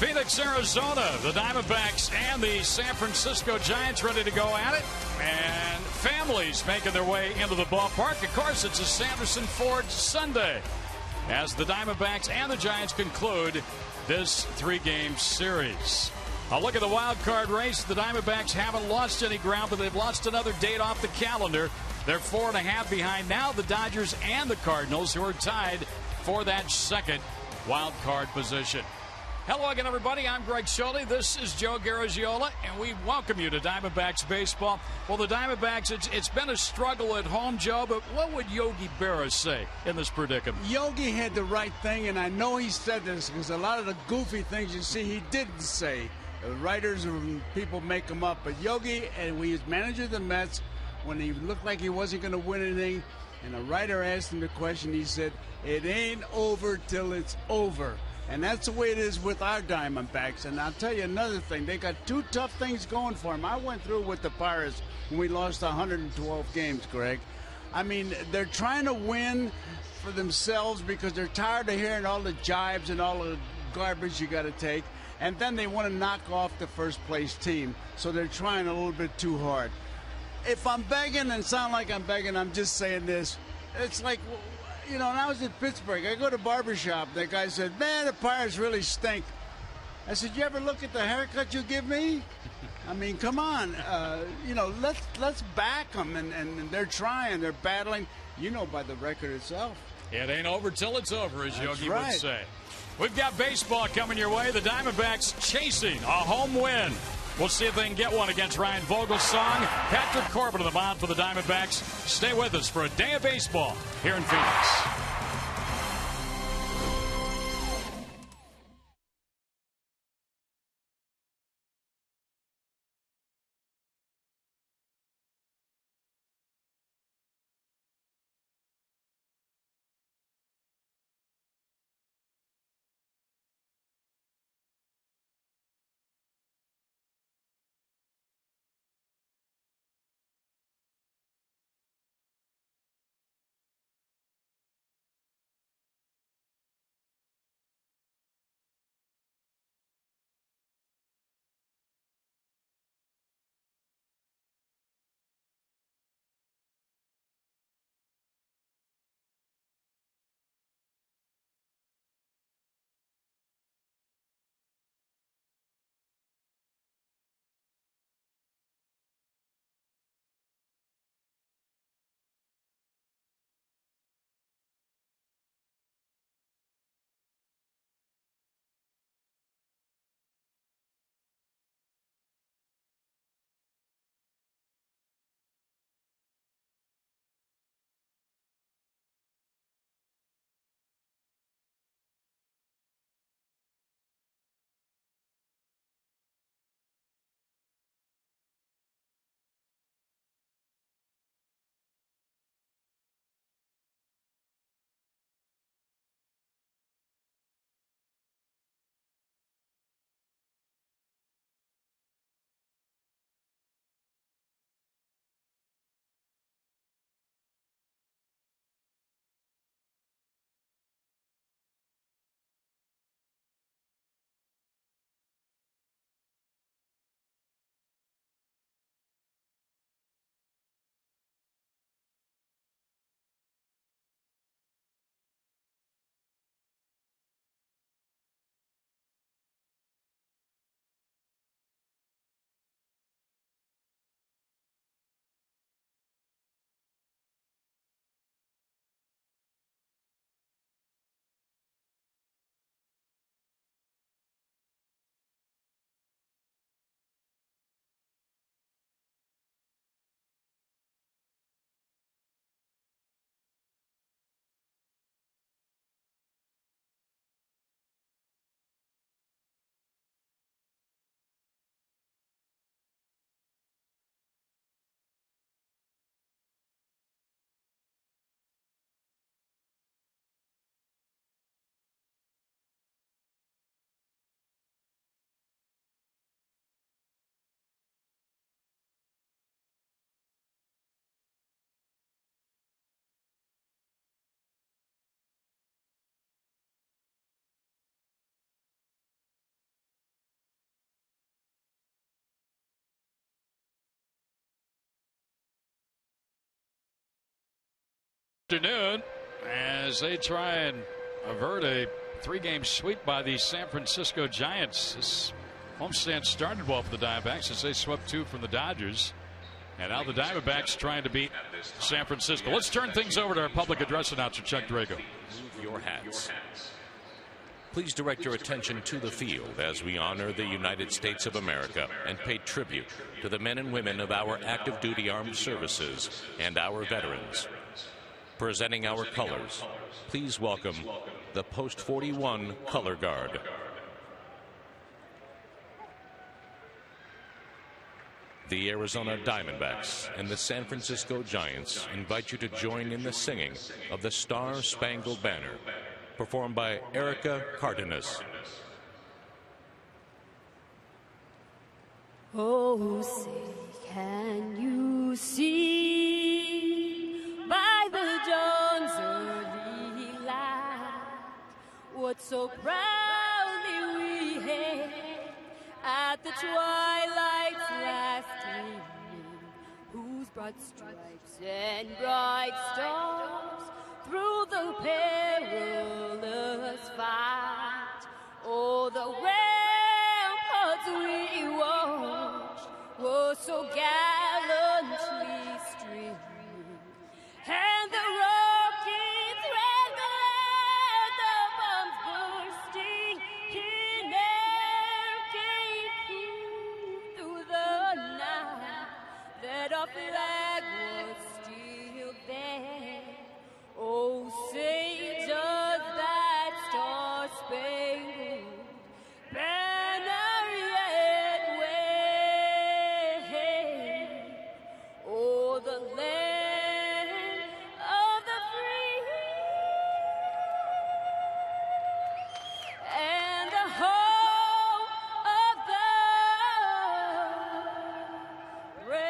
Phoenix, Arizona, the Diamondbacks and the San Francisco Giants ready to go at it. And families making their way into the ballpark. Of course, it's a Sanderson Ford Sunday as the Diamondbacks and the Giants conclude this three-game series. A look at the wild card race. The Diamondbacks haven't lost any ground, but they've lost another date off the calendar. They're 4.5 behind now the Dodgers and the Cardinals, who are tied for that second wild card position. Hello again, everybody. I'm Greg Schulte. This is Joe Garagiola, and we welcome you to Diamondbacks baseball. Well, the Diamondbacks, it's been a struggle at home, Joe, but what would Yogi Berra say in this predicament? Yogi had the right thing, and I know he said this because a lot of the goofy things you see he didn't say. The writers and people make them up, but Yogi, and when he was manager of the Mets, when he looked like he wasn't going to win anything, and a writer asked him the question, he said, "It ain't over till it's over." And that's the way it is with our Diamondbacks. And I'll tell you another thing. They got two tough things going for them. I went through with the Pirates when we lost 112 games, Greg. I mean, they're trying to win for themselves because they're tired of hearing all the jibes and all the garbage you got to take. And then they want to knock off the first-place team. So they're trying a little bit too hard. If I'm begging and sound like I'm begging, I'm just saying this. It's like, you know, when I was in Pittsburgh, I go to barbershop. The guy said, "Man, the Pirates really stink." I said, "You ever look at the haircut you give me?" I mean, come on. You know, let's back them. And they're trying. They're battling. You know by the record itself. It ain't over till it's over, as Yogi right. would say. We've got baseball coming your way. The Diamondbacks chasing a home win. We'll see if they can get one against Ryan Vogelsong. Patrick Corbin on the mound for the Diamondbacks. Stay with us for a day of baseball here in Phoenix. Afternoon, as they try and avert a 3-game sweep by the San Francisco Giants. This homestand started well for the Diamondbacks as they swept 2 from the Dodgers. And now the Diamondbacks trying to beat San Francisco. Let's turn things over to our public address announcer, Chuck Drago. Move your hats. Please direct your attention to the field as we honor the United States of America and pay tribute to the men and women of our active duty armed services and our veterans. Presenting our colors, please welcome the Post 41 Color Guard. The Arizona Diamondbacks and the San Francisco Giants invite you to join in the singing of the Star Spangled Banner, performed by Erica Cardenas. Oh, say, can you see by the dawn's early light what so proudly we hailed at the twilight's last evening, whose broad stripes and bright stars through the perilous fight, oh, the ramparts we watched were so gallantly streaming, and the rockets red glare, the bombs bursting in air gave proof through the night that our flag was still there. Oh, say does that star-spangled banner yet wave o'er the land of the free and the home of the brave.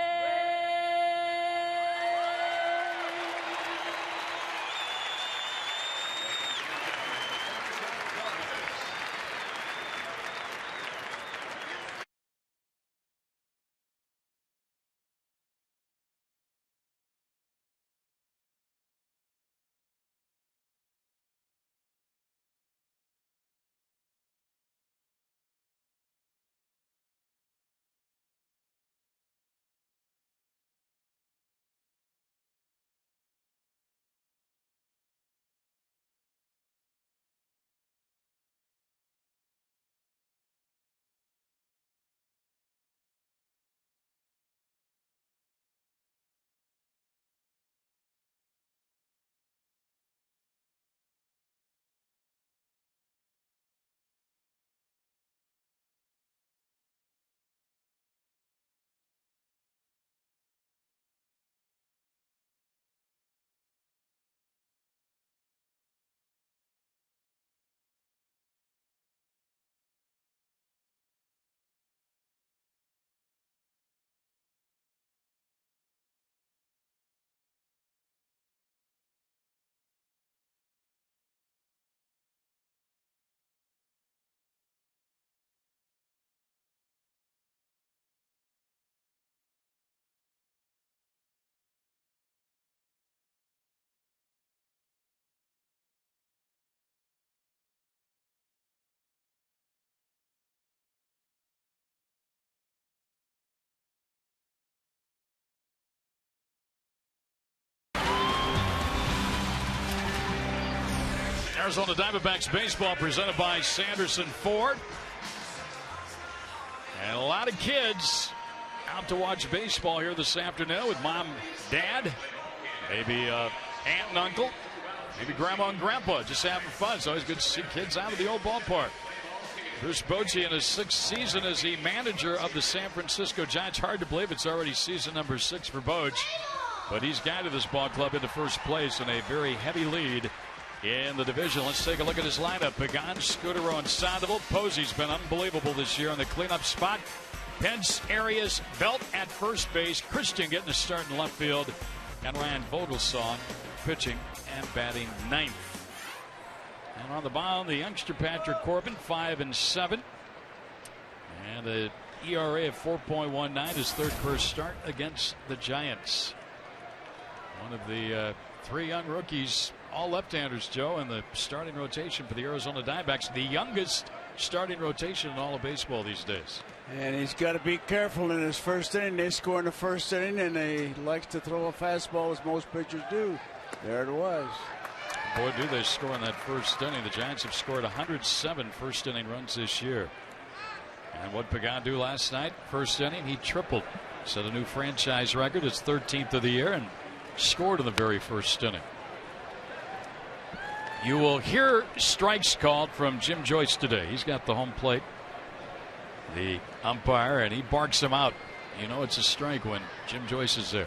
Arizona Diamondbacks baseball presented by Sanderson Ford. And a lot of kids out to watch baseball here this afternoon with mom, dad, maybe aunt and uncle, maybe grandma and grandpa just having fun. It's always good to see kids out of the old ballpark. Bruce Bochy in his 6th season as the manager of the San Francisco Giants. Hard to believe it's already season number 6 for Boch. But he's guided this ball club into first place in a very heavy lead in the division. Let's take a look at his lineup. Pagan, Scudero, and Sandoval. Posey's been unbelievable this year on the cleanup spot. Pence, Arias, Belt at first base. Christian getting a start in left field. And Ryan Vogelsong pitching and batting 9th. And on the mound, the youngster Patrick Corbin, 5-7. And the ERA of 4.19, his third career start against the Giants. One of the 3 young rookies, all left-handers, Joe, in the starting rotation for the Arizona Diamondbacks. The youngest starting rotation in all of baseball these days. And he's got to be careful in his first inning. They score in the first inning, and he likes to throw a fastball as most pitchers do. There it was. Boy, do they score in that first inning. The Giants have scored 107 first inning runs this year. And what Pagan do last night? First inning, he tripled. Set a new franchise record. It's 13th of the year and scored in the very first inning. You will hear strikes called from Jim Joyce today. He's got the home plate, the umpire, and he barks them out. You know it's a strike when Jim Joyce is there.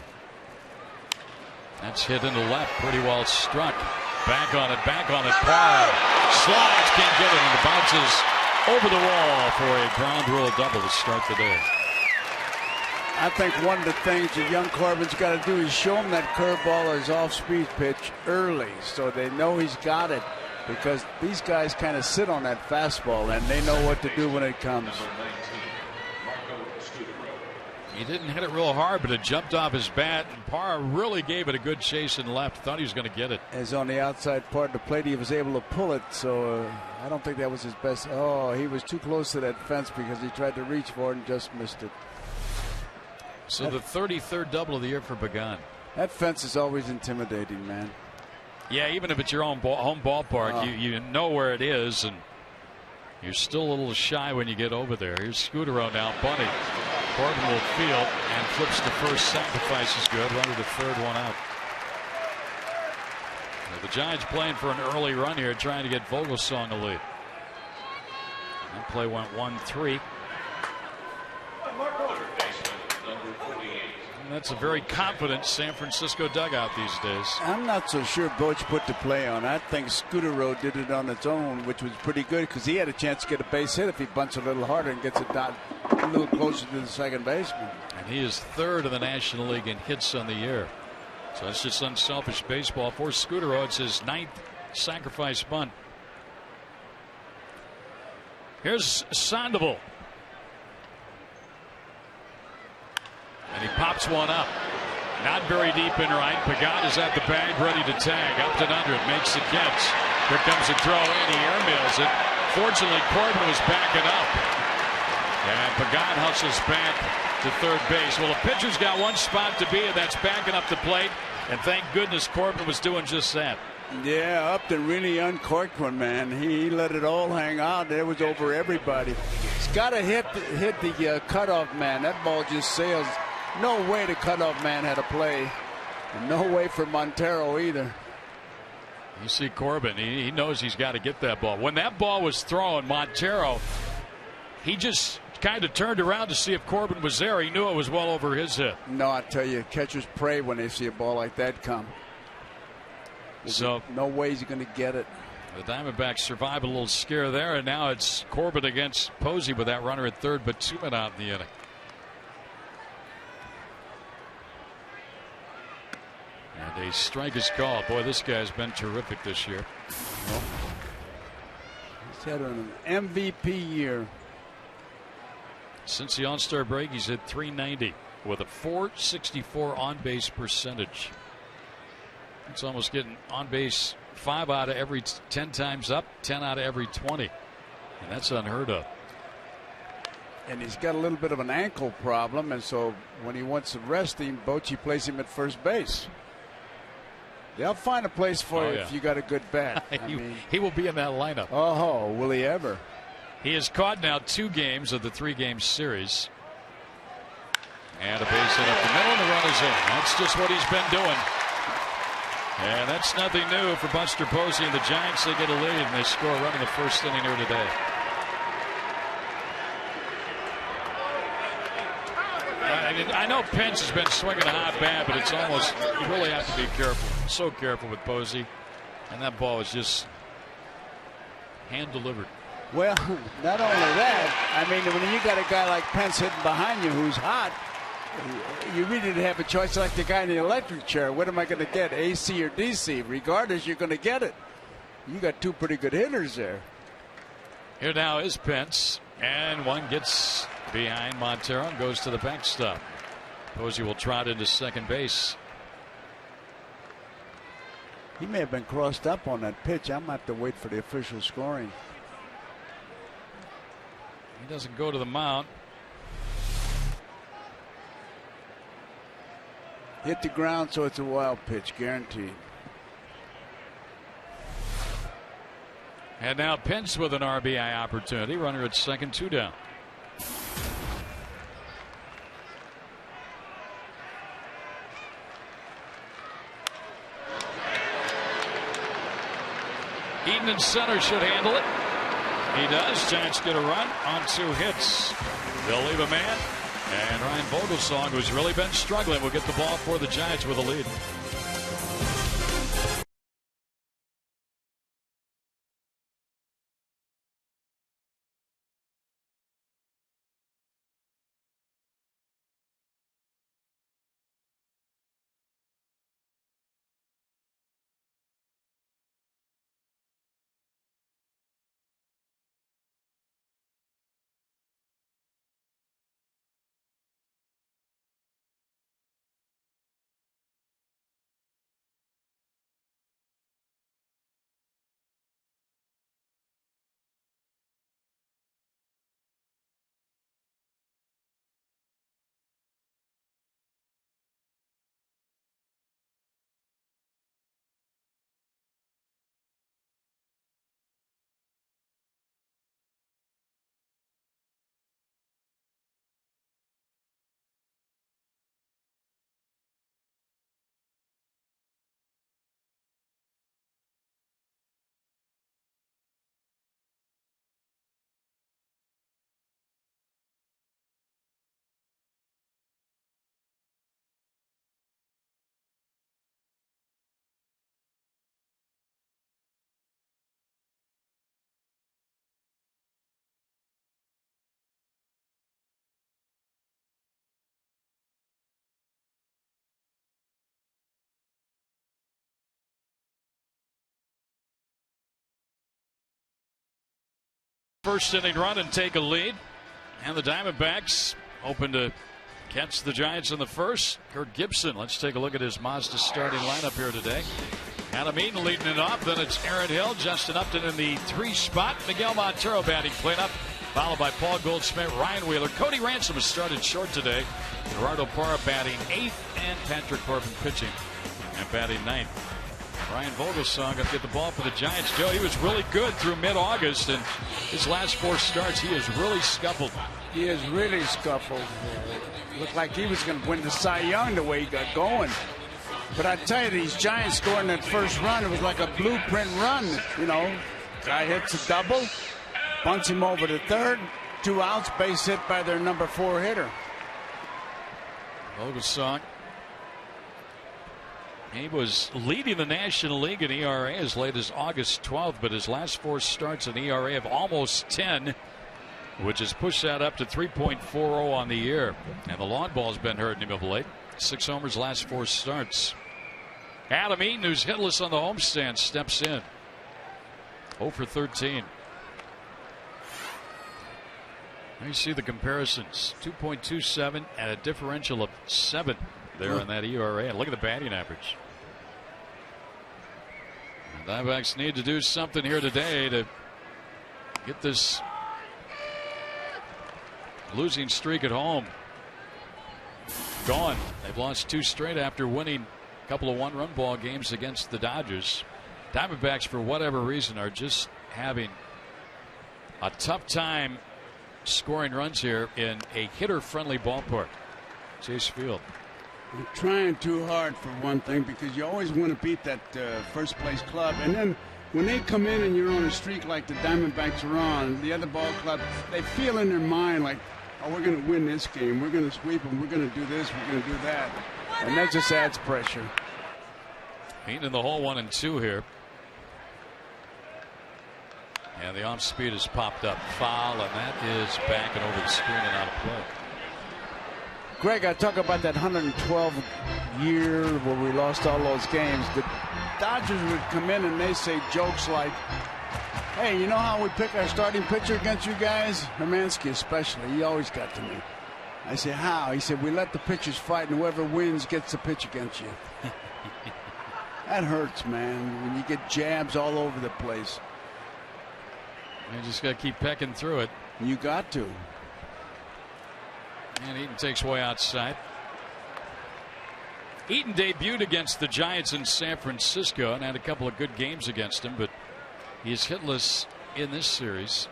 That's hit into left, pretty well struck. Back on it, Parr slides, can't get it, and it bounces over the wall for a ground rule double to start the day. I think one of the things that young Corbin's got to do is show him that curveball is off-speed pitch early so they know he's got it, because these guys kind of sit on that fastball and they know what to do when it comes. He didn't hit it real hard, but it jumped off his bat, and Parr really gave it a good chase and left. Thought he was going to get it. As on the outside part of the plate, he was able to pull it, so I don't think that was his best. Oh, he was too close to that fence because he tried to reach for it and just missed it. So the 33rd double of the year for Pagan. That fence is always intimidating, man. Yeah, even if it's your own home ballpark, you know where it is, and you're still a little shy when you get over there. Here's Scudero now, bunting. Corbin will field and flips to first. Sacrifice is good. Runner to third, one out. Now the Giants playing for an early run here, trying to get Vogelsong a lead. That play went 1-3. And that's a very confident San Francisco dugout these days. I'm not so sure Boch put the play on. I think Scudero did it on its own, which was pretty good because he had a chance to get a base hit if he bunts a little harder and gets it down a little closer to the second baseman. And he is third in the National League in hits on the year. So that's just unselfish baseball. For Scudero, it's his 9th sacrifice bunt. Here's Sandoval. And he pops one up. Not very deep in right. Pagan is at the bag, ready to tag. Up and under it, makes the catch. Here comes a throw in. He airmails it. Fortunately, Corbin was backing up. And Pagan hustles back to third base. Well, the pitcher's got one spot to be, and that's backing up the plate. And thank goodness Corbin was doing just that. Yeah, Upton really uncorked one, man. He let it all hang out. It was over everybody. He's got to hit the cutoff man. That ball just sails. No way the cutoff man had a play. And no way for Montero either. You see Corbin, he knows he's got to get that ball. When that ball was thrown, Montero, he just kind of turned around to see if Corbin was there. He knew it was well over his head. No, I tell you, catchers pray when they see a ball like that come. So no way he's going to get it. The Diamondbacks survive a little scare there, and now it's Corbin against Posey with that runner at third, but 2 men out in the inning. And a strike is called. Boy, this guy's been terrific this year. He's had an MVP year. Since the All-Star break, he's hit .390 with a .464 on-base percentage. It's almost getting on base 5 out of every 10 times up, 10 out of every 20. And that's unheard of. And he's got a little bit of an ankle problem, and so when he wants to rest him, Bochy plays him at first base. They'll find a place for you if you got a good bat. He will be in that lineup. Oh, will he ever? He has caught now 2 games of the 3-game series. And a base hit up the middle, and the run is in. That's just what he's been doing. And that's nothing new for Buster Posey and the Giants. They get a lead and they score a run in the first inning here today. I know Pence has been swinging a hot bat, but it's almost, you really have to be careful. So careful with Posey. And that ball is just hand delivered. Well, not only that, I mean, when you got a guy like Pence hitting behind you who's hot, you really have a choice like the guy in the electric chair. What am I going to get, AC or DC? Regardless, you're going to get it. You got 2 pretty good hitters there. Here now is Pence, and one gets behind Montero and goes to the backstop. Posey will trot into second base. He may have been crossed up on that pitch. I'm going to have to wait for the official scoring. He doesn't go to the mound. Hit the ground, so it's a wild pitch, guaranteed. And now Pence with an RBI opportunity. Runner at second, 2 down. Eaton in center should handle it. He does. Giants get a run on 2 hits. They'll leave a man. And Ryan Vogelsong, who's really been struggling, will get the ball for the Giants with a lead. First inning run and take a lead. And the Diamondbacks open to catch the Giants in the first. Kurt Gibson, let's take a look at his Mazda starting lineup here today. Adam Eaton leading it off. Then it's Aaron Hill, Justin Upton in the 3 spot. Miguel Montero batting cleanup, followed by Paul Goldschmidt, Ryan Wheeler. Cody Ransom has started short today. Gerardo Parra batting 8th, and Patrick Corbin pitching and batting 9th. Ryan Vogelsong going to get the ball for the Giants. Joe, he was really good through mid-August, and his last 4 starts, he has really scuffled. He has really scuffled. Looked like he was going to win the Cy Young the way he got going. But I tell you, these Giants scoring that first run, it was like a blueprint run. You know, guy hits a double, bunts him over to third, 2 outs, base hit by their number 4 hitter. Vogelsong. He was leading the National League in ERA as late as August 12th, but his last 4 starts an ERA of almost 10, which has pushed that up to 3.40 on the year. And the long ball's been hurting him of late. 6 homers last 4 starts. Adam Eaton, who's hitless on the homestand, steps in. 0 for 13. There you see the comparisons. 2.27 and a differential of 7 there on that ERA. And look at the batting average. The Diamondbacks need to do something here today to get this losing streak at home gone. They've lost 2 straight after winning a couple of 1-run ball games against the Dodgers. Diamondbacks, for whatever reason, are just having a tough time scoring runs here in a hitter-friendly ballpark. Chase Field. You're trying too hard for one thing, because you always want to beat that first place club, and then when they come in and you're on a streak like the Diamondbacks are on, the other ball club, they feel in their mind like, oh, we're going to win this game, we're going to sweep them, we're going to do this, we're going to do that, and that just adds pressure. Eaton in the hole, 1-2 here. And the off speed has popped up, foul, and that is back and over the screen and out of play. Greg, I talk about that 112 year where we lost all those games. The Dodgers would come in and they say jokes like, hey, you know how we pick our starting pitcher against you guys? Hermansky especially, he always got to me. I said, how? He said, we let the pitchers fight and whoever wins gets the pitch against you. That hurts, man, when you get jabs all over the place. You just got to keep pecking through it. You got to. And Eaton takes way outside. Eaton debuted against the Giants in San Francisco and had a couple of good games against them, but he's hitless in this series.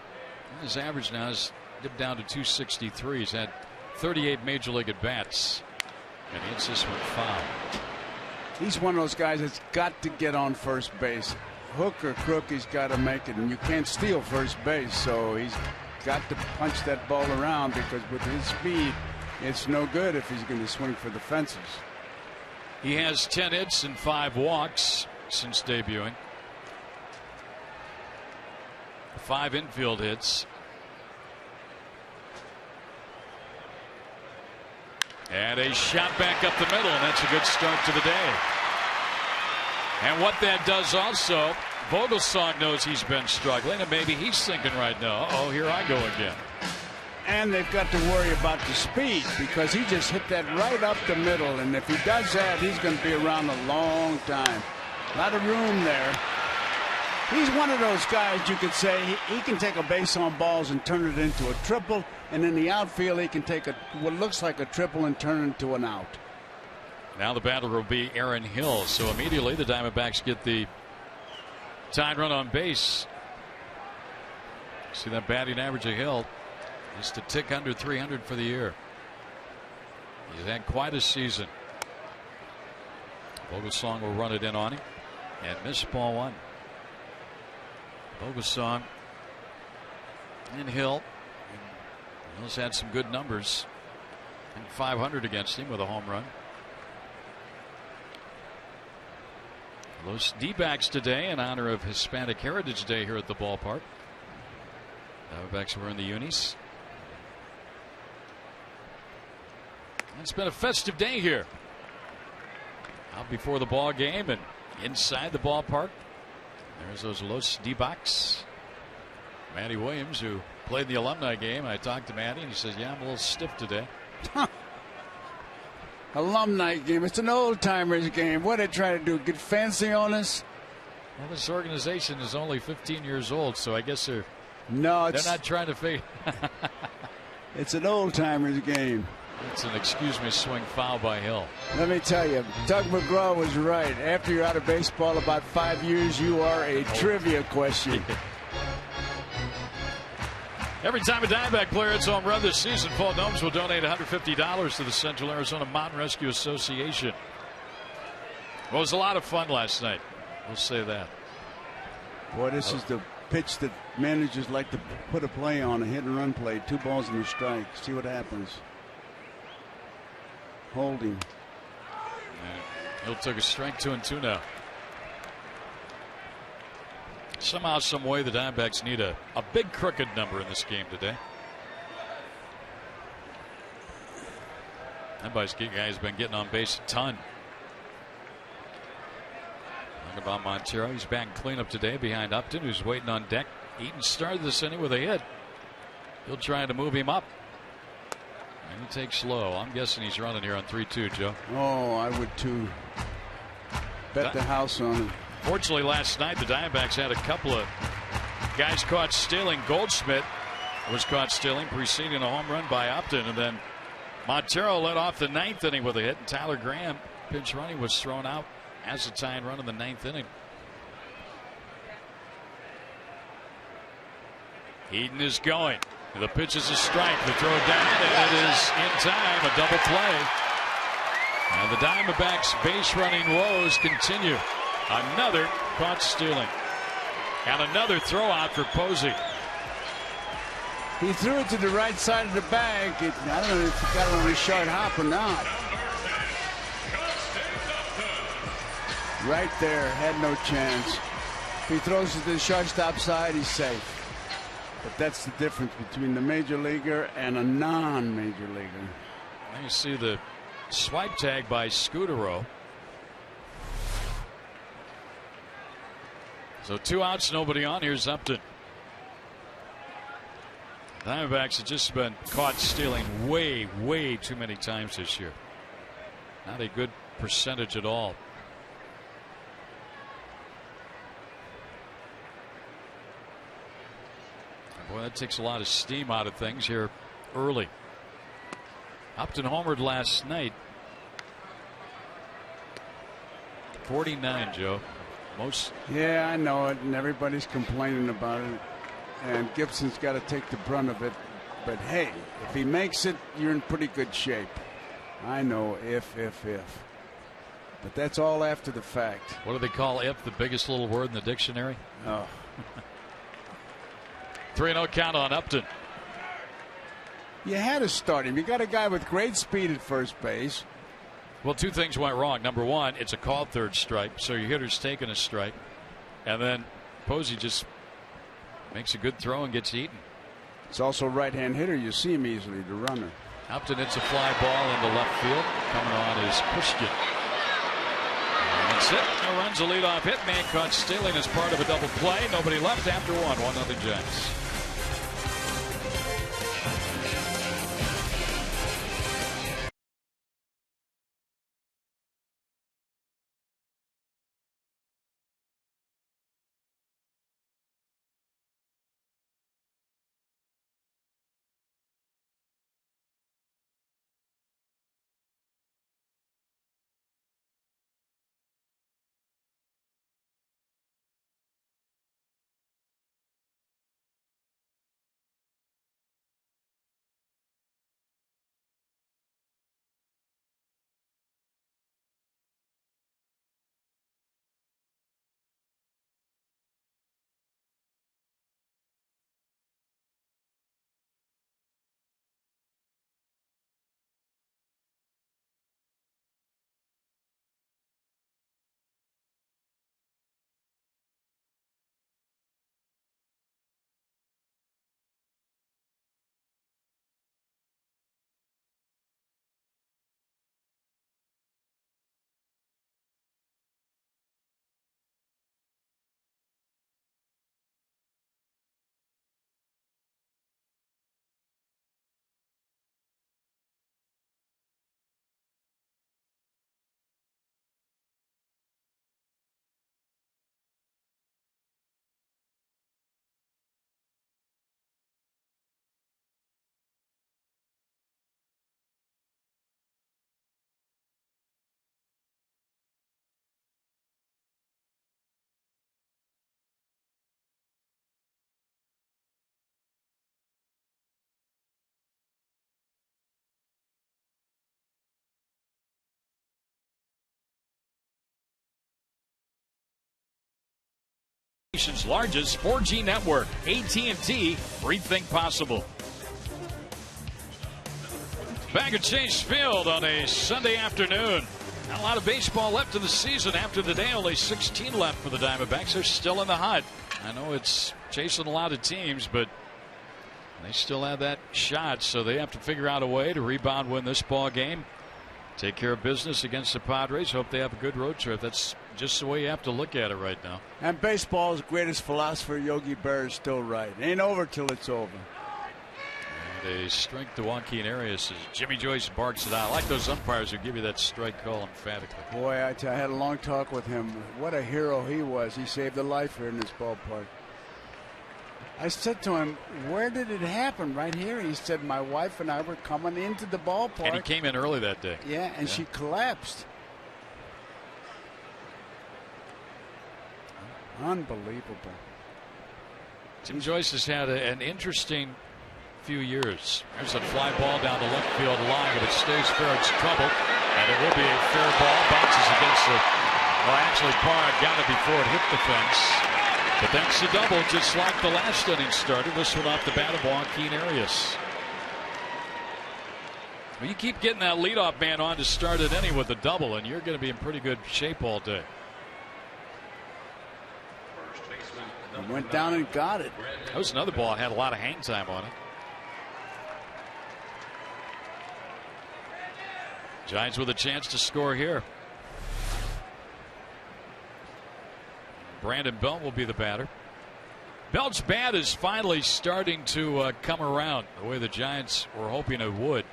His average now is dipped down to 263. He's had 38 major league at bats, and he hits this one foul. He's one of those guys that's got to get on first base. Hook or crook, he's got to make it, and you can't steal first base, so he's got to punch that ball around, because with his speed, it's no good if he's going to swing for the fences. He has 10 hits and 5 walks since debuting. 5 infield hits. And a shot back up the middle, and that's a good start to the day. And what that does also, Vogelsong knows he's been struggling, and maybe he's thinking right now, oh, here I go again. And they've got to worry about the speed, because he just hit that right up the middle, and if he does that, he's going to be around a long time. A lot of room there. He's one of those guys you could say he can take a base on balls and turn it into a triple, and in the outfield he can take what looks like a triple and turn it into an out. Now the batter will be Aaron Hill, so immediately the Diamondbacks get the tying run on base. See that batting average of Hill just a tick under 300 for the year. He's had quite a season. Vogelsong will run it in on him and miss ball 1. Vogelsong and Hill. Hill's had some good numbers. I think 500 against him with a home run. Los D-backs today in honor of Hispanic Heritage Day here at the ballpark. Diamondbacks were in the unis. It's been a festive day here. Out before the ball game and inside the ballpark. There's those Los D-backs. Matty Williams, who played the alumni game. I talked to Matty and he says, yeah, I'm a little stiff today. Alumni game. It's an old timers game. What are they trying to do? Get fancy on us? Well, this organization is only 15 years old, so I guess they're not trying to figure. It's an old timers game. It's an excuse me swing foul by Hill. Let me tell you, Doug McGraw was right. After you're out of baseball about 5 years, you are a trivia question. Every time a Diamondback player hits a home run this season, Paul Domes will donate $150 to the Central Arizona Mountain Rescue Association. Well, it was a lot of fun last night. We'll say that. Boy, this is the pitch that managers like to put a play on, a hit and run play. 2 balls and a strike. See what happens. Holding. Hill took a strike, 2-2 now. Somehow, some way, the Diamondbacks need a big crooked number in this game today. That guy's been getting on base a ton. Talking about Montero, he's back in cleanup today behind Upton, who's waiting on deck. Eaton started this inning with a hit. He'll try to move him up. And he takes slow. I'm guessing he's running here on 3-2, Joe. Oh, I would too. Bet the house on it. Fortunately, last night the Diamondbacks had a couple of guys caught stealing. Goldschmidt was caught stealing, preceding a home run by Upton, and then Montero led off the 9th inning with a hit, and Tyler Graham, pinch running, was thrown out as a tying run in the 9th inning. Eaton is going. The pitch is a strike. The throw down, and it is in time. A double play. And the Diamondbacks base running woes continue. Another caught stealing. And another throw out for Posey. He threw it to the right side of the bag. I don't know if he got it on a short hop or not. Right there, had no chance. If he throws it to the shortstop side, he's safe. But that's the difference between the major leaguer and a non-major leaguer. Now you see the swipe tag by Scudero. So 2 outs, nobody on. Here's Upton. Diamondbacks have just been caught stealing way too many times this year. Not a good percentage at all. Boy, that takes a lot of steam out of things here early. Upton homered last night. 49, Joe. Most. Yeah, I know it, and everybody's complaining about it. And Gibson's got to take the brunt of it. But hey, if he makes it, you're in pretty good shape. I know if. But that's all after the fact. What do they call if? The biggest little word in the dictionary? Oh. 3-0 count on Upton. You had to start him. You got a guy with great speed at first base. Well, two things went wrong. Number one, it's a called third strike, so your hitter's taking a strike. And then Posey just makes a good throw and gets eaten. It's also a right-hand hitter. You see him easily, the runner. Upton hits a fly ball into left field. Coming on is Christian. And that's it. No runs, a leadoff hit. Man caught stealing as part of a double play. Nobody left after one. 1-0 Giants. Nation's largest 4G network, AT&T, rethink possible. Back at Chase Field on a Sunday afternoon. Not a lot of baseball left in the season. After today, only 16 left for the Diamondbacks. They're still in the hunt. I know it's chasing a lot of teams, but they still have that shot, so they have to figure out a way to rebound, win this ball game, take care of business against the Padres. Hope they have a good road trip. That's just the way you have to look at it right now. And baseball's greatest philosopher, Yogi Berra, is still right. It ain't over till it's over. And a strike to Joaquin Arias as Jimmy Joyce barks it out. I like those umpires who give you that strike call emphatically. Boy, I had a long talk with him. What a hero he was. He saved a life here in this ballpark. I said to him, where did it happen? Right here. He said, my wife and I were coming into the ballpark. And he came in early that day. Yeah, and she collapsed. Unbelievable. Jim Joyce has had an interesting few years. There's a fly ball down the left field line, but it stays fair. It's trouble, and it will be a fair ball. Bounces against the. Well, actually, Parr got it before it hit the fence. But that's a double, just like the last inning started. This one off the bat of Joaquin Arias. Well, you keep getting that leadoff man on to start an inning with a double, and you're going to be in pretty good shape all day. He went down and got it. That was another ball that had a lot of hang time on it. Giants with a chance to score here. Brandon Belt will be the batter. Belt's bat is finally starting to come around the way the Giants were hoping it would.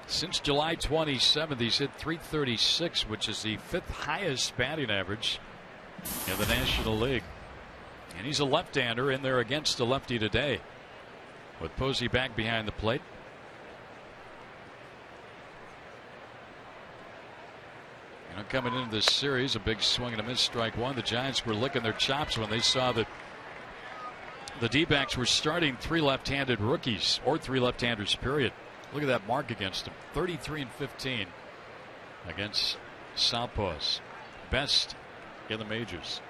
Since July 27th, he's hit .336, which is the 5th highest batting average in the National League. And he's a left-hander in there against a lefty today, with Posey back behind the plate. You know, coming into this series, a big swing and a miss, strike one. The Giants were licking their chops when they saw that the D-backs were starting 3 left-handed rookies, or 3 left-handers, period. Look at that mark against them. 33-15 against southpaws. Best in the majors.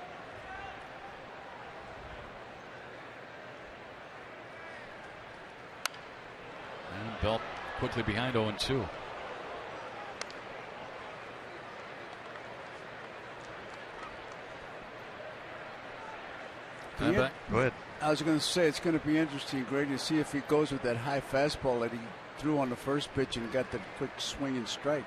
And Belt quickly behind 0-2. Go ahead. I was going to say it's going to be interesting, Greg, to see if he goes with that high fastball that he threw on the first pitch and got the quick swing and strike.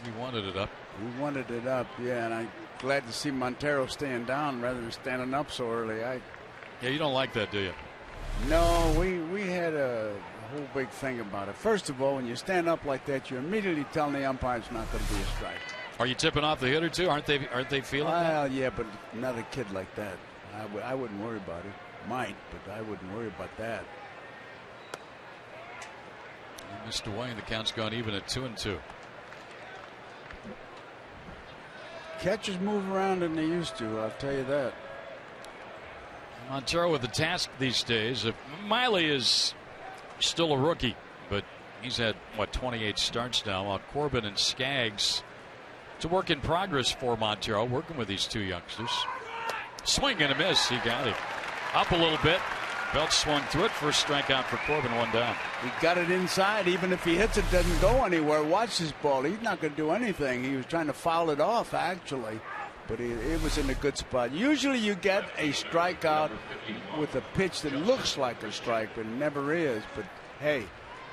He wanted it up. He wanted it up, yeah, and I'm glad to see Montero staying down rather than standing up so early. Yeah, you don't like that, do you? No, we had a whole big thing about it. First of all, when you stand up like that, you're immediately telling the umpire it's not going to be a strike. Are you tipping off the hitter too? Aren't they feeling that? Well, yeah, but not a kid like that. I wouldn't worry about it. Might, but I wouldn't worry about that. Mr. Wayne, the count's gone even at 2-2. Catchers move around than they used to, I'll tell you that. Montero with the task these days. Miley is still a rookie, but he's had, 28 starts now, while Corbin and Skaggs, it's a work in progress for Montero, working with these 2 youngsters. Swing and a miss. He got it. Up a little bit. Belt swung through it. First strikeout for Corbin, 1 down. He got it inside. Even if he hits it, doesn't go anywhere. Watch this ball. He's not going to do anything. He was trying to foul it off, actually. But it was in a good spot. Usually you get a strikeout with a pitch that looks like a strike, but never is. But, hey,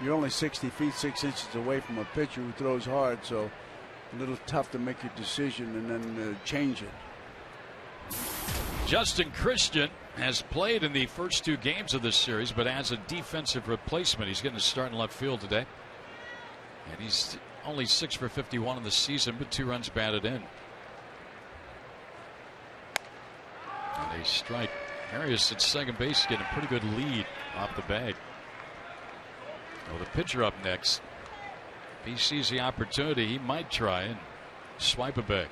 you're only 60 feet, 6 inches away from a pitcher who throws hard, so a little tough to make your decision and then change it. Justin Christian has played in the first 2 games of this series, but as a defensive replacement, he's getting a start in left field today. And he's only 6 for 51 in the season, but 2 runs batted in. And a strike. Arias at second base getting a pretty good lead off the bag. Well, the pitcher up next. If he sees the opportunity, he might try and swipe a bag.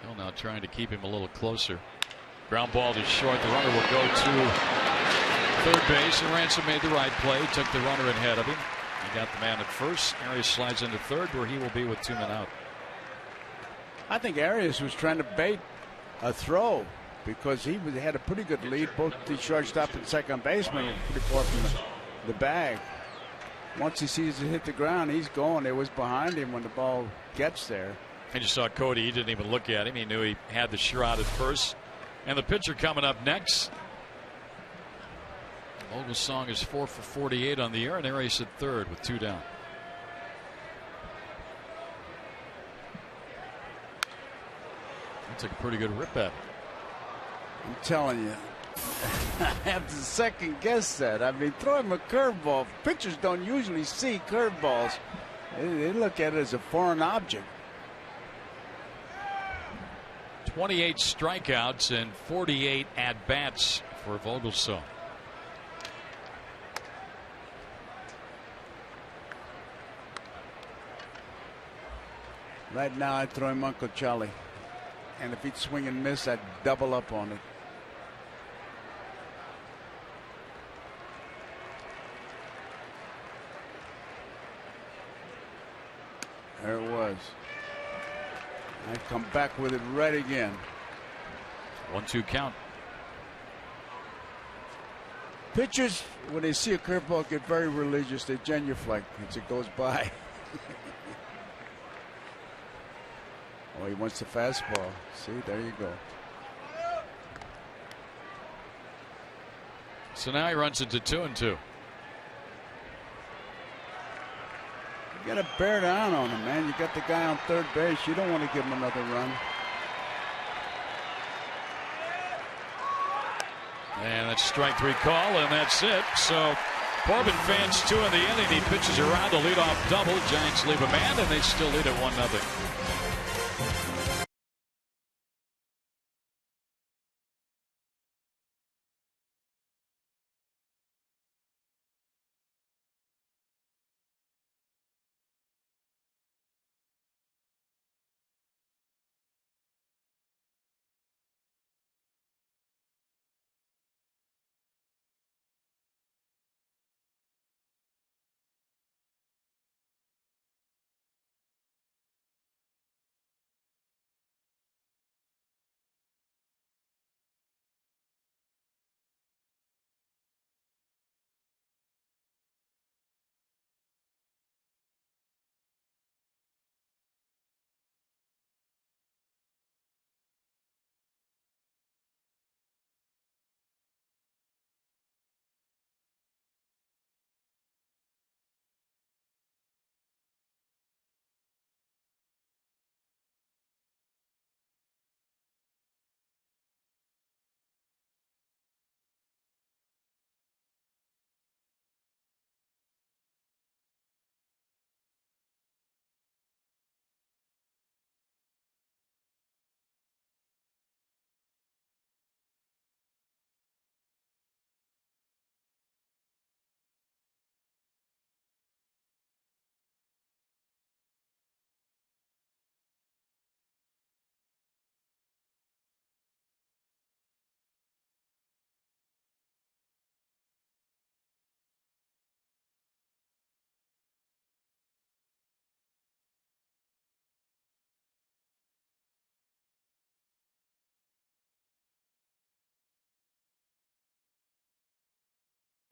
Hill now trying to keep him a little closer. Ground ball to short. The runner will go to third base, and Ransom made the right play. Took the runner ahead of him. He got the man at first. Arias slides into third, where he will be with 2 men out. I think Arias was trying to bait a throw because he had a pretty good lead. Both the shortstop and second baseman were pretty far from the bag. Once he sees it hit the ground, he's going. It was behind him when the ball gets there. I just saw Cody. He didn't even look at him. He knew he had the shot at first. And the pitcher coming up next. Vogelsong is 4 for 48 on the year, and Arias at third with 2 down. That took a pretty good rip at him. I'm telling you, I have to second guess that. I mean, throw him a curveball. Pitchers don't usually see curveballs. They look at it as a foreign object. 28 strikeouts and 48 at-bats for Vogelsong. Right now, I'd throw him Uncle Charlie. And if he'd swing and miss, I'd double up on it. There it was. I come back with it right again. 1-2 count. Pitchers, when they see a curveball, get very religious. They genuflect as it goes by. Oh, he wants the fastball. See, there you go. So now he runs it to 2-2. You got to bear down on him, man. You got the guy on third base. You don't want to give him another run. And that's strike 3 call, and that's it. So Corbin fans 2 in the inning. He pitches around a leadoff double. Giants leave a man, and they still lead at 1-0.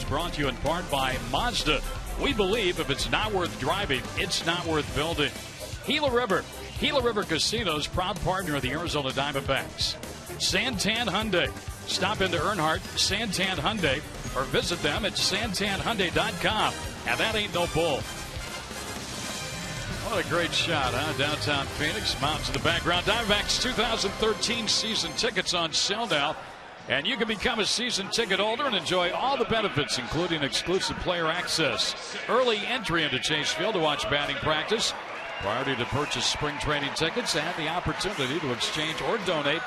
Brought to you in part by Mazda. We believe if it's not worth driving, it's not worth building. Gila River Casinos, proud partner of the Arizona Diamondbacks. Santan Hyundai. Stop into Earnhardt, Santan Hyundai, or visit them at santanhyundai.com. And that ain't no bull. What a great shot, huh? Downtown Phoenix, mountains in the background. Diamondbacks 2013 season tickets on sale now. And you can become a season ticket holder and enjoy all the benefits, including exclusive player access, early entry into Chase Field to watch batting practice, priority to purchase spring training tickets, and the opportunity to exchange or donate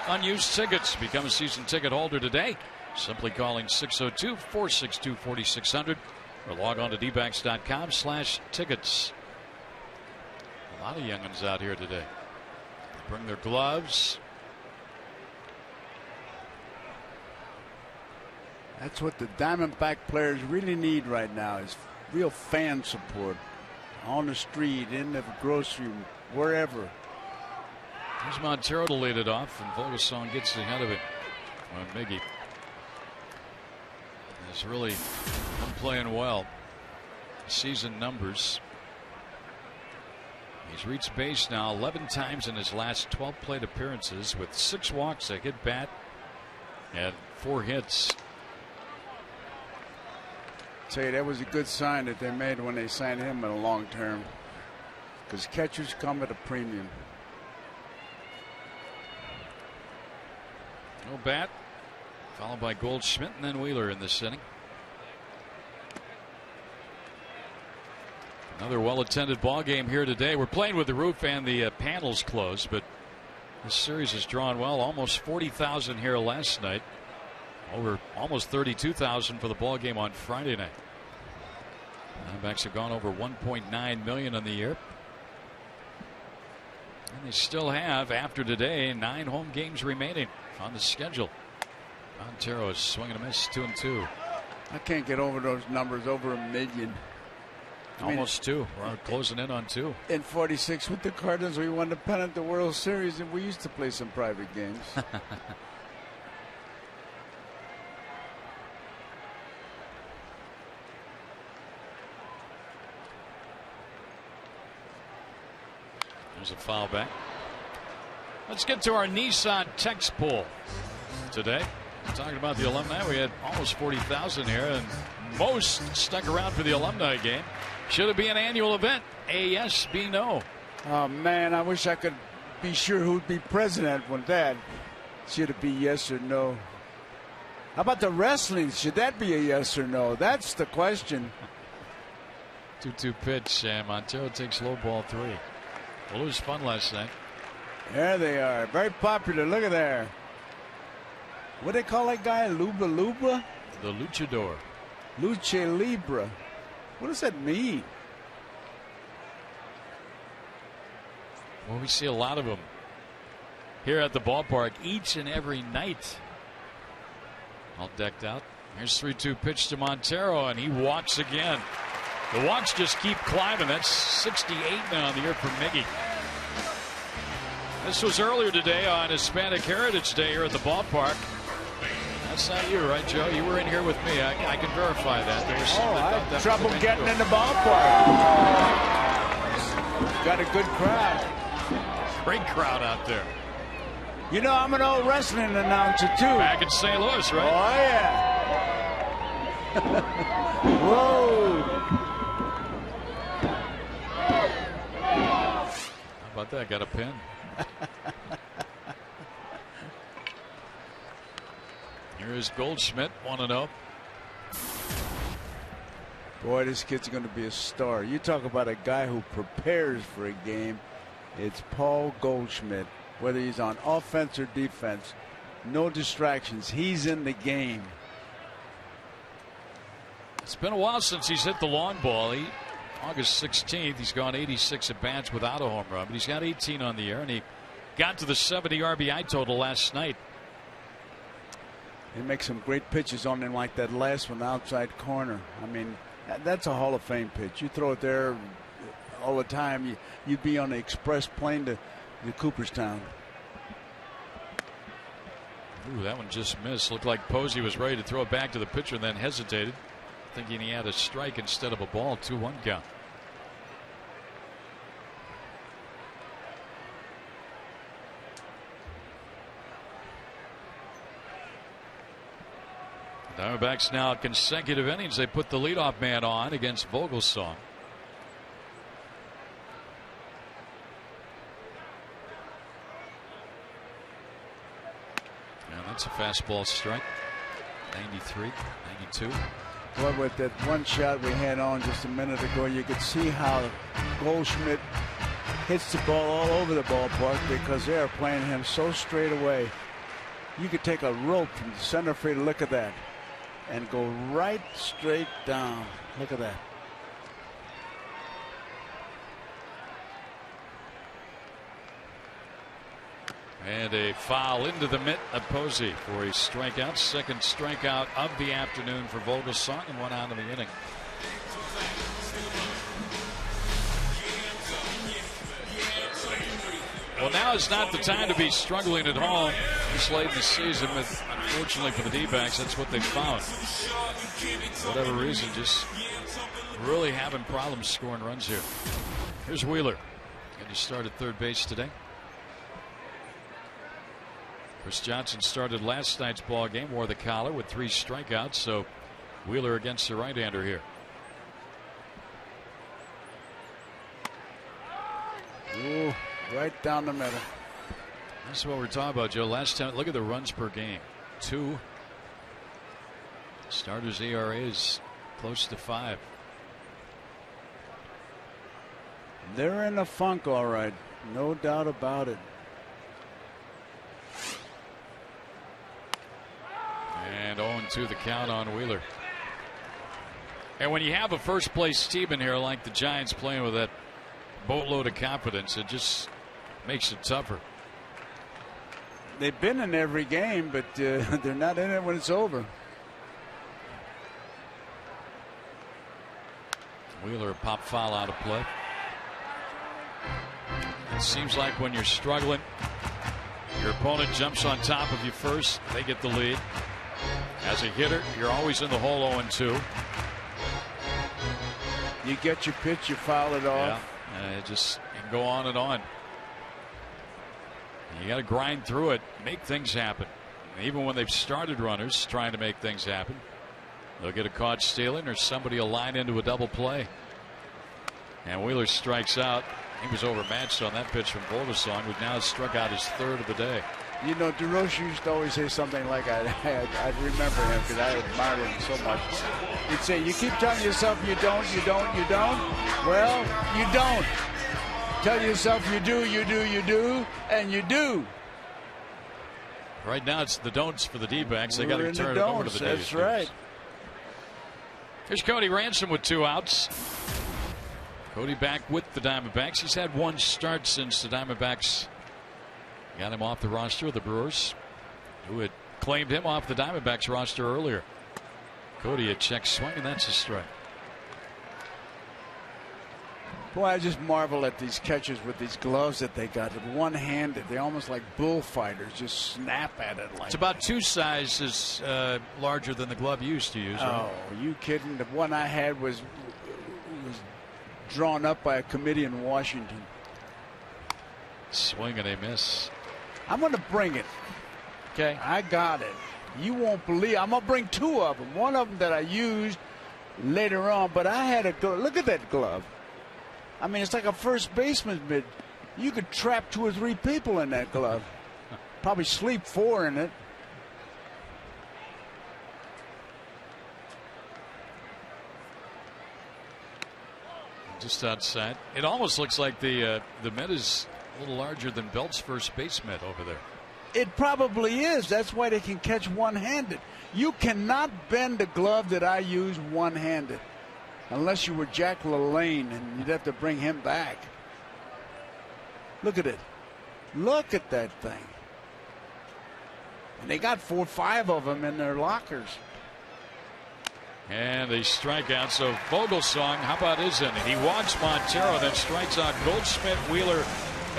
unused tickets. Become a season ticket holder today. Simply calling 602-462-4600 or log on to dbacks.com/tickets. A lot of young'uns out here today. They bring their gloves. That's what the Diamondback players really need right now is real fan support on the street, in the grocery, wherever. Here's Montero to lead it off, and Vogelsong gets ahead of it. Well, Miggy has really been playing well. Season numbers. He's reached base now 11 times in his last 12 plate appearances with 6 walks, a hit bat, and 4 hits. Tell you, that was a good sign that they made when they signed him in a long term, because catchers come at a premium. No bat, followed by Goldschmidt and then Wheeler in this inning. Another well-attended ball game here today. We're playing with the roof and the panels closed, but this series has drawn well. Almost 40,000 here last night. Over almost 32,000 for the ball game on Friday night. Diamondbacks have gone over 1.9 million on the year. And they still have, after today, 9 home games remaining on the schedule. Montero is swinging a miss, 2-2. I can't get over those numbers, over 1 million. Almost 2. We're closing in on 2. In 46 with the Cardinals, we won the pennant, the World Series, and we used to play some private games. There's a foul back. Let's get to our Nissan text poll today. We're talking about the alumni. We had almost 40,000 here, and most stuck around for the alumni game. Should it be an annual event? A yes, B no. Oh, man, I wish I could be sure who'd be president with that. Should it be yes or no? How about the wrestling? Should that be a yes or no? That's the question. 2-2 pitch, and Montero takes low ball 3. Well, it was fun last night. There they are. Very popular. Look at there. What do they call that guy? Luba Luba? The luchador. Lucha Libre. What does that mean? Well, we see a lot of them here at the ballpark each and every night. All decked out. Here's 3-2 pitch to Montero, and he walks again. The walks just keep climbing. That's 68 now in the year for Miggy. This was earlier today on Hispanic Heritage Day here at the ballpark. That's not you, right, Joe? You were in here with me. I can verify that. There was I had trouble getting in the ballpark. Got a good crowd. Great crowd out there. You know, I'm an old wrestling announcer, too. Back in St. Louis, right? Oh, yeah. Whoa. How about that? Got a pin. Here is Goldschmidt, 1-0. Boy, this kid's going to be a star. You talk about a guy who prepares for a game. It's Paul Goldschmidt. Whether he's on offense or defense, no distractions. He's in the game. It's been a while since he's hit the long ball. August 16th, he's gone 86 at bats without a home run, but he's got 18 on the year, and he got to the 70 RBI total last night. He makes some great pitches on him, like that last one outside corner. I mean, that's a Hall of Fame pitch. You throw it there all the time, you'd be on the express plane to Cooperstown. Ooh, that one just missed. Looked like Posey was ready to throw it back to the pitcher and then hesitated, thinking he had a strike instead of a ball. 2-1 count. Diamondbacks now consecutive innings. They put the leadoff man on against Vogelsong. That's a fastball strike. 93, 92. Boy, with that one shot we had on just a minute ago, you could see how Goldschmidt hits the ball all over the ballpark because they are playing him so straight away. You could take a rope from the center field, look at that, and go right straight down. Look at that. And a foul into the mitt of Posey for a strikeout. Second strikeout of the afternoon for Vogelsong, and one out of the inning. Well, now is not the time to be struggling at home this late in the season. With, unfortunately for the D-backs, that's what they found. For whatever reason, just really having problems scoring runs here. Here's Wheeler. Going to start at third base today. Chris Johnson started last night's ball game, wore the collar with 3 strikeouts. So Wheeler against the right-hander here. Ooh, right down the middle. That's what we're talking about, Joe. Last time, look at the runs per game. 2. Starters' ERA is close to 5. They're in a funk, all right. No doubt about it. And 0-2 the count on Wheeler. And when you have a first place team in here like the Giants playing with that boatload of confidence, it just makes it tougher. They've been in every game, but they're not in it when it's over. Wheeler, a pop foul out of play. It seems like when you're struggling, your opponent jumps on top of you first. They get the lead. As a hitter, you're always in the hole 0-2. You get your pitch, you foul it off. Yeah, it just can go on and on. You got to grind through it, make things happen. Even when they've started runners trying to make things happen, they'll get a caught stealing or somebody will line into a double play. And Wheeler strikes out. He was overmatched on that pitch from Vogelsong, who now has struck out his 3rd of the day. You know, DeRoche used to always say something like, I remember him because I admired him so much. He'd say, you keep telling yourself you don't. Well, you don't. Tell yourself you do, and you do. Right now it's the don'ts for the D-backs. They got to turn it over to the Days. That's right. Here's Cody Ransom with 2 outs. Cody back with the Diamondbacks. He's had 1 start since the Diamondbacks got him off the roster of the Brewers, who had claimed him off the Diamondbacks roster earlier. Cody a check swing, and that's a strike. Boy, I just marvel at these catchers with these gloves that they got. One-handed, they're almost like bullfighters. Just snap at it like. It's about 2 sizes larger than the glove you used to use. Right? Oh, you kidding? The one I had was drawn up by a committee in Washington. Swing and a miss. I'm going to bring it. Okay. I got it. You won't believe. I'm going to bring 2 of them. One of them that I used later on, but I had a glove. Look at that glove. I mean, it's like a first baseman's mitt. You could trap 2 or 3 people in that glove. Probably sleep 4 in it. Just outside. It almost looks like the mitt is a little larger than Belt's first base mitt over there. It probably is. That's why they can catch one-handed. You cannot bend a glove that I use one-handed unless you were Jack LaLanne, and you'd have to bring him back. Look at it. Look at that thing. And they got 4 or 5 of them in their lockers. And a strikeout. So Vogelsong, how about his inning? He walks Montero, then strikes out Goldschmidt, Wheeler,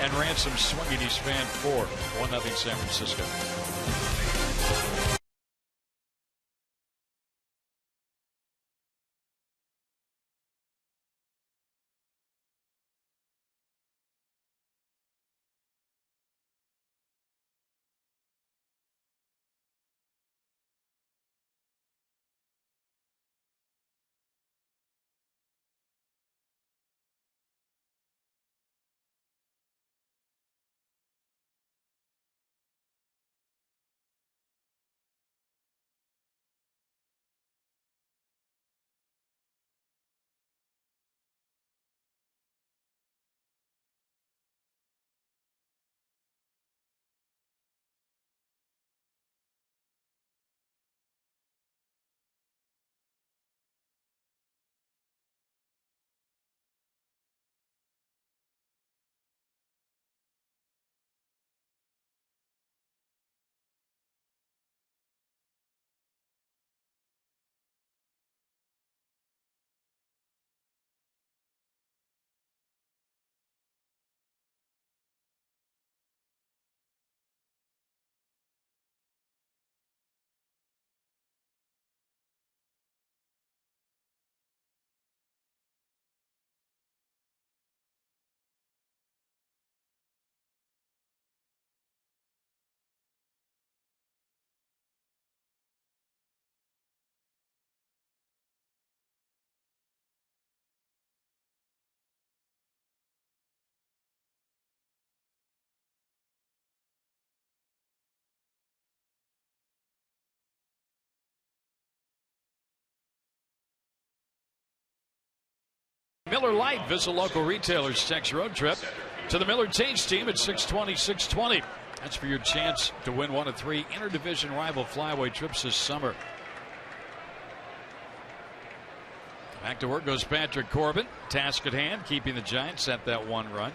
and Ransom swinging. He's fanned 4. 1-0 San Francisco. Miller Lite. Visit local retailers. Text road trip to the Miller Taste Team at 620-620. That's for your chance to win one of 3 interdivision rival flyaway trips this summer. Back to work goes Patrick Corbin. Task at hand, keeping the Giants at that 1 run.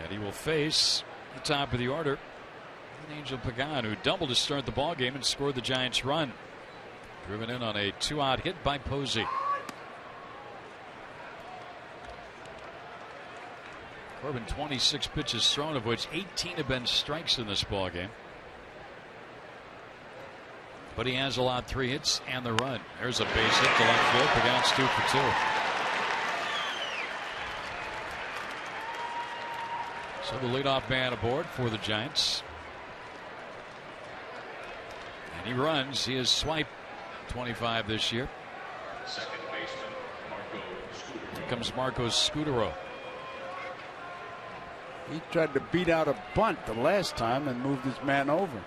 And he will face the top of the order, Angel Pagan, who doubled to start the ball game and scored the Giants' run. Driven in on a 2-out hit by Posey. Corbin 26 pitches thrown, of which 18 have been strikes in this ball game. But he has allowed 3 hits and the run. There's a base hit to left field. Pagan's 2 for 2. So the leadoff man aboard for the Giants. And he runs. He has swiped 25 this year. Second baseman, Marco Scutaro. Here comes Marco Scutaro. He tried to beat out a bunt the last time and moved his man over.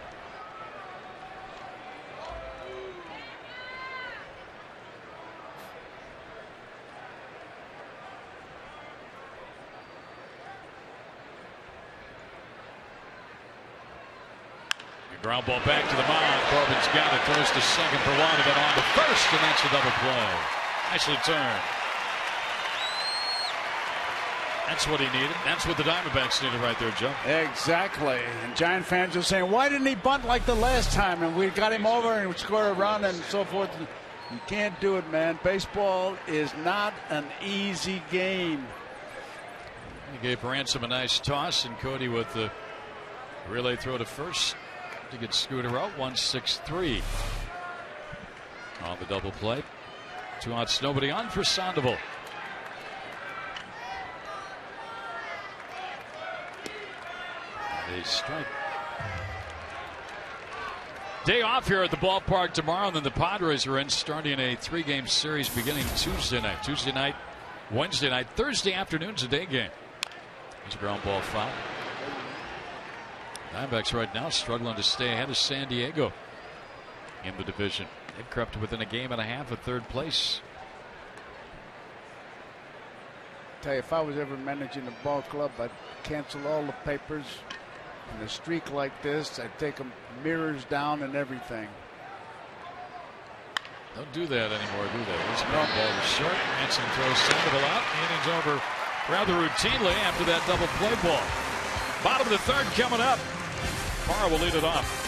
Ground ball back to the mound. Corbin's got it. Throws to second for one, and then on to first, and that's a double play. Nicely turned. That's what he needed. That's what the Diamondbacks needed right there, Joe. Exactly. And Giant fans are saying, why didn't he bunt like the last time? And we got him over and we scored a run and so forth. You can't do it, man. Baseball is not an easy game. He gave Ransom a nice toss, and Cody with the relay throw to first to get Scooter out. 1-6-3 on the double play. 2 outs, nobody on for Sandoval. A strike. Day off here at the ballpark tomorrow, and then the Padres are in, starting a 3-game series beginning Tuesday night. Tuesday night, Wednesday night, Thursday afternoon's a day game. There's a ground ball foul. Diamondbacks right now struggling to stay ahead of San Diego in the division. They've crept within a game and a half of third place. Tell you, if I was ever managing a ball club, I'd cancel all the papers. In a streak like this, I'd take them mirrors down and everything. Don't do that anymore, do they? This ground ball is short. Hanson throws Sandoval out. Innings over rather routinely after that double play ball. Bottom of the third coming up. Parra will lead it off.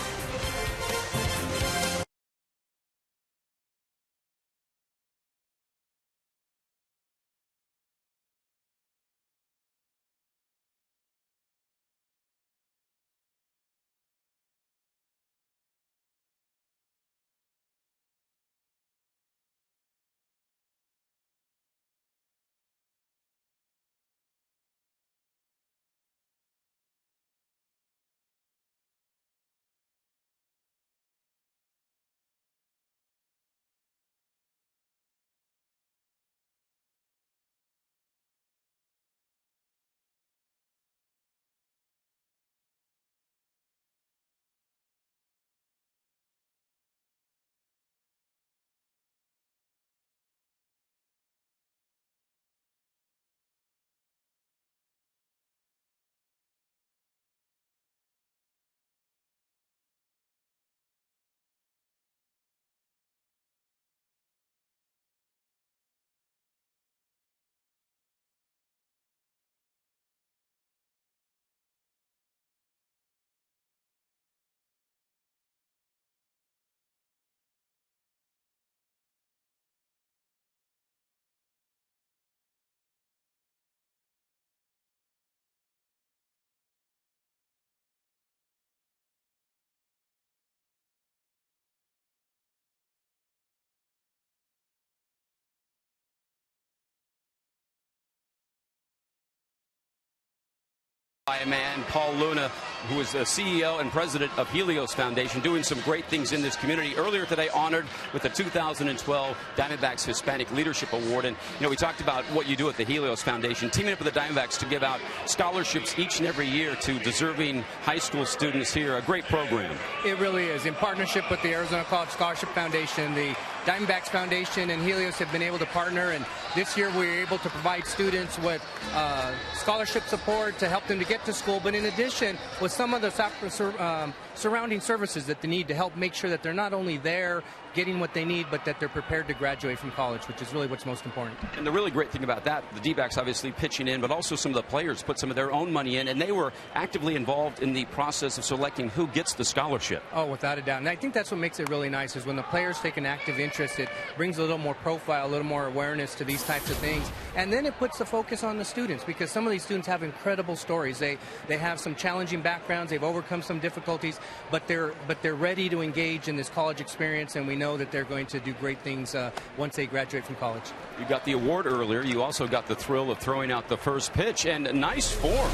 By a man, Paul Luna, who is the CEO and president of Helios Foundation, doing some great things in this community. Earlier today, honored with the 2012 Diamondbacks Hispanic Leadership Award. And, you know, we talked about what you do at the Helios Foundation, teaming up with the Diamondbacks to give out scholarships each and every year to deserving high school students here. A great program. It really is. In partnership with the Arizona College Scholarship Foundation, the Diamondbacks Foundation and Helios have been able to partner, and this year we were able to provide students with scholarship support to help them to get to school, but in addition with some of the surrounding services that they need to help make sure that they're not only there getting what they need, but that they're prepared to graduate from college, which is really what's most important. And the really great thing about that, the D-backs obviously pitching in, but also some of the players put some of their own money in, and they were actively involved in the process of selecting who gets the scholarship. Oh, without a doubt. And I think that's what makes it really nice, is when the players take an active interest, it brings a little more profile, a little more awareness to these types of things. And then it puts the focus on the students, because some of these students have incredible stories. They have some challenging backgrounds, they've overcome some difficulties, but they're ready to engage in this college experience, and we know that they're going to do great things once they graduate from college. You got the award earlier. You also got the thrill of throwing out the first pitch, and nice form.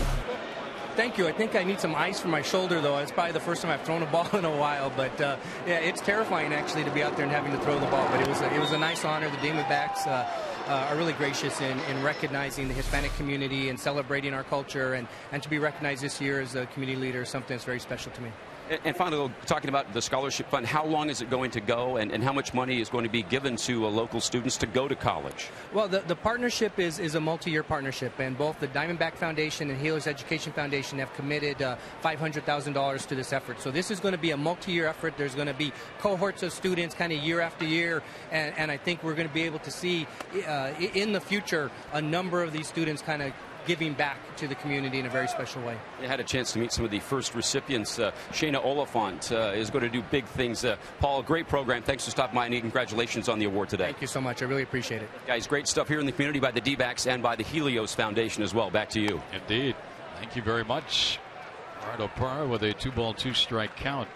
Thank you. I think I need some ice for my shoulder, though. It's probably the first time I've thrown a ball in a while, but yeah, it's terrifying actually to be out there and having to throw the ball. But it was a nice honor. The Diamondbacks are really gracious in recognizing the Hispanic community and celebrating our culture, and to be recognized this year as a community leader is something that's very special to me. And finally, talking about the scholarship fund, how long is it going to go, and how much money is going to be given to local students to go to college? Well, the partnership is a multi-year partnership, and both the Diamondback Foundation and Helios Education Foundation have committed $500,000 to this effort. So this is going to be a multi-year effort. There's going to be cohorts of students kind of year after year, and I think we're going to be able to see in the future a number of these students kind of giving back to the community in a very special way. I had a chance to meet some of the first recipients. Shayna Oliphant is going to do big things. Paul, great program. Thanks for stopping by, and congratulations on the award today. Thank you so much. I really appreciate it. Guys, great stuff here in the community by the D-backs and by the Helios Foundation as well. Back to you. Indeed. Thank you very much. Ricardo Parra with a 2-ball, 2-strike count.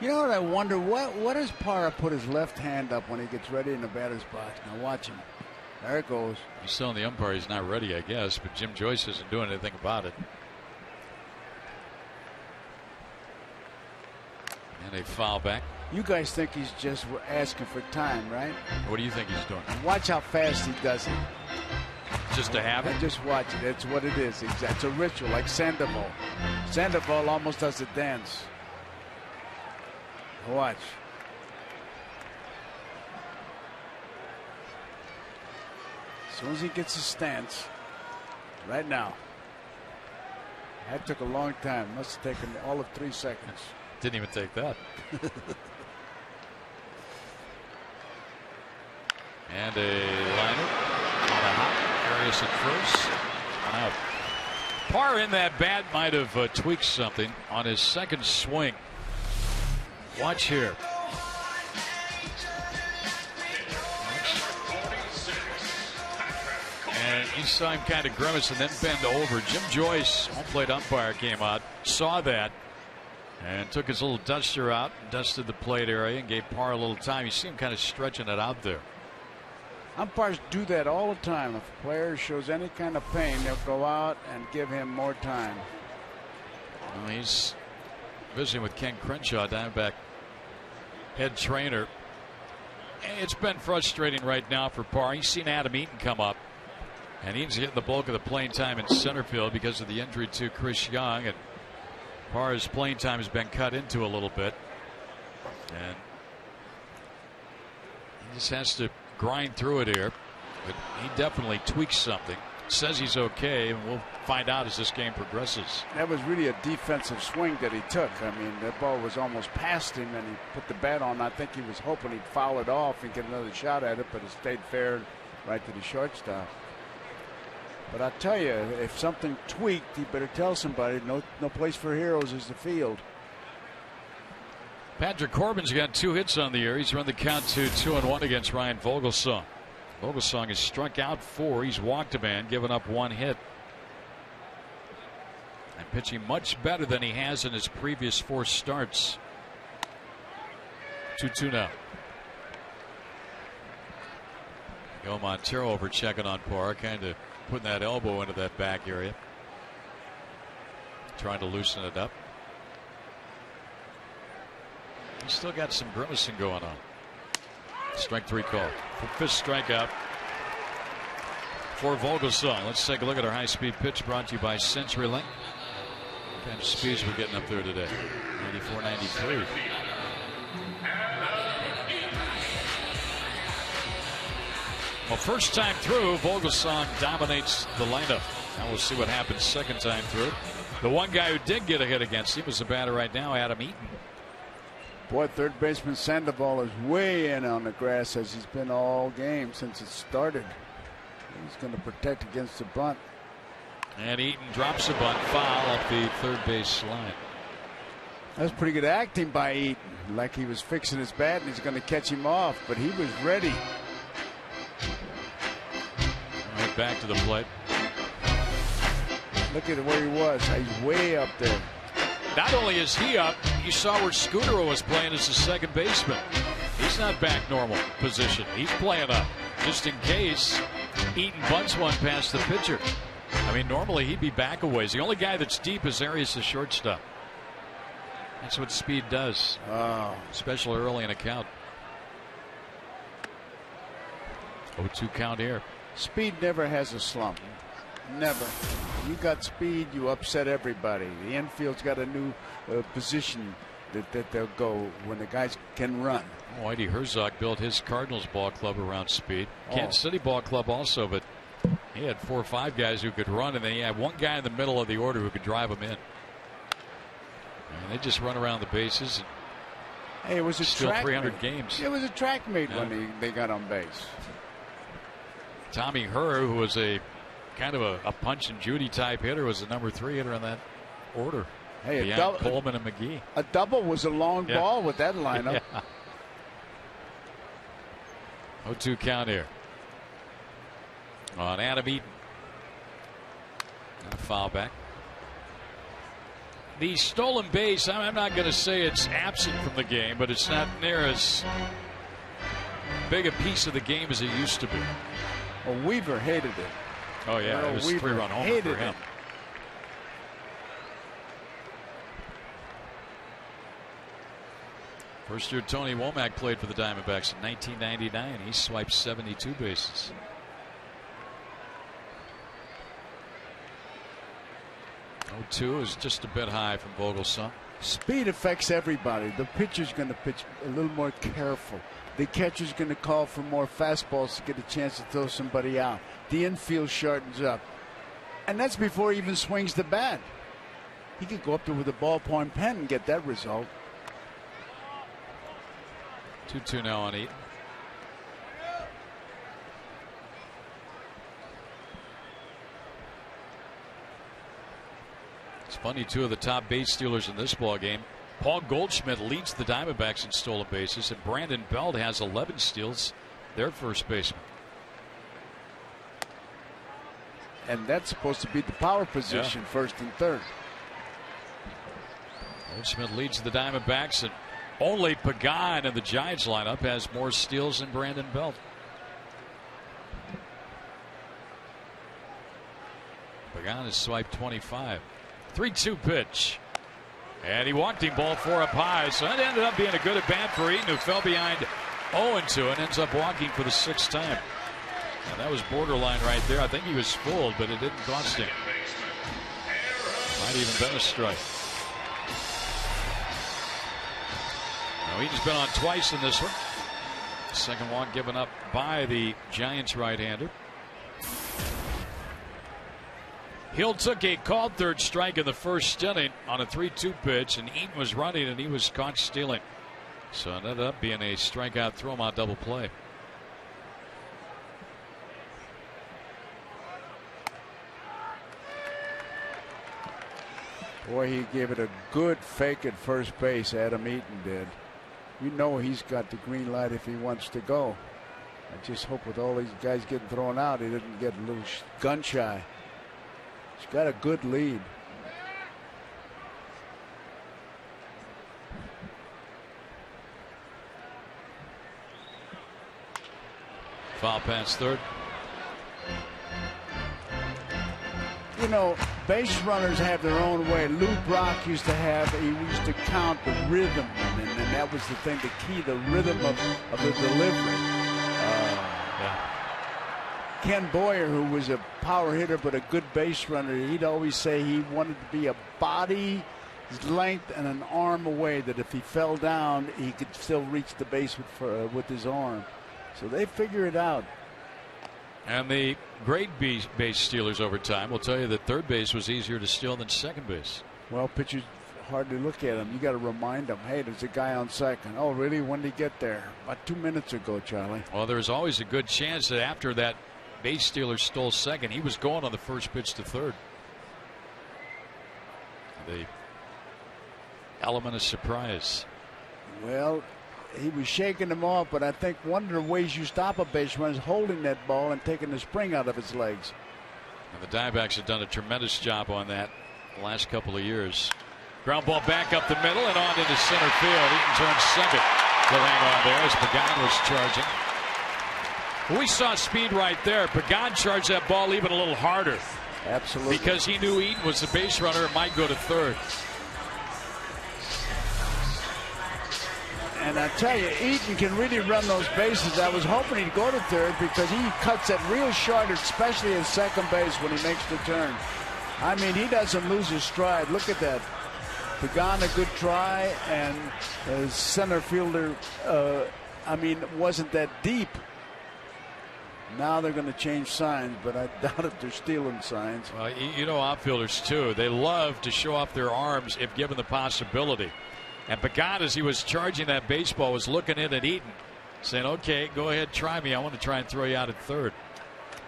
You know what I wonder? What does Parra put his left hand up when he gets ready in the batter's box? Now watch him. There it goes. He's telling the umpire he's not ready, I guess, but Jim Joyce isn't doing anything about it. And a foul back. You guys think he's just asking for time, right? What do you think he's doing? Watch how fast he does it. Just a habit? And just watch it. It's what it is. It's a ritual, like Sandoval. Sandoval almost does a dance. Watch. As soon as he gets his stance, right now. That took a long time. Must have taken all of 3 seconds. Didn't even take that. And a liner on a hop. Arias at first. One out. Parra in that bat might have tweaked something on his second swing. Watch here. And you saw him kind of grimace and then bend over. Jim Joyce, home plate umpire, came out, saw that, and took his little duster out, and dusted the plate area, and gave Parra a little time. You see him kind of stretching it out there. Umpires do that all the time. If a player shows any kind of pain, they'll go out and give him more time. Well, he's visiting with Ken Crenshaw, Diamondback head trainer. And it's been frustrating right now for Parra. He's seen Adam Eaton come up, and Eaton's getting the bulk of the playing time in center field because of the injury to Chris Young, and Parra's playing time has been cut into a little bit, and he just has to grind through it here. But he definitely tweaks something. Says he's okay, and we'll find out as this game progresses. That was really a defensive swing that he took. I mean, that ball was almost past him, and he put the bat on. I think he was hoping he'd foul it off and get another shot at it, but it stayed fair right to the shortstop. But I tell you, if something tweaked, you better tell somebody. No place for heroes is the field. Patrick Corbin's got 2 hits on the year. He's run the count to 2-1 against Ryan Vogelsong. Vogelsong has struck out 4. He's walked a man, given up 1 hit. And pitching much better than he has in his previous 4 starts. 2-2 now. Yo Montero over checking on Parra, kind of putting that elbow into that back area. Trying to loosen it up. He's still got some grimacing going on. Strike 3 call. 5th strikeout for Vogelsong. Let's take a look at our high-speed pitch brought to you by CenturyLink. What kind of speeds we're getting up there today? 94, 93. Well, first time through, Vogelsong dominates the lineup. Now we'll see what happens second time through. The one guy who did get a hit against him was the batter right now, Adam Eaton. Boy, third baseman Sandoval is way in on the grass as he's been all game since it started. He's going to protect against the bunt. And Eaton drops a bunt foul up the third base line. That's pretty good acting by Eaton. Like he was fixing his bat and he's going to catch him off, but he was ready. Right back to the plate. Look at where he was. He's way up there. Not only is he up, you saw where Scudero was playing as the second baseman. He's not back normal position. He's playing up just in case Eaton bunts one past the pitcher. I mean, normally he'd be back a ways. The only guy that's deep is Arias, the shortstop. That's what speed does, especially early in a count. 0-2 count here. Speed never has a slump. Never. You got speed, you upset everybody. The infield's got a new position that they'll go when the guys can run. Whitey Herzog built his Cardinals ball club around speed. Kansas City ball club also, but he had 4 or 5 guys who could run, and then he had one guy in the middle of the order who could drive them in. And they just run around the bases. And hey, it was a still track 300 meet. games. It was a track meet when they got on base. Tommy Herr, who was a kind of a Punch and Judy type hitter, was the number 3 hitter in that order. Hey, behind Coleman and McGee. A double was a long ball with that lineup. 0-2 count here on Adam Eaton. And a foul back. The stolen base, I'm not going to say it's absent from the game, but it's not near as big a piece of the game as it used to be. Well, Weaver hated it. Oh, yeah, it was a 3-run homer for him. First year Tony Womack played for the Diamondbacks in 1999. He swiped 72 bases. Oh, 2 is just a bit high from Vogelsong. Speed affects everybody. The pitcher's going to pitch a little more careful. The catcher's going to call for more fastballs to get a chance to throw somebody out. The infield shortens up. And that's before he even swings the bat. He could go up there with a ballpoint pen and get that result. 2-2 now on Eaton. It's funny, 2 of the top base stealers in this ball game. Paul Goldschmidt leads the Diamondbacks in stolen bases, and Brandon Belt has 11 steals, their first baseman. And that's supposed to be the power position, first and third. Goldschmidt leads the Diamondbacks, and only Pagan in the Giants lineup has more steals than Brandon Belt. Pagan has swiped 25. 3-2 pitch. And he walked him, ball 4 up high. So it ended up being a good at bat for Eaton, who fell behind 0-2 and ends up walking for the 6th time. And that was borderline right there. I think he was fooled, but it didn't cost him. Might even been a strike. Now, Eaton's been on twice in this one. Second walk given up by the Giants right-hander. Hill took a called third strike in the first inning on a 3-2 pitch, and Eaton was running and he was caught stealing. So it ended up being a strikeout throw him out double play. Boy, he gave it a good fake at first base, Adam Eaton did. You know he's got the green light if he wants to go. I just hope with all these guys getting thrown out, he didn't get a little gun shy. He's got a good lead. Foul past third. You know, base runners have their own way. Lou Brock he used to count the rhythm, and that was the thing, the key, the rhythm of the delivery. Ken Boyer, who was a power hitter but a good base runner, he'd always say he wanted to be a body, his length, and an arm away, that if he fell down, he could still reach the base with his arm. So they figure it out. And the great base stealers over time will tell you that third base was easier to steal than second base. Well, pitchers hardly look at him. You got to remind them, hey, there's a guy on second. Oh, really? When did he get there? About 2 minutes ago, Charlie. Well, there was always a good chance that after that base stealer stole second, he was going on the first pitch to third. The element of surprise. Well, he was shaking them off, but I think one of the ways you stop a base runner is holding that ball and taking the spring out of its legs. And the Diamondbacks have done a tremendous job on that the last couple of years. Ground ball back up the middle and on into center field. Eaton turns second to hang on there as Pagan was charging. We saw speed right there. Pagan charged that ball even a little harder. Absolutely. Because he knew Eaton was the base runner and might go to third. And I tell you, Eaton can really run those bases. I was hoping he'd go to third because he cuts it real short, especially at second base when he makes the turn. I mean, he doesn't lose his stride. Look at that. Began a good try, and the center fielder, wasn't that deep. Now they're going to change signs, but I doubt if they're stealing signs. Well, you know outfielders, too. They love to show off their arms if given the possibility. And Began, as he was charging that baseball, was looking in at Eaton, saying, okay, go ahead, try me. I want to try and throw you out at third.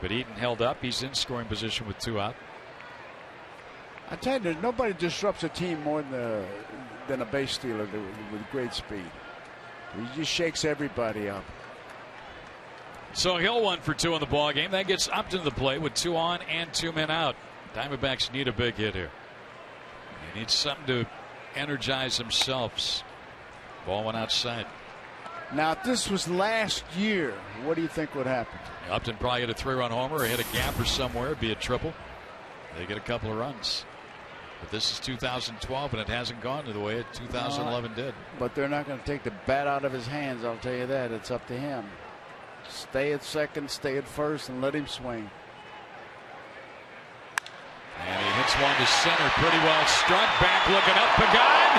But Eaton held up. He's in scoring position with 2 out. I tell you, nobody disrupts a team more than a base stealer with great speed. He just shakes everybody up. So Hill 1 for 2 in the ball game. That gets Upton to the plate with 2 on and 2 men out. Diamondbacks need a big hit here. They need something to energize themselves. Ball went outside. Now, if this was last year, what do you think would happen? Upton probably hit a 3-run homer or hit a gapper somewhere. It'd be a triple. They get a couple of runs. But this is 2012, and it hasn't gone to the way 2011 did. But they're not going to take the bat out of his hands, I'll tell you that. It's up to him. Stay at second, stay at first, and let him swing. And he hits one to center, pretty well struck. Back looking up, Began,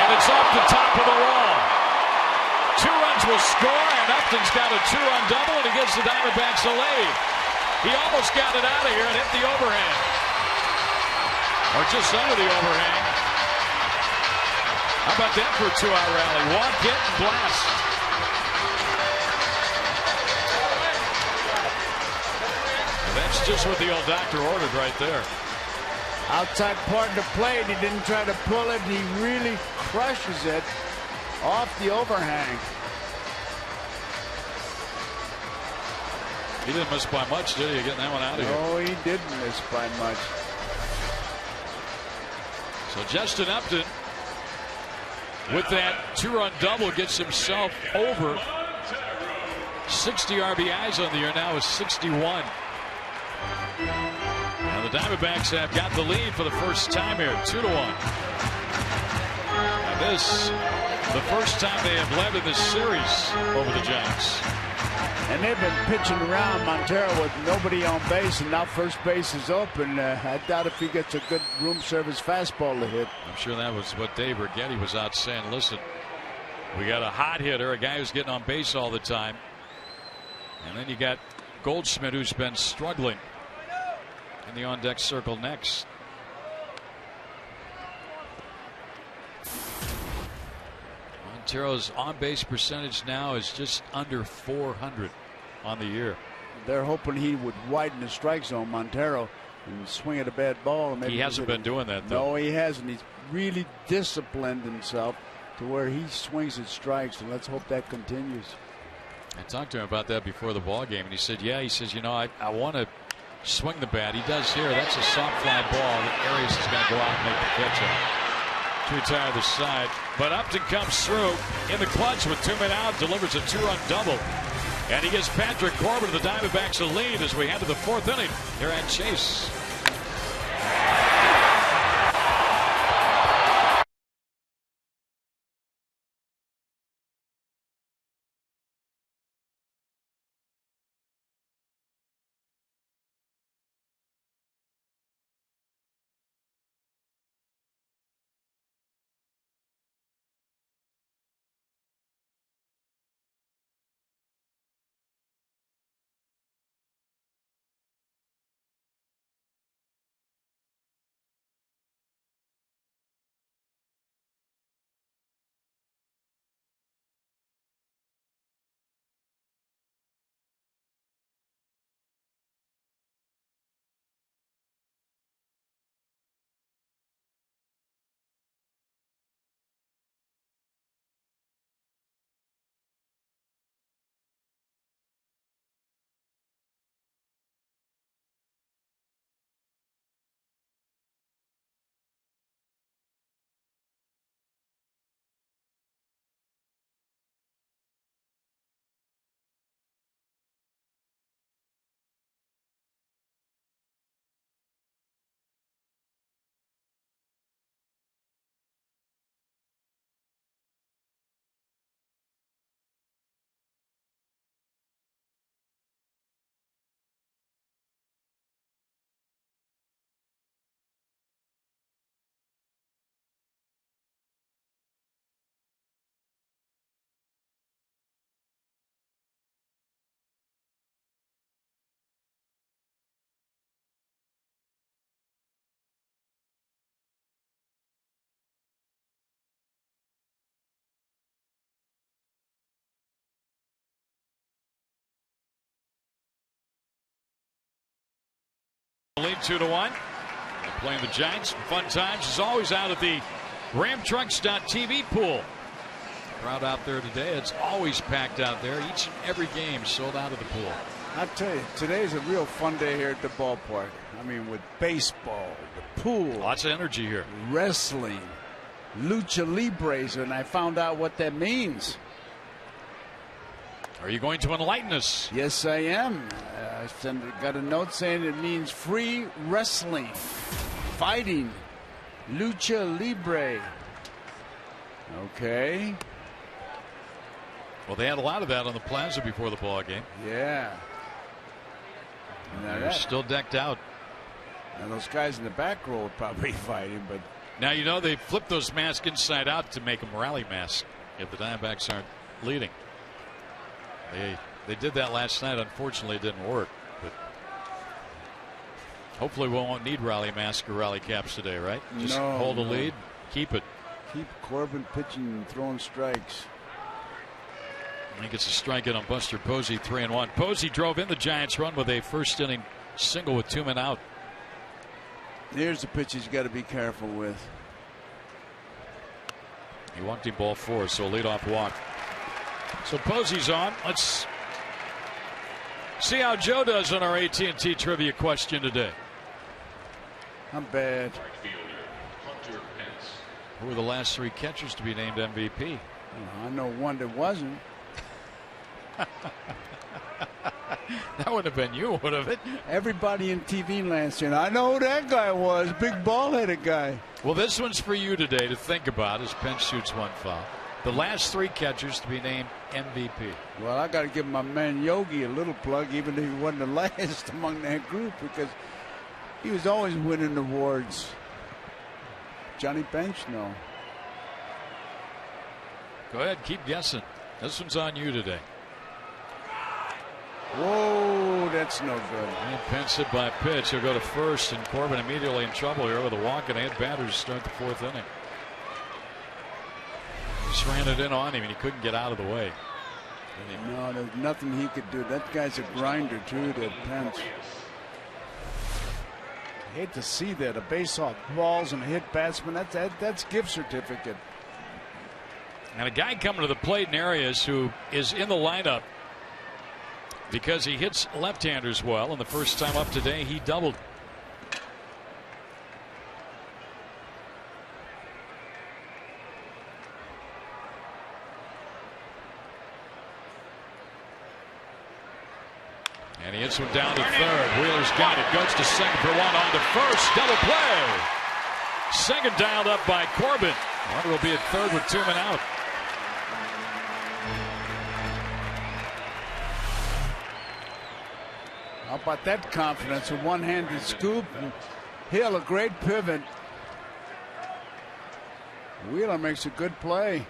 and it's off the top of the wall. 2 runs will score, and Upton's got a 2-run double, and he gives the Diamondbacks a lead. He almost got it out of here and hit the overhand, or just under the overhang. How about that for a 2-out rally? Walk, hit, and blast. That's just what the old doctor ordered right there. Outside part of the plate, he didn't try to pull it. He really crushes it off the overhang. He didn't miss by much, did he? Getting that one out of here. No, he didn't miss by much. So Justin Upton, with that 2-run double, gets himself over 60 RBIs on the year, now is 61. Now the Diamondbacks have got the lead for the first time here, 2-1. And this, the first time they have led in this series over the Giants. And they've been pitching around Montero with nobody on base, and now first base is open. I doubt if he gets a good room service fastball to hit. I'm sure that was what Dave Righetti was out saying. Listen, we got a hot hitter, a guy who's getting on base all the time. And then you got Goldschmidt, who's been struggling in the on-deck circle next. Montero's on-base percentage now is just under 400 on the year. They're hoping he would widen the strike zone, Montero, and swing at a bad ball. Maybe he hasn't been doing that, though. No, he hasn't. He's really disciplined himself to where he swings at strikes, and let's hope that continues. I talked to him about that before the ball game, and he said, yeah, he says, you know, I want to swing the bat. He does here. That's a soft fly ball that Arias is going to go out and make the catch on to retire the side. But Upton comes through in the clutch with 2 men out, delivers a 2-run double. And he gives Patrick Corbin of the Diamondbacks a lead as we head to the 4th inning here at Chase. 2-1. They're playing the Giants. Fun times as always out at the RamTrucks.tv pool. Crowd out there today. It's always packed out there. Each and every game sold out of the pool. I tell you, today's a real fun day here at the ballpark. I mean, with baseball, the pool, Lots of energy here. wrestling, lucha libres, and I found out what that means. Are you going to enlighten us? Yes, I am. Got a note saying it means free wrestling, fighting, lucha libre. Okay. Well, they had a lot of that on the plaza before the ball game. Yeah. Now They're still decked out. And those guys in the back row are probably fighting, but Now, you know, they flip those masks inside out to make them rally masks if the Diamondbacks aren't leading. They did that last night. Unfortunately, it didn't work. But hopefully we won't need rally masks or rally caps today, right? Just hold the lead, keep it. Keep Corbin pitching and throwing strikes. He gets a strike in on Buster Posey, 3-1. Posey drove in the Giants' run with a first inning single with 2 men out. Here's the pitch he's got to be careful with. He walked him ball 4, so a leadoff walk. So Posey's on. Let's see how Joe does on our AT&T trivia question today. I'm bad. Who were the last 3 catchers to be named MVP? I know one that wasn't. That would have been you, would have it? Everybody in TV land saying, I know who that guy was. Big ball-headed guy. Well, this one's for you today to think about as Pence shoots 1 foul. The last 3 catchers to be named MVP. Well, I got to give my man Yogi a little plug, even if he wasn't the last among that group, because he was always winning awards. Johnny Bench, no. Go ahead, keep guessing. This one's on you today. Whoa, that's no good. And Pence hit by a pitch. He'll go to first, and Corbin immediately in trouble here with a walk and a hit batter to start the 4th inning. Just ran it in on him, and he couldn't get out of the way. No, there's nothing he could do. That guy's a grinder, too, that Pence. I hate to see that. A base off balls and a hit batsman. That's gift certificate. And a guy coming to the plate in Arias who is in the lineup because he hits left-handers well, and the first time up today he doubled. And he hits one down to third. Wheeler's got it. Goes to second for 1 on to first. Double play. Second dialed up by Corbin. Runner will be at third with 2 men out. How about that confidence? A one-handed scoop. Hill, a great pivot. Wheeler makes a good play.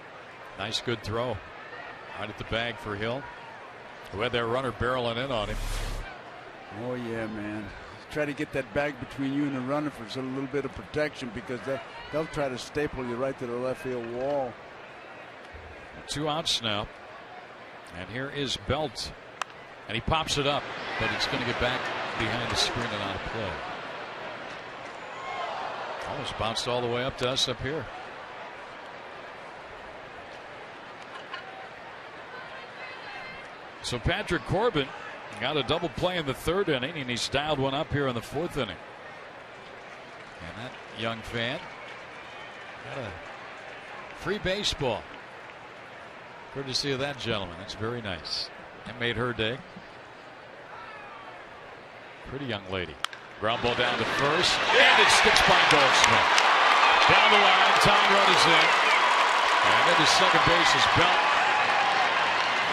Nice, good throw. Right at the bag for Hill, who had their runner barreling in on him. Oh, yeah, man. Try to get that bag between you and the runner for a little bit of protection, because they'll try to staple you right to the left field wall. 2 outs now. And here is Belt. And he pops it up, but it's going to get back behind the screen and out of play. Almost bounced all the way up to us up here. So Patrick Corbin got a double play in the 3rd inning, and he's dialed one up here in the 4th inning. And that young fan got a free baseball. Courtesy of that gentleman. That's very nice. That made her day. Pretty young lady. Ground ball down to first, and it sticks by Goldsmith. Down the line, time run is in. And into second base is Belt.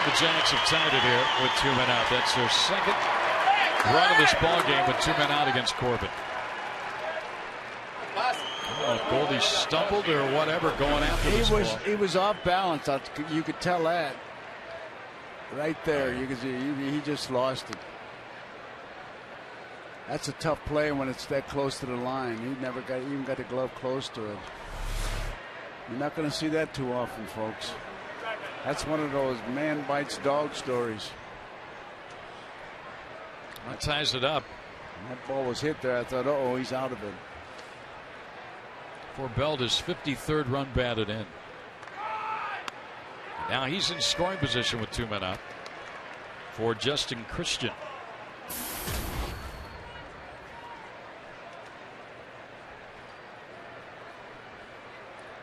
The Giants have tied it here with 2 men out. That's their second run of this ball game with 2 men out against Corbin. I don't know if Goldie stumbled or whatever going after this ball. He was off balance. You could tell that. Right there, you can see he just lost it. That's a tough play when it's that close to the line. He never even got the glove close to it. You're not going to see that too often, folks. That's one of those man bites dog stories. That ties it up. That ball was hit there. I thought, uh-oh, he's out of it. For Belt, his 53rd run batted in. Now he's in scoring position with 2 men out for Justin Christian.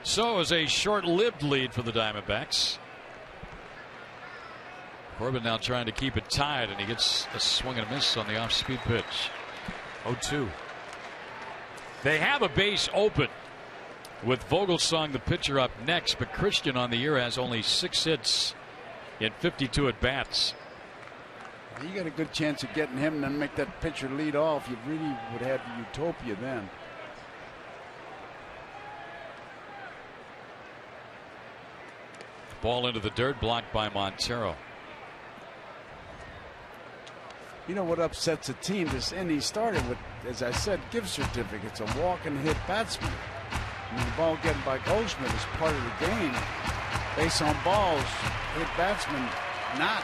So it was a short-lived lead for the Diamondbacks. Corbin now trying to keep it tied, and he gets a swing and a miss on the off-speed pitch. 0-2. They have a base open with Vogelsong, the pitcher, up next, but Christian on the year has only 6 hits in 52 at-bats. You got a good chance of getting him and then make that pitcher lead off. You really would have utopia then. Ball into the dirt, blocked by Montero. You know what upsets a team? This inning started with, as I said, gift certificates, a walk and hit batsman. And the ball getting by Goldschmidt is part of the game. Base on balls, hit batsman, not.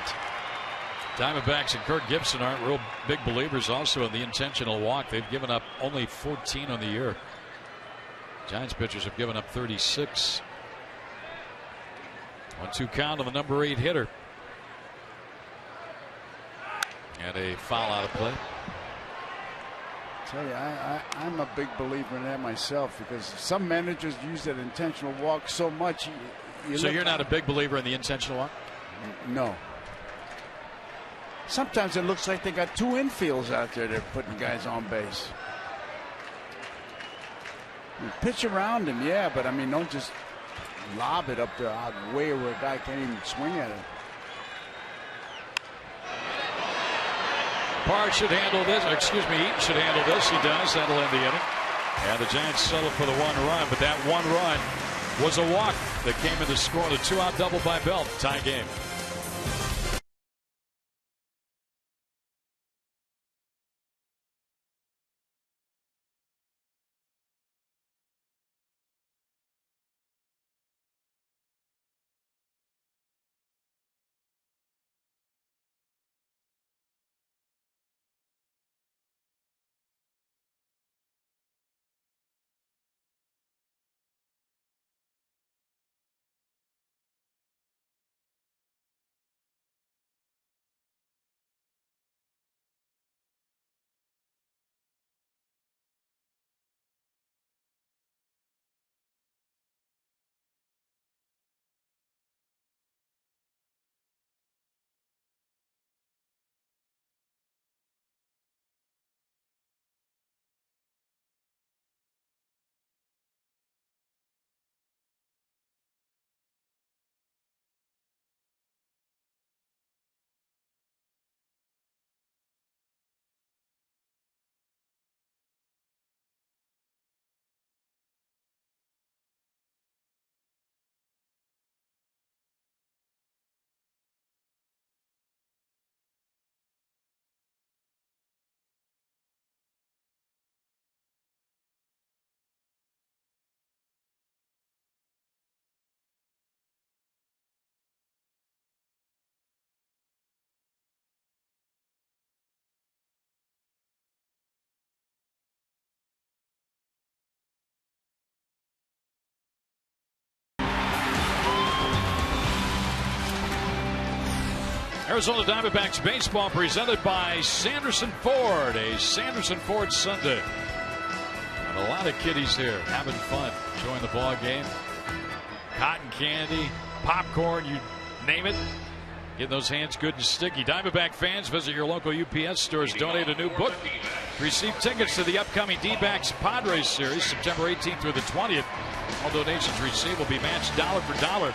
Diamondbacks and Kirk Gibson aren't real big believers also in the intentional walk. They've given up only 14 on the year. Giants pitchers have given up 36. 1-2 count on the number 8 hitter. And a foul out of play. I tell you, I'm a big believer in that myself, because some managers use that intentional walk so much. So you're not a big believer in the intentional walk? No. Sometimes it looks like they got 2 infields out there. They're putting guys on base. You pitch around him, yeah, but I mean, don't just lob it up there out way where a guy can't even swing at it. Parr should handle this. Excuse me, Eaton should handle this. He does. That'll end the inning. And the Giants settle for the 1 run, but that 1 run was a walk that came in to score the 2-out double by Belt. Tie game. Arizona Diamondbacks baseball presented by Sanderson Ford. A Sanderson Ford Sunday. And a lot of kiddies here having fun, enjoying the ball game. Cotton candy, popcorn, you name it. Getting those hands good and sticky. Diamondback fans, visit your local UPS stores. Donate a new book. Receive tickets to the upcoming D-backs Padres series, September 18th through the 20th. All donations received will be matched dollar for dollar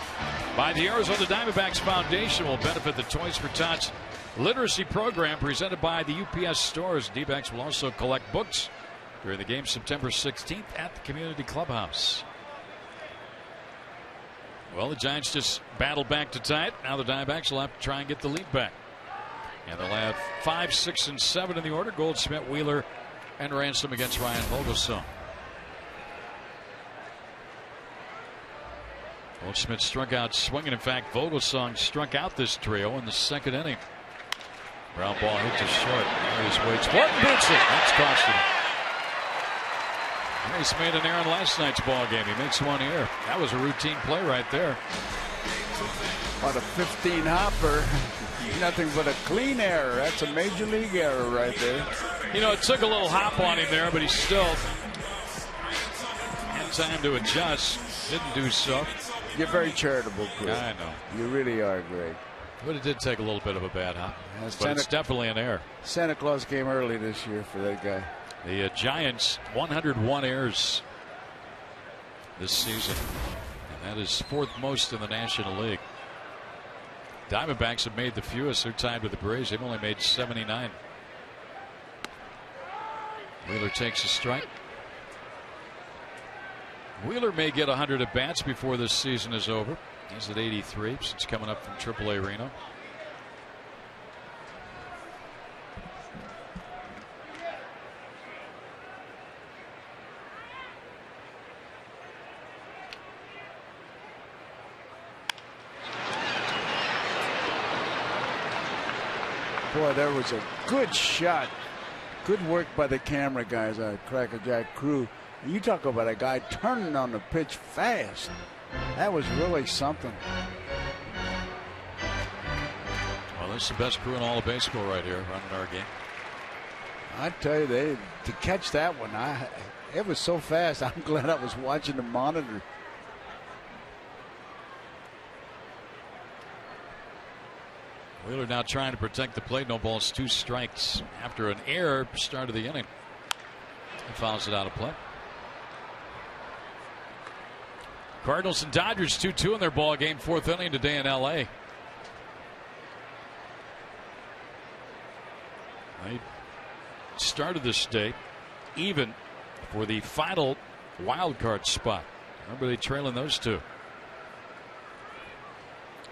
by the Arizona Diamondbacks Foundation. Will benefit the Toys for Tots literacy program presented by the UPS stores. D-backs will also collect books during the game September 16th at the Community Clubhouse. Well, the Giants just battled back to tie it. Now the Diamondbacks will have to try and get the lead back. And they'll have 5, 6, and 7 in the order. Goldschmidt, Wheeler, and Ransom against Ryan Vogelsong. Goldschmidt struck out swinging. In fact, Vogelsong struck out this trio in the 2nd inning. Ground ball hit to short. Arias waits for it and hits it. That's costing him. Arias made an error in last night's ball game. He makes one here. That was a routine play right there. About a 15 hopper. Nothing but a clean error. That's a major league error right there. You know, it took a little hop on him there, but he still had time to adjust. Didn't do so. You're very charitable, Chris. I know. You really are great. But it did take a little bit of a bad hop. But it's definitely an error. Santa Claus came early this year for that guy. The Giants, 101 errors this season. And that is fourth most in the National League. Diamondbacks have made the fewest. They're tied with the Braves. They've only made 79. Wheeler takes a strike. Wheeler may get 100 at bats before this season is over. He's at 83 since coming up from AAA Reno. Boy, there was a good shot. Good work by the camera guys, Cracker Jack crew. You talk about a guy turning on the pitch fast. That was really something. Well, this is the best crew in all of baseball right here running our game. I tell you, to catch that one, it was so fast. I'm glad I was watching the monitor. Wheeler now trying to protect the plate. No balls, 2 strikes after an error start of the inning. He fouls it out of play. Cardinals and Dodgers 2-2 in their ball game, 4th inning today in L.A. They started this day even for the final wild card spot. Remember, they trailing those two.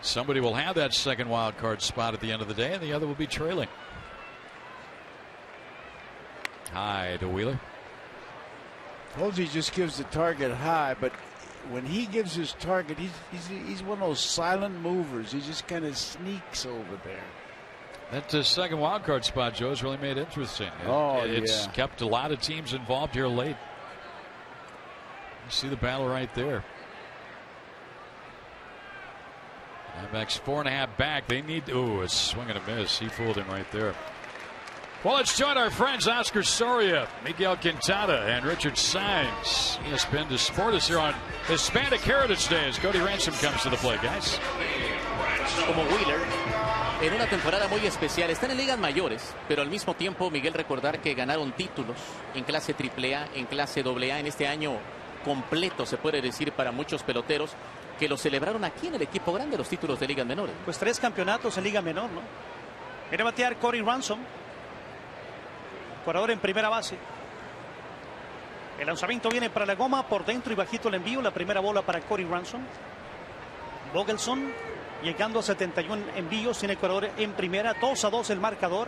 Somebody will have that second wild card spot at the end of the day, and the other will be trailing. High to Wheeler. Posey just gives the target high, but when he gives his target, he's one of those silent movers. He just kind of sneaks over there. That second wild card spot, Joe, has really made it interesting. It's kept a lot of teams involved here late. You see the battle right there. Diamondbacks 4.5 back. They need a swing and a miss. He fooled him right there. Well, let's join our friends Oscar Soria, Miguel Quintana, and Richard Saenz. ESPN to support us here on Hispanic Heritage Day as Cody Ransom comes to the plate, guys. Como Wheeler, en una temporada muy especial. Están en ligas mayores, pero al mismo tiempo, Miguel, recordar que ganaron títulos en clase AAA, en clase AA en este año completo, se puede decir, para muchos peloteros que lo celebraron aquí en el equipo grande, los títulos de ligas menores. Pues 3 campeonatos en liga menor, ¿no? Viene a batear Corbin Ransom, corredor en primera base. El lanzamiento viene para la goma, por dentro y bajito el envío. La primera bola para Corbin Ransom. Vogelson llegando a 71 envíos, tiene corredor en primera. 2-2 el marcador.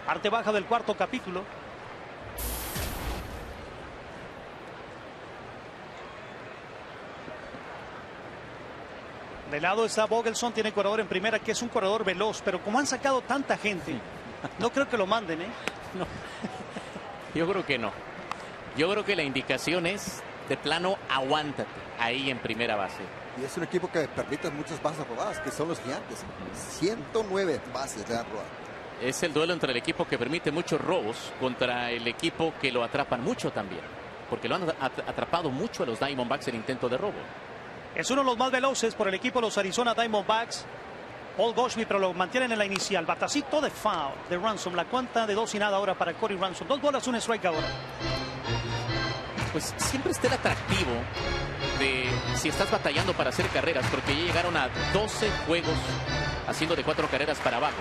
Parte baja del cuarto capítulo. De lado está Vogelson, tiene corredor en primera, que es un corredor veloz, pero como han sacado tanta gente, no creo que lo manden, ¿eh? No. Yo creo que no. Yo creo que la indicación es de plano, aguántate ahí en primera base. Y es un equipo que permite muchas bases robadas, que son los Gigantes. 109 bases le han robado. Es el duelo entre el equipo que permite muchos robos contra el equipo que lo atrapan mucho también, porque lo han atrapado mucho a los Diamondbacks en intento de robo. Es uno de los más veloces por el equipo de los Arizona Diamondbacks. Paul Goldschmidt, pero lo mantienen en la inicial. Batacito de foul de Ransom. La cuenta de 2-0 ahora para Corbin Ransom. 2 bolas, 1 strike ahora. Pues siempre está el atractivo de si estás batallando para hacer carreras, porque ya llegaron a 12 juegos haciendo de 4 carreras para abajo.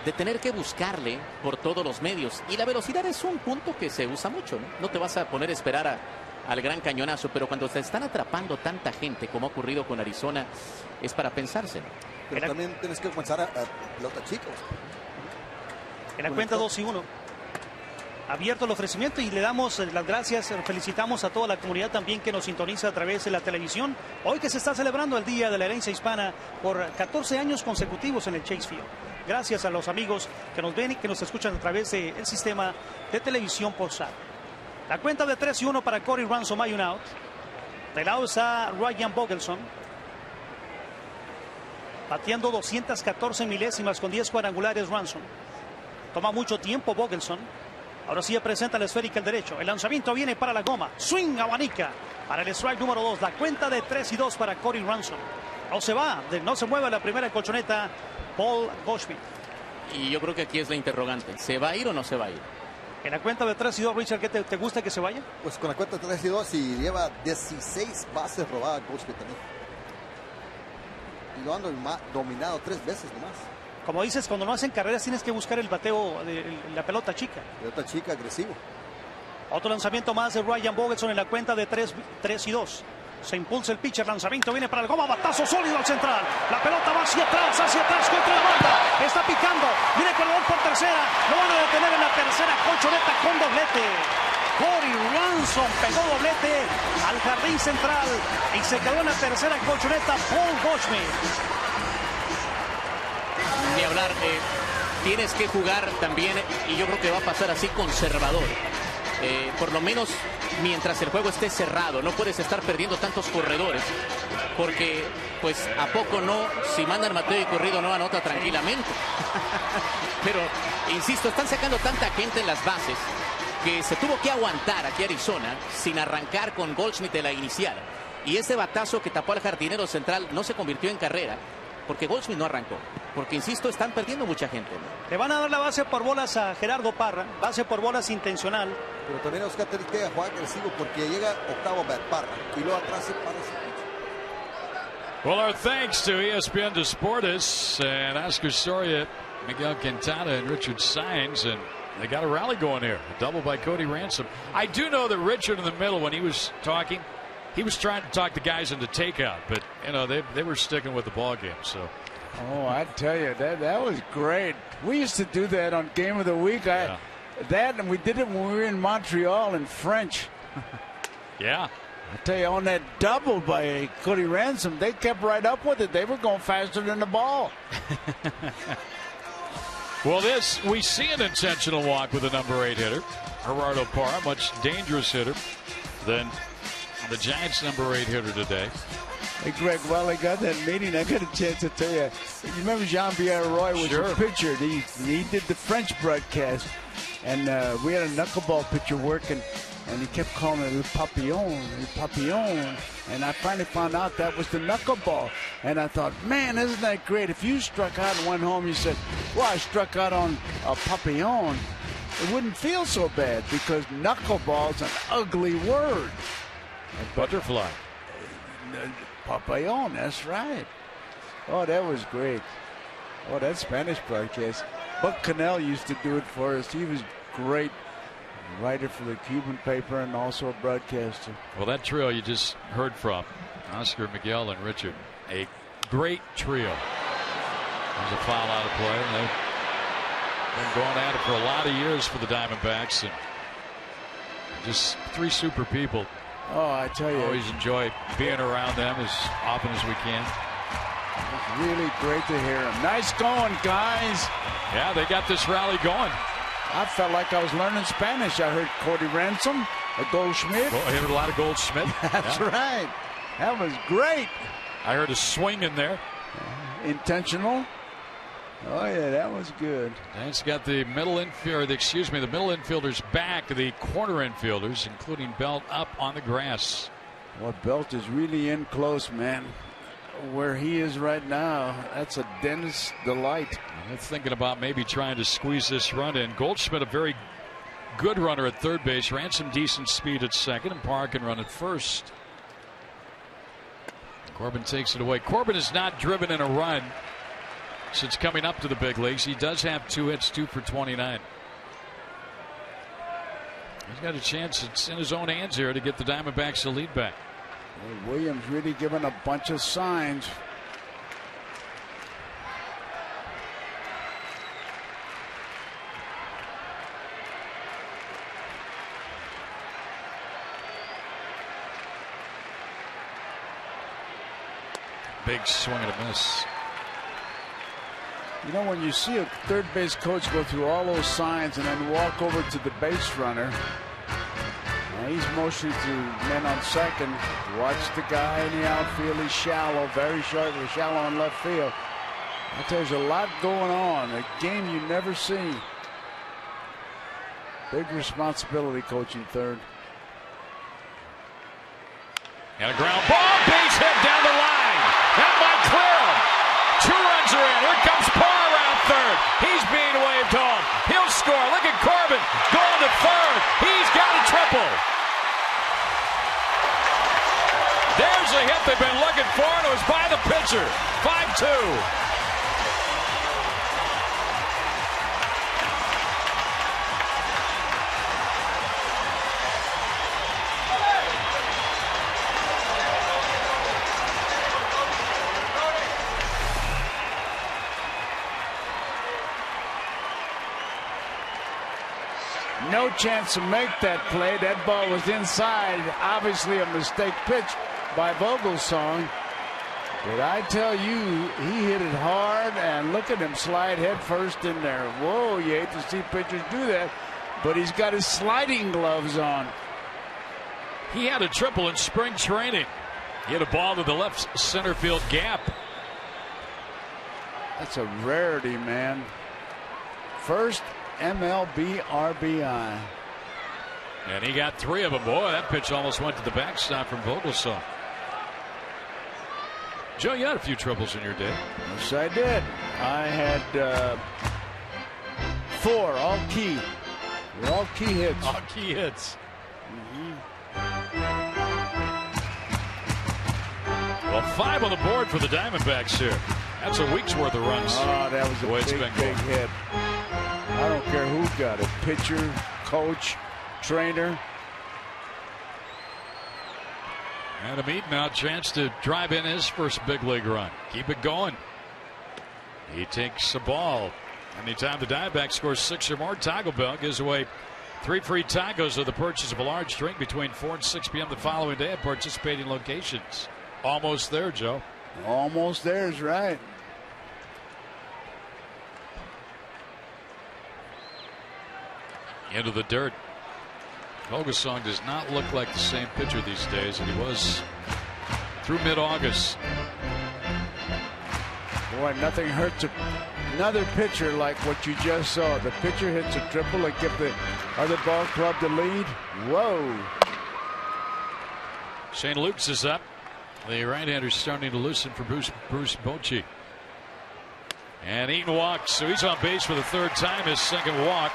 De tener que buscarle por todos los medios. Y la velocidad es un punto que se usa mucho, ¿no? No te vas a poner a esperar al gran cañonazo, pero cuando te están atrapando tanta gente como ha ocurrido con Arizona, es para pensarse. Pero también tienes que comenzar a pelota chicos. En la cuenta 2-1. Abierto el ofrecimiento y le damos las gracias, felicitamos a toda la comunidad también que nos sintoniza a través de la televisión. Hoy que se está celebrando el Día de la Herencia Hispana por 14 años consecutivos en el Chase Field. gracias a los amigos que nos ven y que nos escuchan a través del sistema de televisión por SAT. La cuenta de 3-1 para Cory Ransom, hay un out. De lado está Ryan Vogelson, bateando 214 milésimas con 10 cuadrangulares Ransom. Toma mucho tiempo Vogelson. Ahora sí presenta la esférica al derecho. El lanzamiento viene para la goma. Swing, abanica para el strike número 2. La cuenta de 3-2 para Cory Ransom. No se va, no se mueve la primera colchoneta Paul Goldschmidt. Y yo creo que aquí es la interrogante. ¿Se va a ir o no se va a ir? En la cuenta de 3-2, Richard, ¿qué te gusta que se vaya? Pues con la cuenta de 3-2 y lleva 16 bases robadas Goldschmidt también. Y lo han dominado 3 veces nomás. Como dices, cuando no hacen carreras tienes que buscar el bateo de la pelota chica. Pelota chica, agresivo. Otro lanzamiento más de Ryan Vogelson en la cuenta de 3-2. Se impulsa el pitcher, lanzamiento viene para el goma, batazo sólido al central. La pelota va hacia atrás contra la banda. Está picando, viene el corredor por tercera. Lo van a detener en la tercera colchoneta con doblete. Cory Ransom pegó doblete al jardín central y se quedó en la tercera colchoneta Paul Goldschmidt. Ni hablar, tienes que jugar también, y yo creo que va a pasar así, conservador. Por lo menos mientras el juego esté cerrado, no puedes estar perdiendo tantos corredores, porque pues a poco no, si mandan Mateo y corrido no anota tranquilamente. Pero insisto, están sacando tanta gente en las bases que se tuvo que aguantar aquí Arizona sin arrancar con Goldschmidt de la inicial, y ese batazo que tapó al jardinero central no se convirtió en carrera porque Goldschmidt no arrancó, porque insisto, están perdiendo mucha gente, ¿no? Le van a dar la base por bolas a Gerardo Parra, base por bolas intencional. Pero también Oscar tiene que jugar agresivo porque llega octavo bat Parra y luego atrás se para. Well, our thanks to ESPN Deportes and Oscar Soria, Miguel Quintana, and Richard Saenz, and they got a rally going here. A double by Cory Ransom. I do know that Richard in the middle, when he was talking, he was trying to talk the guys into takeout, but you know they were sticking with the ball game. So, oh, I tell you, that was great. We used to do that on Game of the Week. Yeah. That, and we did it when we were in Montreal in French. Yeah. I tell you, on that double by Cory Ransom, they kept right up with it. They were going faster than the ball. Well, we see an intentional walk with the number 8 hitter, Gerardo Parra, much dangerous hitter than the Giants' number 8 hitter today. Hey, Greg, while I got that meeting, I got a chance to tell you. You remember Jean-Pierre Roy was a pitcher. He did the French broadcast, and we had a knuckleball pitcher working, and he kept calling it Le Papillon. And I finally found out that was the knuckleball. And I thought, man, isn't that great? If you struck out and went home, you said, well, I struck out on a Papillon, it wouldn't feel so bad because knuckleball's an ugly word. Butterfly. Papillon, that's right. Oh, that was great. Oh, that Spanish broadcast. Buck Cannell used to do it for us. He was great writer for the Cuban paper and also a broadcaster. Well, that trio you just heard from, Oscar, Miguel, and Richard, a great trio. There's a foul out of play. And they've been going at it for a lot of years for the Diamondbacks, and just 3 super people. Oh, I tell you. Always enjoy being around them as often as we can. It's really great to hear them. Nice going, guys. Yeah, they got this rally going. I felt like I was learning Spanish. I heard Cory Ransom, a Goldschmidt. Well, I heard a lot of Goldschmidt. That's right. That was great. I heard a swing in there. Intentional. Oh, yeah, that was good. And it's got the middle infielders back, the corner infielders, including Belt, up on the grass. Well, Belt is really in close, man. Where he is right now, that's a dentist's delight. They're thinking about maybe trying to squeeze this run in. Goldschmidt, a very good runner at third base. Ransom, decent speed at second, and Parr can run at first. Corbin takes it away. Corbin has not driven in a run since coming up to the big leagues. He does have 2 hits, 2 for 29. He's got a chance. It's in his own hands here to get the Diamondbacks the lead back. Well, Williams really giving a bunch of signs. Big swing and a miss. You know, when you see a third base coach go through all those signs and then walk over to the base runner, he's motioning to men on second. Watch the guy in the outfield. He's shallow, very shallow in left field. I tell you, there's a lot going on. A game you never see. Big responsibility coaching third. And a ground ball, base hit down the line. That might clear him. 2 runs are in. Here comes Parr around third. He's being waved home. He'll score. Look at Corbin going to third. He's got a triple. There's a hit they've been looking for, and it was by the pitcher. 5-2. No chance to make that play. That ball was inside. Obviously a mistake pitch by Vogelsong. But I tell you, he hit it hard, and look at him slide head first in there. Whoa, you hate to see pitchers do that, but he's got his sliding gloves on. He had a triple in spring training. He hit a ball to the left center field gap. That's a rarity, man. First MLB RBI. And he got 3 of them. Boy, that pitch almost went to the backstop from Vogelsong. Joe, you had a few triples in your day. Yes, I did. I had 4, all key. They're all key hits. All key hits. Well, 5 on the board for the Diamondbacks here. That's a week's worth of runs. Oh, that was a big hit. I don't care who got it. Pitcher, coach, trainer. Adam Eaton now chance to drive in his first big league run. Keep it going. He takes the ball. Anytime the Diamondbacks score 6 or more, Taco Bell gives away 3 free tacos with the purchase of a large drink between 4 and 6 p.m. the following day at participating locations. Almost there, Joe. Almost there is right. Into the dirt. Vogelsong does not look like the same pitcher these days that he was through mid-August. Boy, nothing hurts another pitcher like what you just saw. The pitcher hits a triple and give the other ball club the lead. Whoa. St. Luke's is up. The right-hander starting to loosen for Bruce Bochy. And Eaton walks, so he's on base for the 3rd time, his 2nd walk.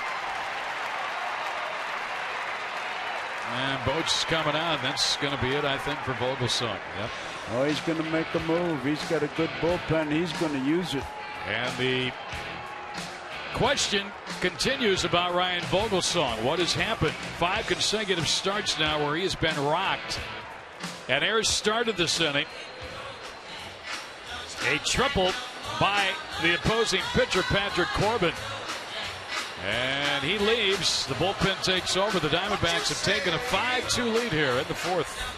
And Boch is coming out, and that's going to be it, I think, for Vogelsong. Yep. Oh, he's going to make a move. He's got a good bullpen. He's going to use it. And the question continues about Ryan Vogelsong. What has happened? 5 consecutive starts now where he has been rocked. And Ayers started this inning. A triple by the opposing pitcher, Patrick Corbin. And he leaves. The bullpen takes over. The Diamondbacks have taken a 5-2 lead here in the 4th.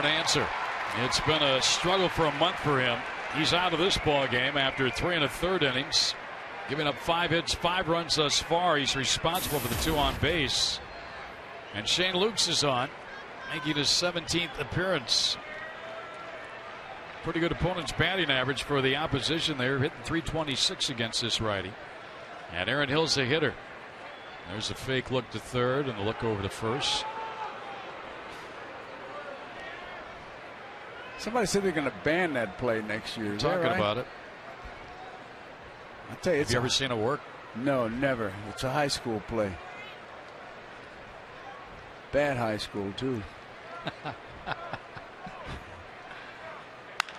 Answer. It's been a struggle for a month for him. He's out of this ball game after 3 1/3 innings, giving up 5 hits, 5 runs thus far. He's responsible for the 2 on base. And Shane Lukes is on, making his 17th appearance. Pretty good opponent's batting average for the opposition there, hitting .326 against this righty. And Aaron Hill's a hitter. There's a fake look to third and a look over to first. Somebody said they're going to ban that play next year. Is Talking that right? about it. I tell you, have you ever seen it work? No, never. It's a high school play. Bad high school too.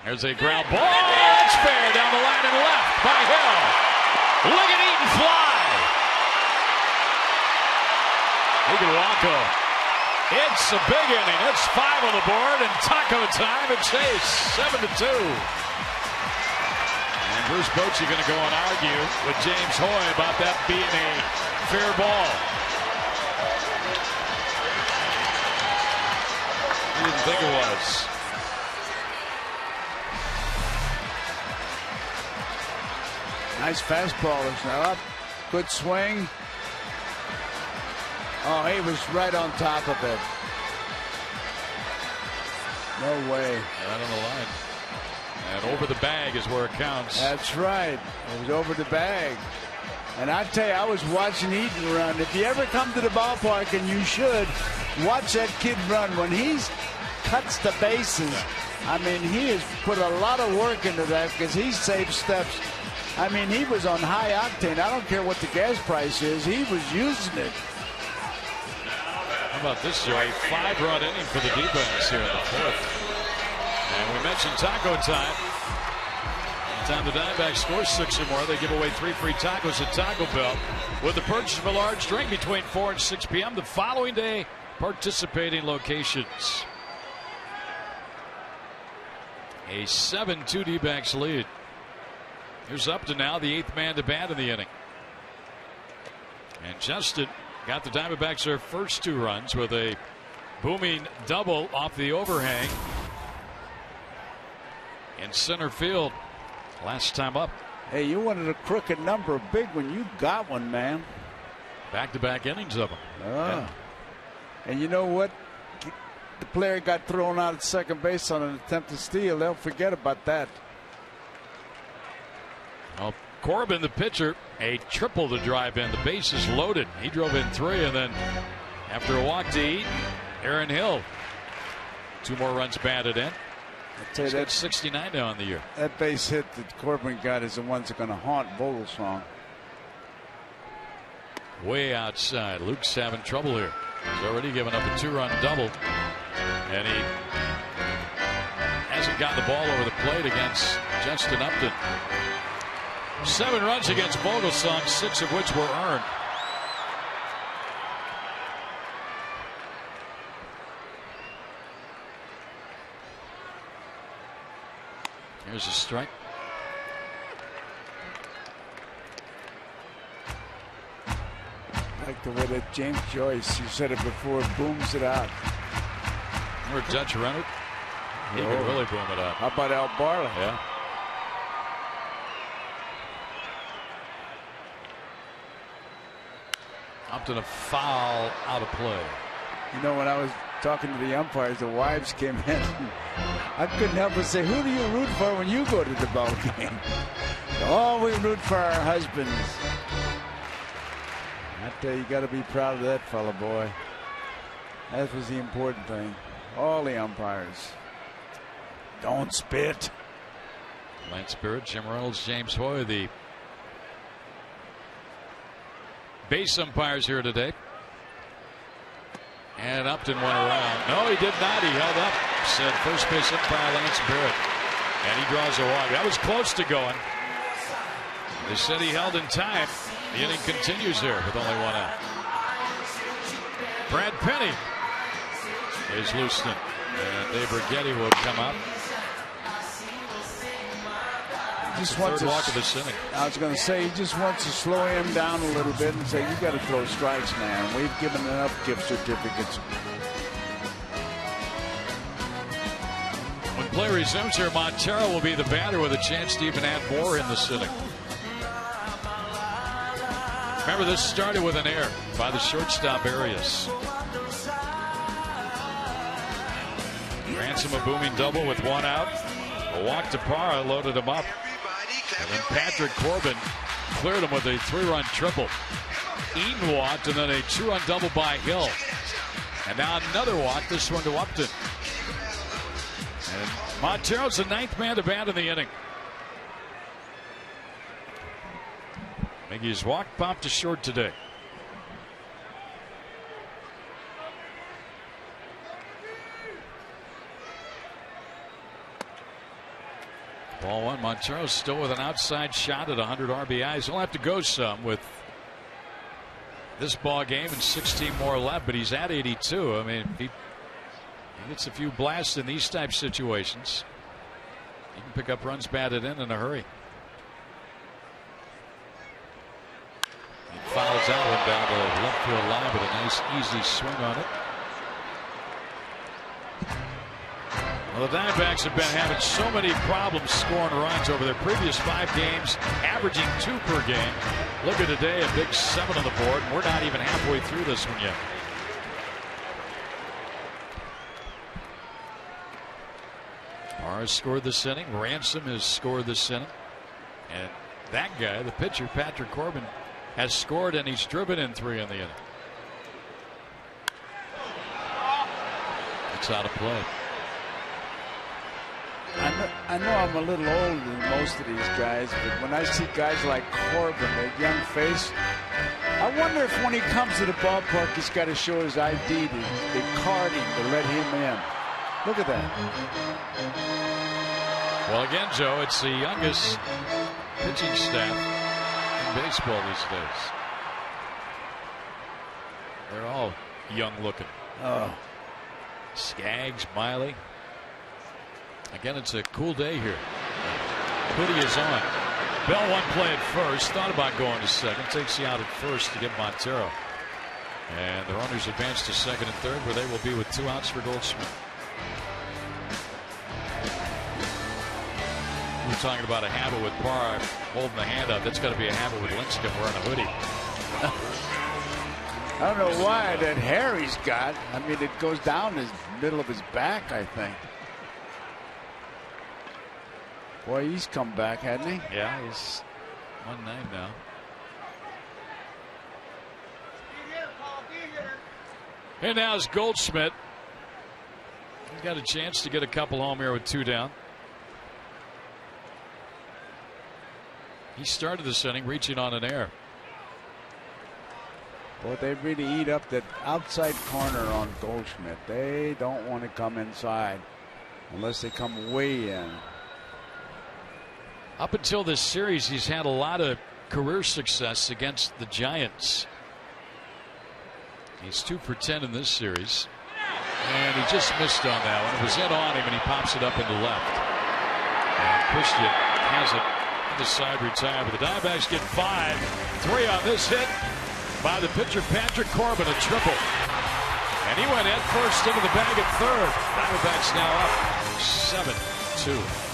There's a ground ball. It's fair down the line and left by Hill. Look at Eaton fly. Look at Waco. It's a big inning. It's 5 on the board and taco time at Chase. 7-2. And Bruce Bochy going to go and argue with James Hoy about that being a fair ball. He didn't think it was. Nice fastball is now up. Good swing. Oh, he was right on top of it. No way. Right on the line. And over the bag is where it counts. That's right. It was over the bag. And I tell you, I was watching Eaton run. If you ever come to the ballpark, and you should, watch that kid run. When he cuts the bases, I mean, he has put a lot of work into that because he saved steps. I mean, he was on high octane. I don't care what the gas price is. He was using it. How about this, Joey? 5-run inning for the D-backs here in the 4th. And we mentioned taco time. Anytime the Diamondbacks score 6 or more, they give away 3 free tacos at Taco Bell with the purchase of a large drink between 4 and 6 p.m. the following day. Participating locations. A 7-2 D-backs lead. Here's Upton now, the 8th man to bat in the inning. And Justin got the Diamondbacks their first 2 runs with a booming double off the overhang in center field last time up. Hey, you wanted a crooked number, a big one. You got one, man. Back-to-back innings of them. Yeah. And you know what? The player got thrown out at second base on an attempt to steal. They'll forget about that. Well, Corbin, the pitcher, a triple to drive in. The base is loaded. He drove in 3, and then after a walk to Eaton, Aaron Hill. 2 more runs batted in. I tell you, He's got 69 now on the year. That base hit that Corbin got is the ones that are going to haunt Vogelsong. Way outside. Luke's having trouble here. He's already given up a 2-run double, and he hasn't gotten the ball over the plate against Justin Upton. 7 runs against Vogelsong, 6 of which were earned. Here's a strike. Like the way that James Joyce, you said it before, booms it out. Or Dutch Renner. He could really boom it out. How about Al Barley? Yeah. Upton a foul out of play. You know, when I was talking to the umpires, the wives came in. I couldn't help but say, who do you root for when you go to the ball game? Oh, we root for our husbands. I tell you, got to be proud of that fella, boy. That was the important thing. All the umpires. Don't spit. Lance Spirit, Jim Reynolds, James Hoy, the base umpires here today. And Upton went around. No, he did not. He held up, said first base umpire Lance Barrett. And he draws a walk. That was close to going. They said he held in time. The inning continues here with only 1 out. Brad Penny is Leuston. And Dave Rigetti will come up. Just Third wants walk of this inning. I was going to say, he just wants to slow him down a little bit and say, you got to throw strikes, man. We've given enough gift certificates. Play resumes here. Montero will be the batter with a chance to even add more in the sitting. Remember, this started with an error by the shortstop Arias. Ransom a booming double with one out. A walk to Parra loaded him up. And then Patrick Corbin cleared him with a 3-run triple. Eaton walked, and then a 2-run double by Hill. And now another walk, this one to Upton. And Montero's the 9th man to bat in the inning. Miggy's walk popped to short today. Ball one. Montero's still with an outside shot at 100 RBIs. He'll have to go some with this ball game and 16 more left, but he's at 82. I mean, he gets a few blasts in these type situations. He can pick up runs batted in a hurry. He fouls that one down the left field line with a nice easy swing on it. Well, the Diamondbacks have been having so many problems scoring runs over their previous 5 games, averaging 2 per game. Look at today, a big 7 on the board, and we're not even halfway through this one yet. Parra scored this inning. Ransom has scored this inning. And that guy, the pitcher, Patrick Corbin, has scored, and he's driven in 3 in the inning. It's out of play. I know I'm a little older than most of these guys, but when I see guys like Corbin, that young face, I wonder if when he comes to the ballpark, he's got to show his ID. They card him to let him in. Look at that. Well, again, Joe, it's the youngest pitching staff in baseball these days. They're all young looking. Oh. Skaggs, Miley. Again, it's a cool day here. Hoodie is on. Bell one play at first. Thought about going to second. Takes you out at first to get Montero. And the runners advance to second and third, where they will be with 2 outs for Goldschmidt. We're talking about a habit with Parra holding the hand up. That's got to be a habit with Lincecum wearing a hoodie. I don't know why that hair he's got. I mean, it goes down the middle of his back, I think. Boy, he's come back, hasn't he? Yeah, he's 1-9 now. And now is Goldschmidt. He's got a chance to get a couple home here with 2 down. He started this inning reaching on an error. Boy, they really eat up that outside corner on Goldschmidt. They don't want to come inside unless they come way in. Up until this series, he's had a lot of career success against the Giants. He's 2 for 10 in this series. And he just missed on that one. It was in on him, and he pops it up into left. And Christian has it on the side retired. But the Diamondbacks get 5. 3 on this hit by the pitcher, Patrick Corbin, a triple. And he went head first into the bag at third. Diamondbacks now up 7-2.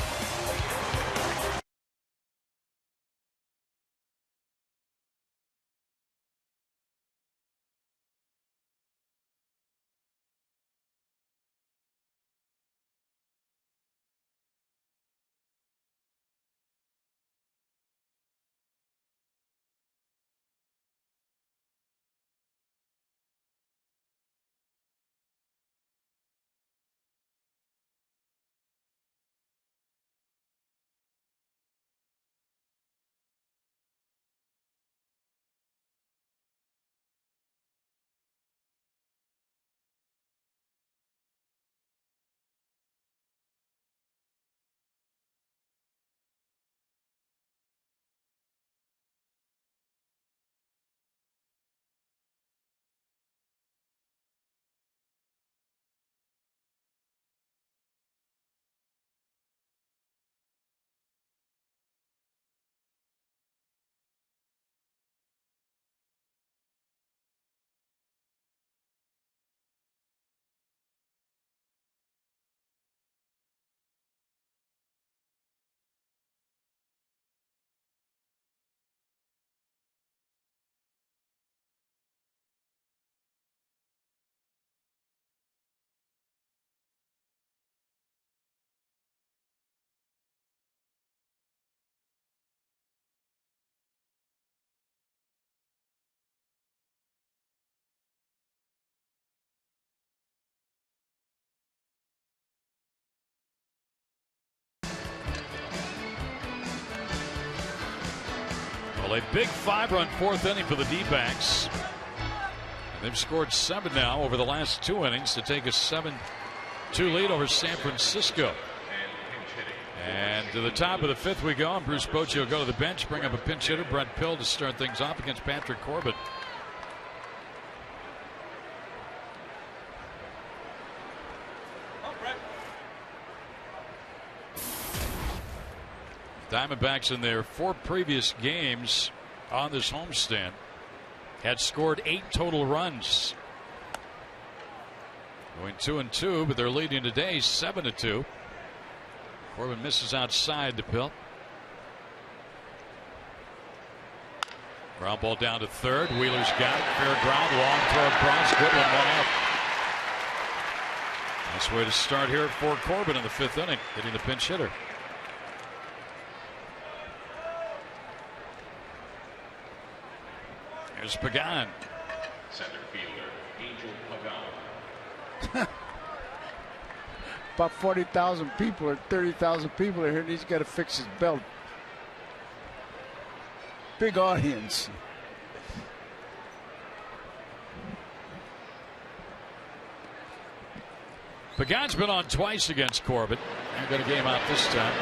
Well, a big 5-run fourth inning for the D-backs. And they've scored 7 now over the last 2 innings to take a 7-2 lead over San Francisco. And to the top of the 5th we go. And Bruce Bochy will go to the bench, bring up a pinch hitter, Brent Pill, to start things off against Patrick Corbin. Diamondbacks in their 4 previous games on this homestand had scored 8 total runs. Going 2-2, but they're leading today 7-2. Corbin misses outside to Pill. Ground ball down to third. Wheeler's got it. Fair ground. Long throw across. Good one. 1 out. Nice way to start here for Corbin in the 5th inning, hitting the pinch hitter. Here's Pagan. Center fielder, Angel Pagan. About 40,000 people or 30,000 people are here, and he's got to fix his belt. Big audience. Pagan's been on twice against Corbin. They've got a game out this time.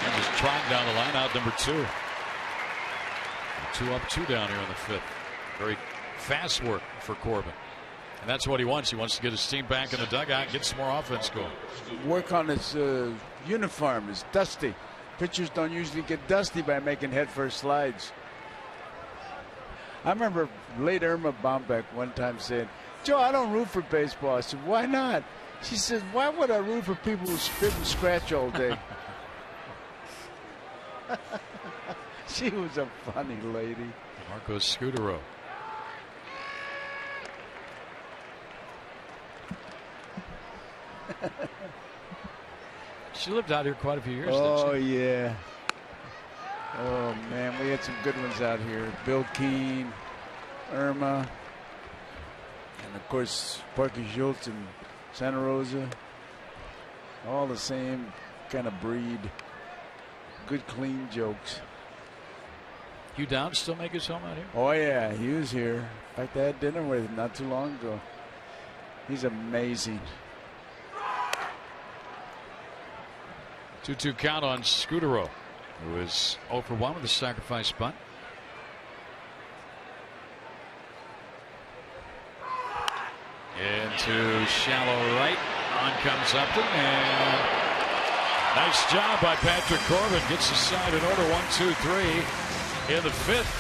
And just trying down the line, out number 2. 2 up, 2 down here in the 5th. Very fast work for Corbin. And that's what he wants. He wants to get his team back in the dugout and get some more offense going. Work on his uniform. It's dusty. Pitchers don't usually get dusty by making headfirst slides. I remember late Irma Bombeck one time saying, "Joe, I don't root for baseball." I said, "Why not?" She said, "Why would I root for people who spit and scratch all day?" She was a funny lady. Marcos Scudero. She lived out here quite a few years. Oh, didn't she? yeah. Oh, man, we had some good ones out here. Bill Keane, Irma, and, of course, Parker Schultz and Santa Rosa. All the same kind of breed. Good, clean jokes. Hugh Downs still make his home out here? Oh, yeah, he was here. In fact, I had dinner with him not too long ago. He's amazing. 2-2 count on Scudero, who is 0 for 1 with a sacrifice bunt. Into shallow right. On comes Upton, and nice job by Patrick Corbin. Gets the side in order. 1-2-3 in the 5th.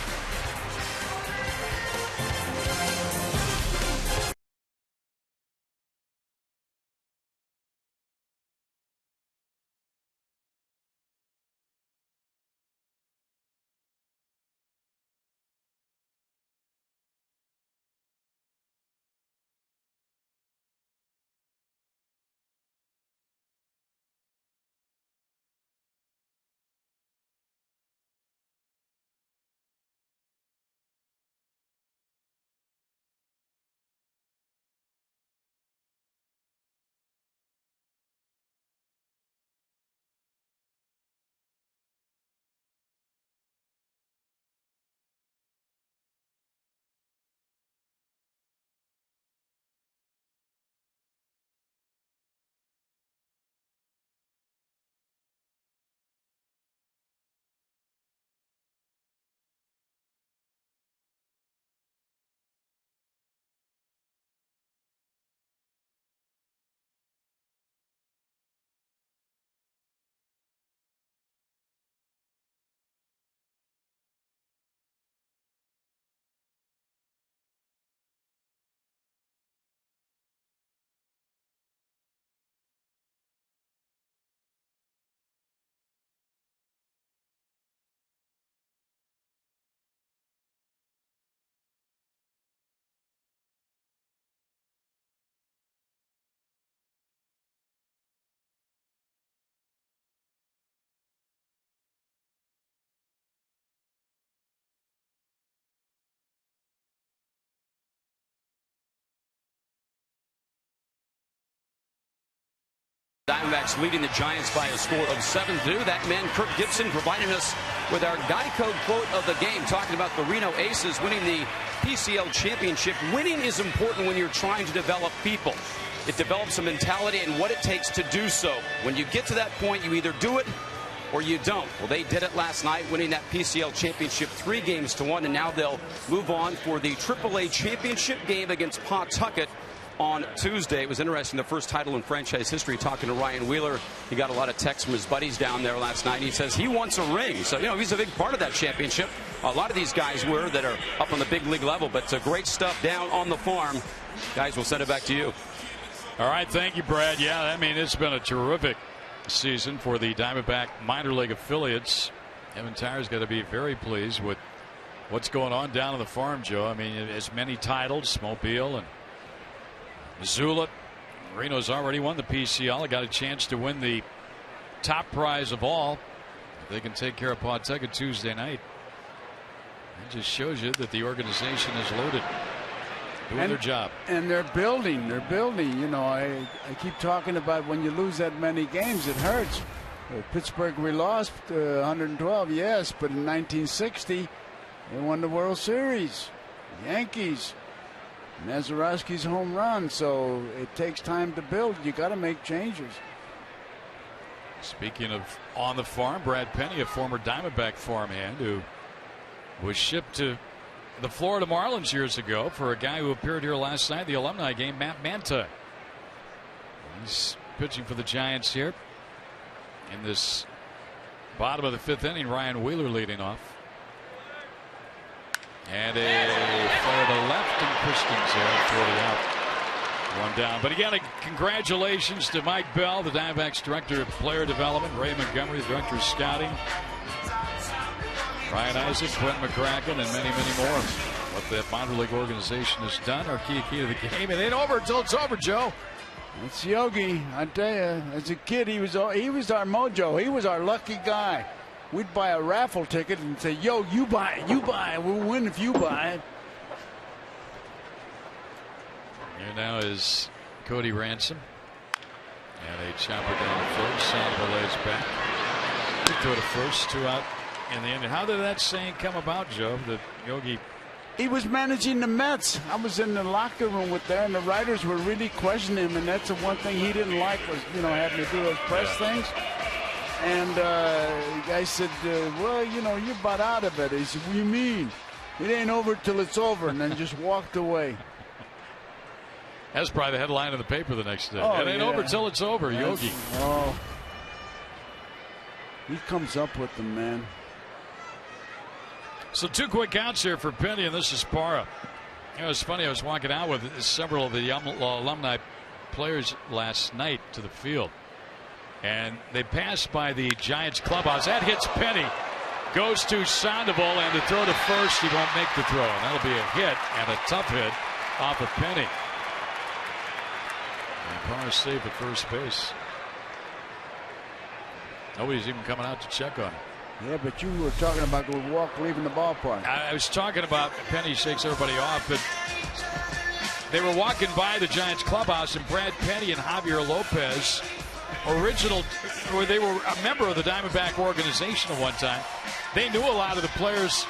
Diamondbacks leading the Giants by a score of 7-2. That man, Kirk Gibson, providing us with our Geico quote of the game, talking about the Reno Aces winning the PCL championship. Winning is important when you're trying to develop people. It develops a mentality and what it takes to do so. When you get to that point, you either do it or you don't. Well, they did it last night, winning that PCL championship 3-1, and now they'll move on for the AAA championship game against Pawtucket on Tuesday. It was interesting, the first title in franchise history. Talking to Ryan Wheeler, he got a lot of texts from his buddies down there last night. He says he wants a ring, so he's a big part of that championship. A lot of these guys were that are up on the big league level, but it's great stuff down on the farm. Guys, we'll send it back to you. All right, thank you, Brad. Yeah, I mean, it's been a terrific season for the Diamondback minor league affiliates. Evan Tyer's got to be very pleased with what's going on down on the farm, Joe. I mean, as many titles, Mobile and Missoula. Reno's already won the PCL. They got a chance to win the top prize of all. If they can take care of Pawtucket Tuesday night. It just shows you that the organization is loaded, doing their job. And they're building. They're building. I keep talking about when you lose that many games, it hurts. Pittsburgh, we lost 112, yes, but in 1960, they won the World Series. Yankees. Mazeroski's home run, so it takes time to build. You got to make changes. Speaking of on the farm, Brad Penny, a former Diamondback farmhand who was shipped to the Florida Marlins years ago for a guy who appeared here last night, the alumni game, Matt Manta. He's pitching for the Giants here in this bottom of the 5th inning. Ryan Wheeler leading off. And a for the left, and Christian's there for the out. One down. But again, congratulations to Mike Bell, the Diamondbacks Director of Player Development, Ray Montgomery, the Director of Scouting, Ryan Isaac, Quentin McCracken, and many, many more. What that minor league organization has done, our key to the game. It ain't over until it's over, Joe. It's Yogi. I tell you, as a kid, he was our mojo. He was our lucky guy. We'd buy a raffle ticket and say, yo, you buy it. We'll win if you buy it. Here now is Cody Ransom. And a chopper down the first. Sandoval lays back. He threw to first, 2 out in the end. How did that saying come about, Joe? That Yogi. He was managing the Mets. I was in the locker room with there, and the writers were really questioning him. And that's the one thing he didn't like was, having to do those press things. And the guy said, well, you're about out of it. He said, what do you mean? It ain't over till it's over, and then just walked away. That's probably the headline of the paper the next day. Oh, it ain't over till it's over, Yogi. Oh. He comes up with them, man. So 2 quick outs here for Penny, and this is Parra. It was funny, I was walking out with several of the alumni players last night to the field. And they passed by the Giants clubhouse. That hits Penny. Goes to Sandoval, and to throw to first, he won't make the throw. And that'll be a hit, and a tough hit off of Penny. And Parra saved at first base. Nobody's even coming out to check on him. Yeah, but you were talking about the walk leaving the ballpark. I was talking about Penny shakes everybody off, but they were walking by the Giants clubhouse, and Brad Penny and Javier Lopez, they were a member of the Diamondback organization at one time. They knew a lot of the players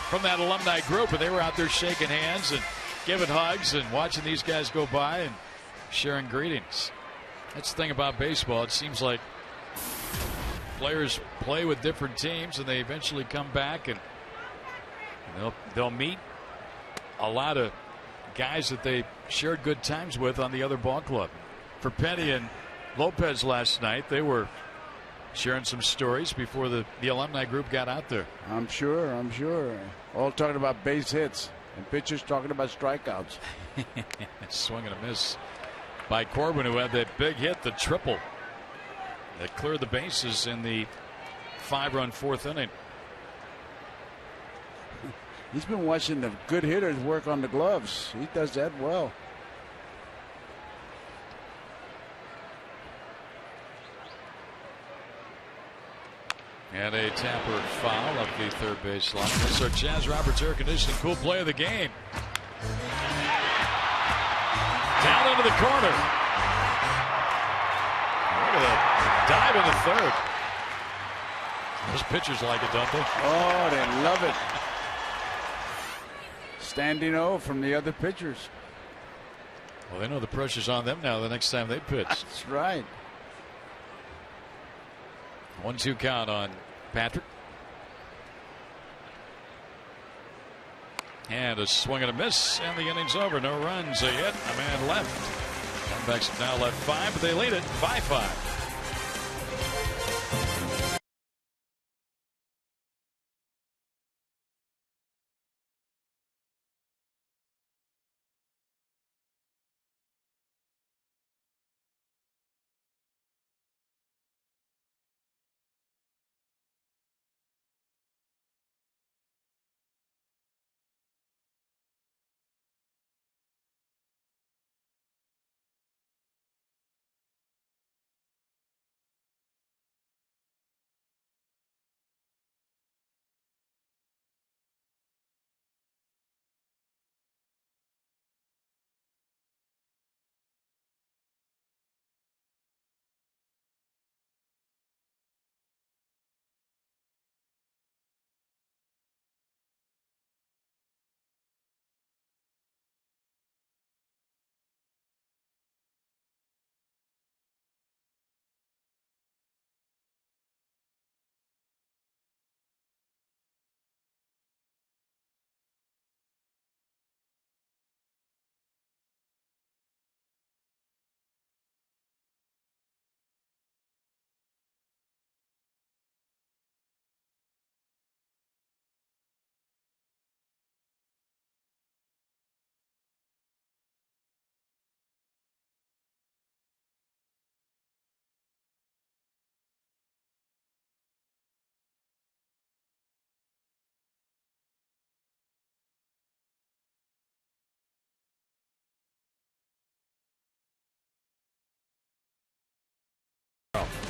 from that alumni group, and they were out there shaking hands and giving hugs and watching these guys go by and sharing greetings. That's the thing about baseball. It seems like players play with different teams, and they eventually come back, and they'll meet a lot of guys that they shared good times with on the other ball club. For Penny and Lopez last night, they were sharing some stories before the alumni group got out there. I'm sure. All talking about base hits, and pitchers talking about strikeouts. Swing and a miss by Corbin, who had that big hit, the triple that cleared the bases in the 5-run 4th inning. He's been watching the good hitters work on the gloves. He does that well. And a Tapper foul up the third base line. That's our Chaz Roberts air conditioning cool play of the game. Down into the corner. Look at that out in the third. Those pitchers like it, don't they? Oh, they love it. Standing O from the other pitchers. Well, they know the pressure's on them now the next time they pitch. That's right. 1-2 count on Patrick. And a swing and a miss, and the inning's over. No runs, a hit, a man left. Diamondbacks have now left 5, but they lead it 5-5.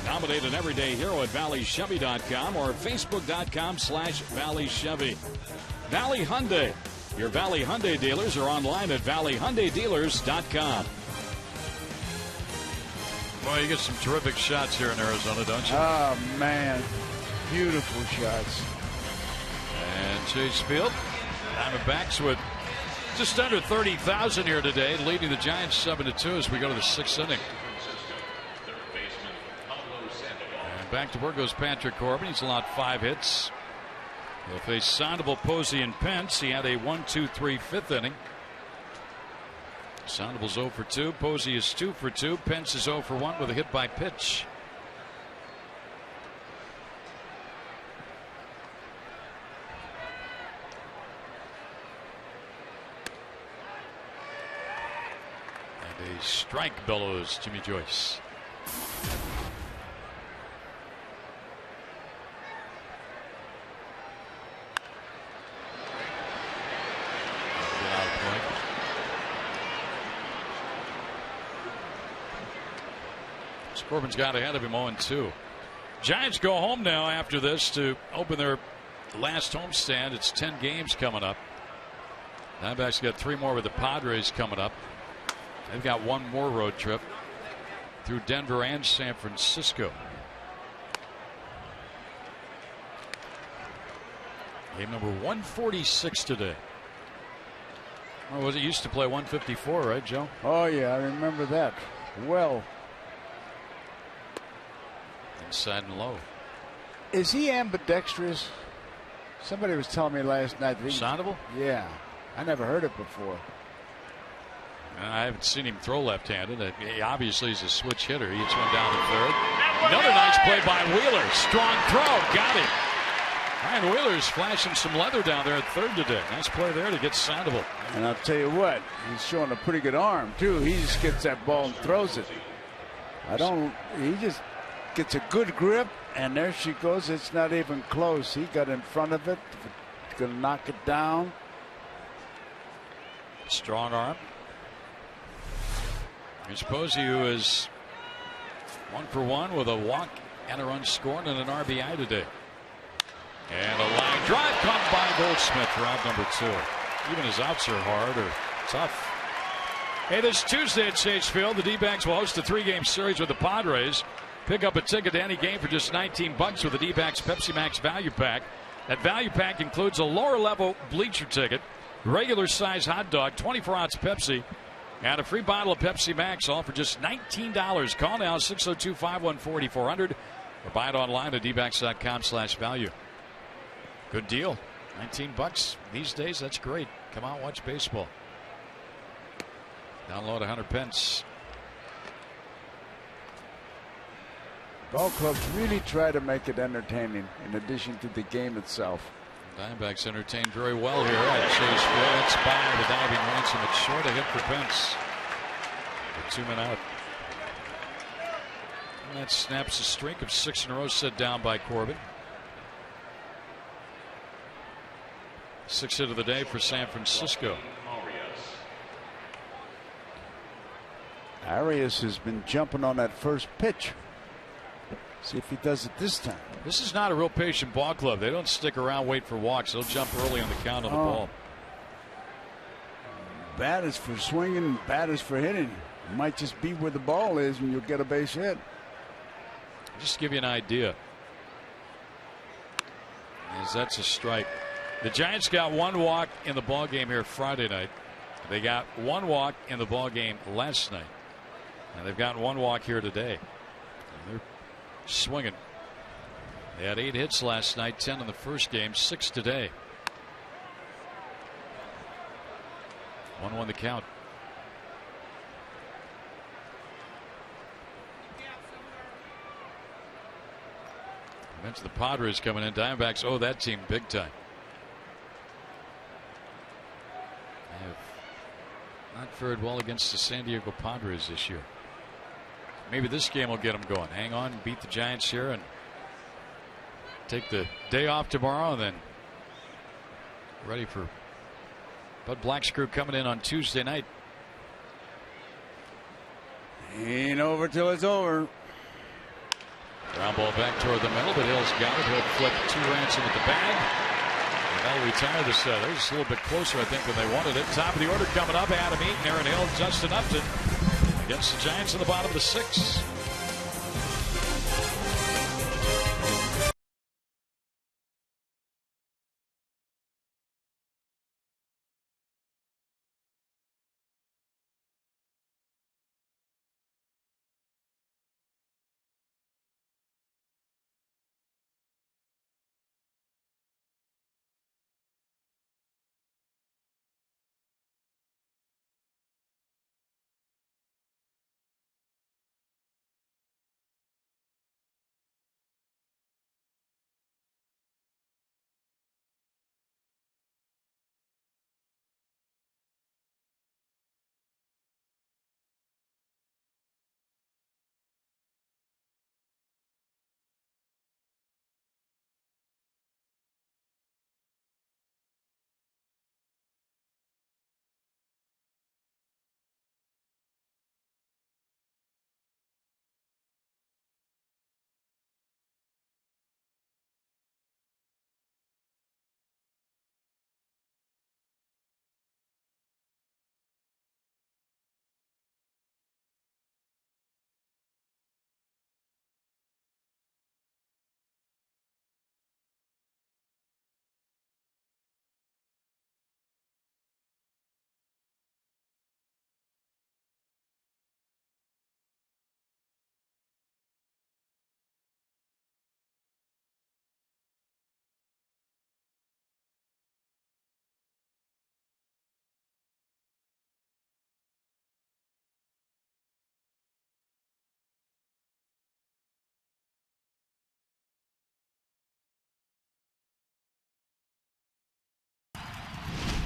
Nominate an everyday hero at valleychevy.com or facebook.com/Valley Chevy. Valley Hyundai. Your Valley Hyundai dealers are online at valleyhyundaidealers.com. Boy, you get some terrific shots here in Arizona, don't you? Oh, man. Beautiful shots. And Chase Field. Diamondbacks with just under 30,000 here today, leading the Giants 7-2 as we go to the 6th inning. Back to work goes Patrick Corbin. He's allowed 5 hits. He'll face Sandoval, Posey, and Pence. He had a 1-2-3 5th inning. Sandoval's 0 for 2. Posey is 2 for 2. Pence is 0 for 1 with a hit by pitch. And a strike bellows Jimmy Joyce. Corbin's got ahead of him 0-2. Giants go home now after this to open their last homestand. It's 10 games coming up. Diamondbacks got 3 more with the Padres coming up. They've got 1 more road trip through Denver and San Francisco. Game number 146 today. Oh, was it used to play 154, right, Joe? Oh, yeah, I remember that. Well. Inside and low. Is he ambidextrous? Somebody was telling me last night. Sandoval? Yeah. I never heard it before. I haven't seen him throw left-handed. He obviously is a switch hitter. He hits one down the third. Another nice play by Wheeler. Strong throw. Got him. Ryan Wheeler's flashing some leather down there at third today. Nice play there to get Sandoval. And I'll tell you what, he's showing a pretty good arm, too. He just gets that ball and throws it. He just gets a good grip, and there she goes. It's not even close. He got in front of it. Going to knock it down. Strong arm. Here's Posey, who is 1 for 1 with a walk and a run scored and an RBI today. And a line drive caught by Goldschmidt for out number 2. Even his outs are hard or tough. Hey, this Tuesday at Chase Field, the D-backs will host a 3-game series with the Padres. Pick up a ticket to any game for just $19 with the D-backs Pepsi Max Value Pack. That value pack includes a lower-level bleacher ticket, regular-size hot dog, 24-ounce Pepsi, and a free bottle of Pepsi Max, all for just $19. Call now, 602-514-4400, or buy it online at dbacks.com/value. Good deal. $19 these days, that's great. Come out, watch baseball. Download 100 pence. Ball clubs really try to make it entertaining in addition to the game itself. Diamondbacks entertained very well here at Chase Field. That's by the diving ransom. It's short, a hit for Pence. With 2 men out. And that snaps a streak of 6 in a row set down by Corbin. 6th hit of the day for San Francisco. Arias has been jumping on that first pitch. See if he does it this time. This is not a real patient ball club. They don't stick around, wait for walks. They'll jump early on the count of the ball. Bat is for swinging, bat is for hitting. It might just be where the ball is and you'll get a base hit. Just to give you an idea. As that's a strike. The Giants got 1 walk in the ball game here Friday night. They got 1 walk in the ball game last night. And they've gotten 1 walk here today. And they're swinging. They had 8 hits last night, 10 in the first game, 6 today. 1-1 the count. I mentioned the Padres coming in. Diamondbacks owe that team big time. They have not fared well against the San Diego Padres this year. Maybe this game will get them going. Hang on and beat the Giants here and take the day off tomorrow, and then ready for Bud Black's crew coming in on Tuesday night. Ain't over till it's over. Ground ball back toward the middle, but Hill's got it. He'll flip 2 ransom at the bag. And that'll retire the set. They're just a little bit closer, I think, than they wanted it. Top of the order coming up. Adam Eaton, Aaron Hill, Justin Upton against the Giants in the bottom of the 6th.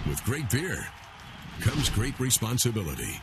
With great beer comes great responsibility.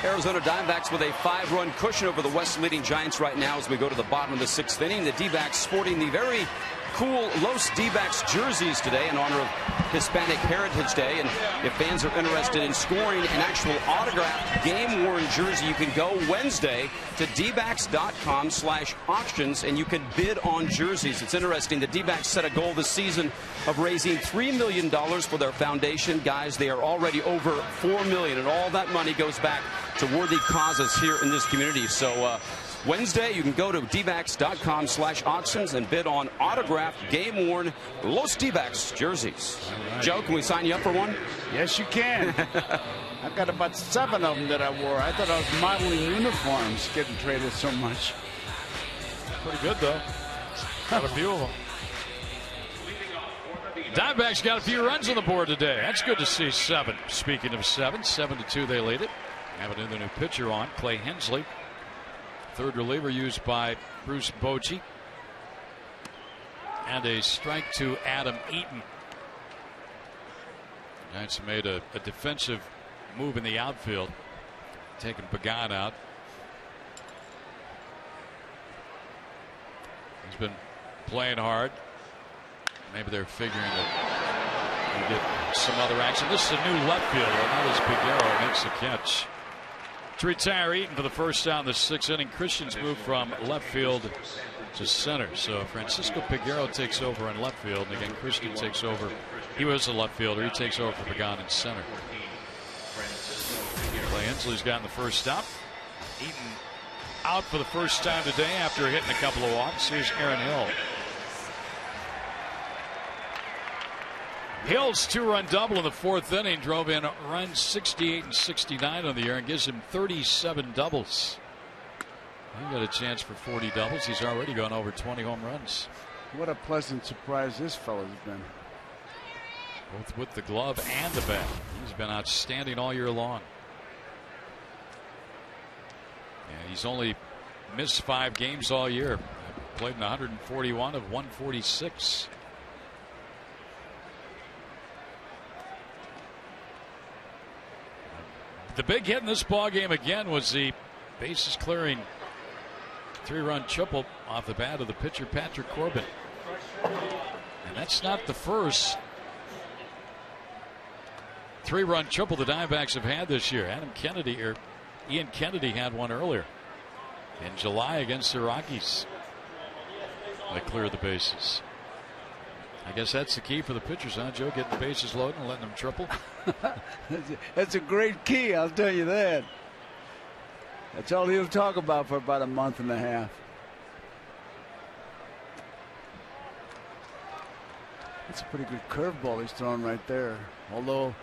Arizona Diamondbacks with a 5-run cushion over the West-leading Giants right now as we go to the bottom of the 6th inning. The D-backs sporting the very cool Los D-backs jerseys today in honor of Hispanic Heritage Day. And if fans are interested in scoring an actual autographed game-worn jersey, you can go Wednesday to dbacks.com/auctions and you can bid on jerseys. It's interesting. The D-backs set a goal this season of raising $3 million for their foundation. Guys, they are already over $4 million, and all that money goes back to worthy causes here in this community. So Wednesday, you can go to dbacks.com/auctions and bid on autographed, game-worn Los D-backs jerseys. Right. Joe, can we sign you up for one? Yes, you can. I've got about 7 of them that I wore. I thought I was modeling uniforms, getting traded so much. Pretty good, though. Got a few of them. Diamondbacks got a few runs on the board today. That's good to see. 7. Speaking of 7, 7-2 they lead it. Having the new pitcher on, Clay Hensley. Third reliever used by Bruce Bochy. And a strike to Adam Eaton. Giants made a defensive move in the outfield, taking Pagan out. He's been playing hard. Maybe they're figuring that we get some other action. This is a new left fielder. Notice Piguero makes a catch to retire Eaton for the first out in the 6th inning. Christian's moved from left field to center. So Francisco Piguero takes over in left field, and again Christian takes over. He was a left fielder. He takes over for Pagan in center. Clay Hensley's gotten the first stop. Eaton out for the first time today after hitting a couple of walks. Here's Aaron Hill. Hill's 2-run double in the 4th inning drove in runs 68 and 69 on the year and gives him 37 doubles. He got a chance for 40 doubles. He's already gone over 20 home runs. What a pleasant surprise this fellow's been. Both with the glove and the bat. He's been outstanding all year long. And he's only missed 5 games all year. Played in 141 of 146. The big hit in this ball game again was the bases clearing 3-run triple off the bat of the pitcher Patrick Corbin. And that's not the first 3-run triple the Diamondbacks have had this year. Ian Kennedy had one earlier in July against the Rockies. They cleared the bases. I guess that's the key for the pitchers, huh, Joe? Getting the bases loaded and letting them triple. That's a great key, I'll tell you that. That's all he'll talk about for about a month and a half. That's a pretty good curveball he's throwing right there. Although,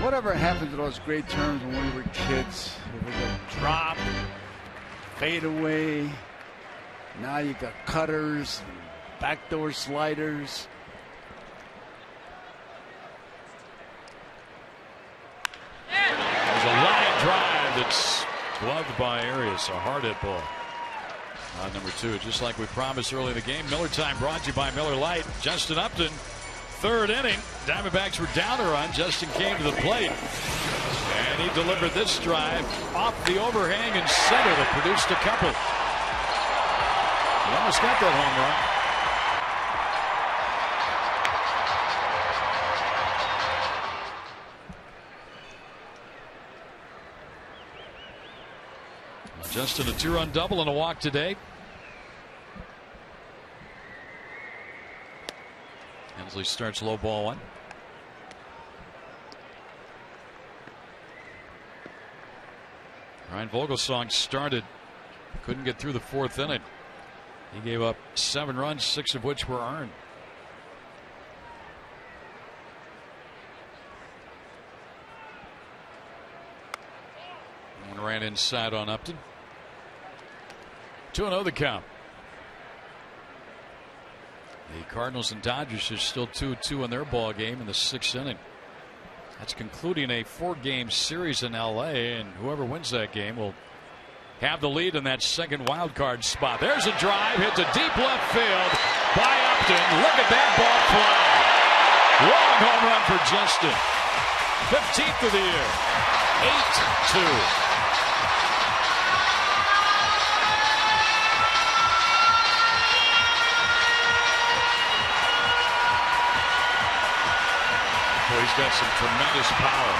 whatever happened to those great terms when we were kids? It was a drop, fade away. Now you got cutters, backdoor sliders. There's a line drive that's gloved by Arias. A hard hit ball. Number 2, just like we promised early in the game. Miller time brought to you by Miller Lite. Justin Upton, 3rd inning. Diamondbacks were down a run. Justin came to the plate. And he delivered this drive off the overhang and center that produced a couple. He almost got that home run. Justin, a 2-run double and a walk today. Hensley starts low ball 1. Ryan Vogelsong started. Couldn't get through the 4th inning. He gave up 7 runs, 6 of which were earned. One ran inside on Upton. 2-0 the count. The Cardinals and Dodgers are still 2-2 in their ball game in the 6th inning. That's concluding a 4-game series in LA, and whoever wins that game will have the lead in that second wild card spot. There's a drive hit to deep left field by Upton. Look at that ball fly. Long home run for Justin. 15th of the year. 8-2. He's got some tremendous power.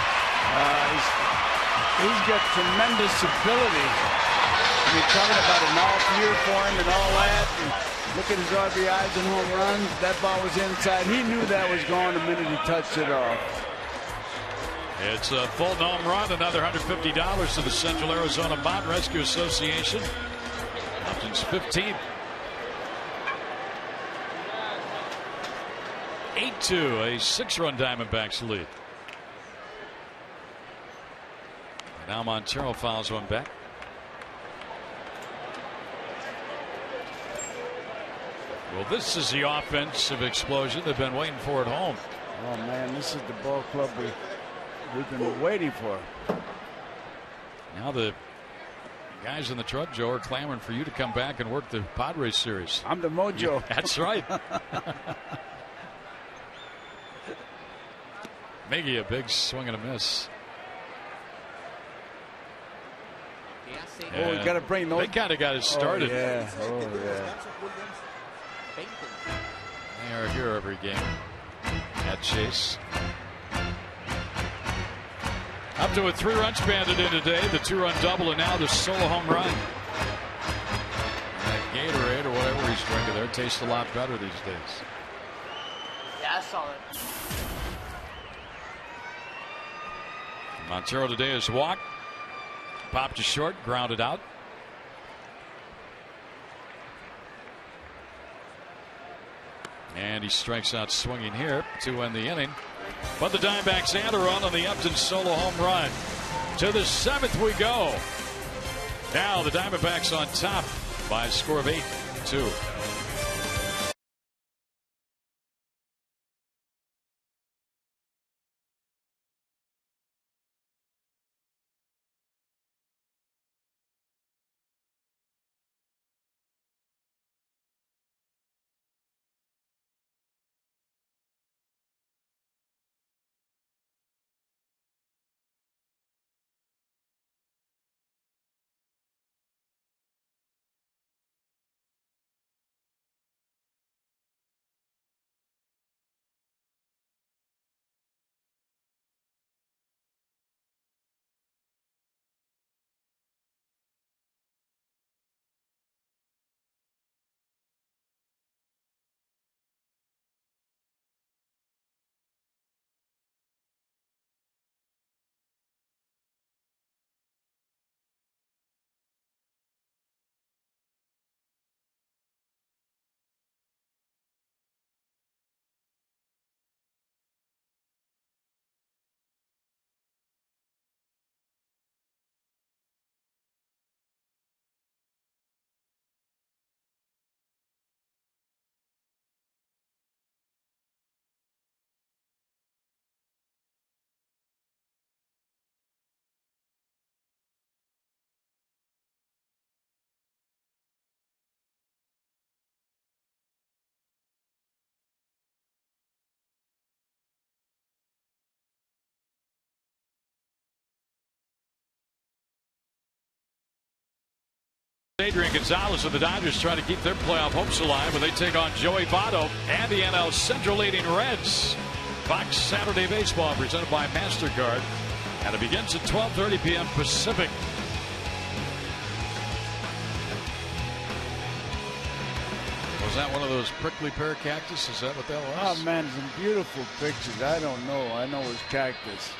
He's got tremendous ability. You're talking about an off year for him and all that. And look at his RBIs and home runs. That ball was inside. He knew that was gone the minute he touched it off. It's a full home run, another $150 to the Central Arizona Mountain Rescue Association. Upton's 15th. 8-2, a 6-run Diamondbacks lead. Now Montero fouls one back. Well, this is the offensive explosion they've been waiting for at home. Oh man, this is the ball club we've been waiting for. Now the guys in the truck, Joe, are clamoring for you to come back and work the Padres series. I'm the mojo. That's right. Maybe a big swing and a miss. Oh, we got to bring those. They kind of got it started. Oh, yeah. Oh, yeah. They are here every game at Chase. Up to a 3-run banded in today. The 2-run double and now the solo home run. That Gatorade or whatever he's drinking there tastes a lot better these days. Yeah, I saw it. Montero today has walked. Popped to short, grounded out. And he strikes out swinging here to end the inning. But the Diamondbacks add a run on the Upton solo home run. To the 7th we go. Now the Diamondbacks on top by a score of 8-2. Adrian Gonzalez of the Dodgers try to keep their playoff hopes alive when they take on Joey Votto and the NL Central leading Reds. Fox Saturday Baseball presented by MasterCard. And it begins at 12:30 p.m. Pacific. Was that one of those prickly pear cactus? Is that what that was? Oh, man, some beautiful pictures. I don't know. I know it's cactus.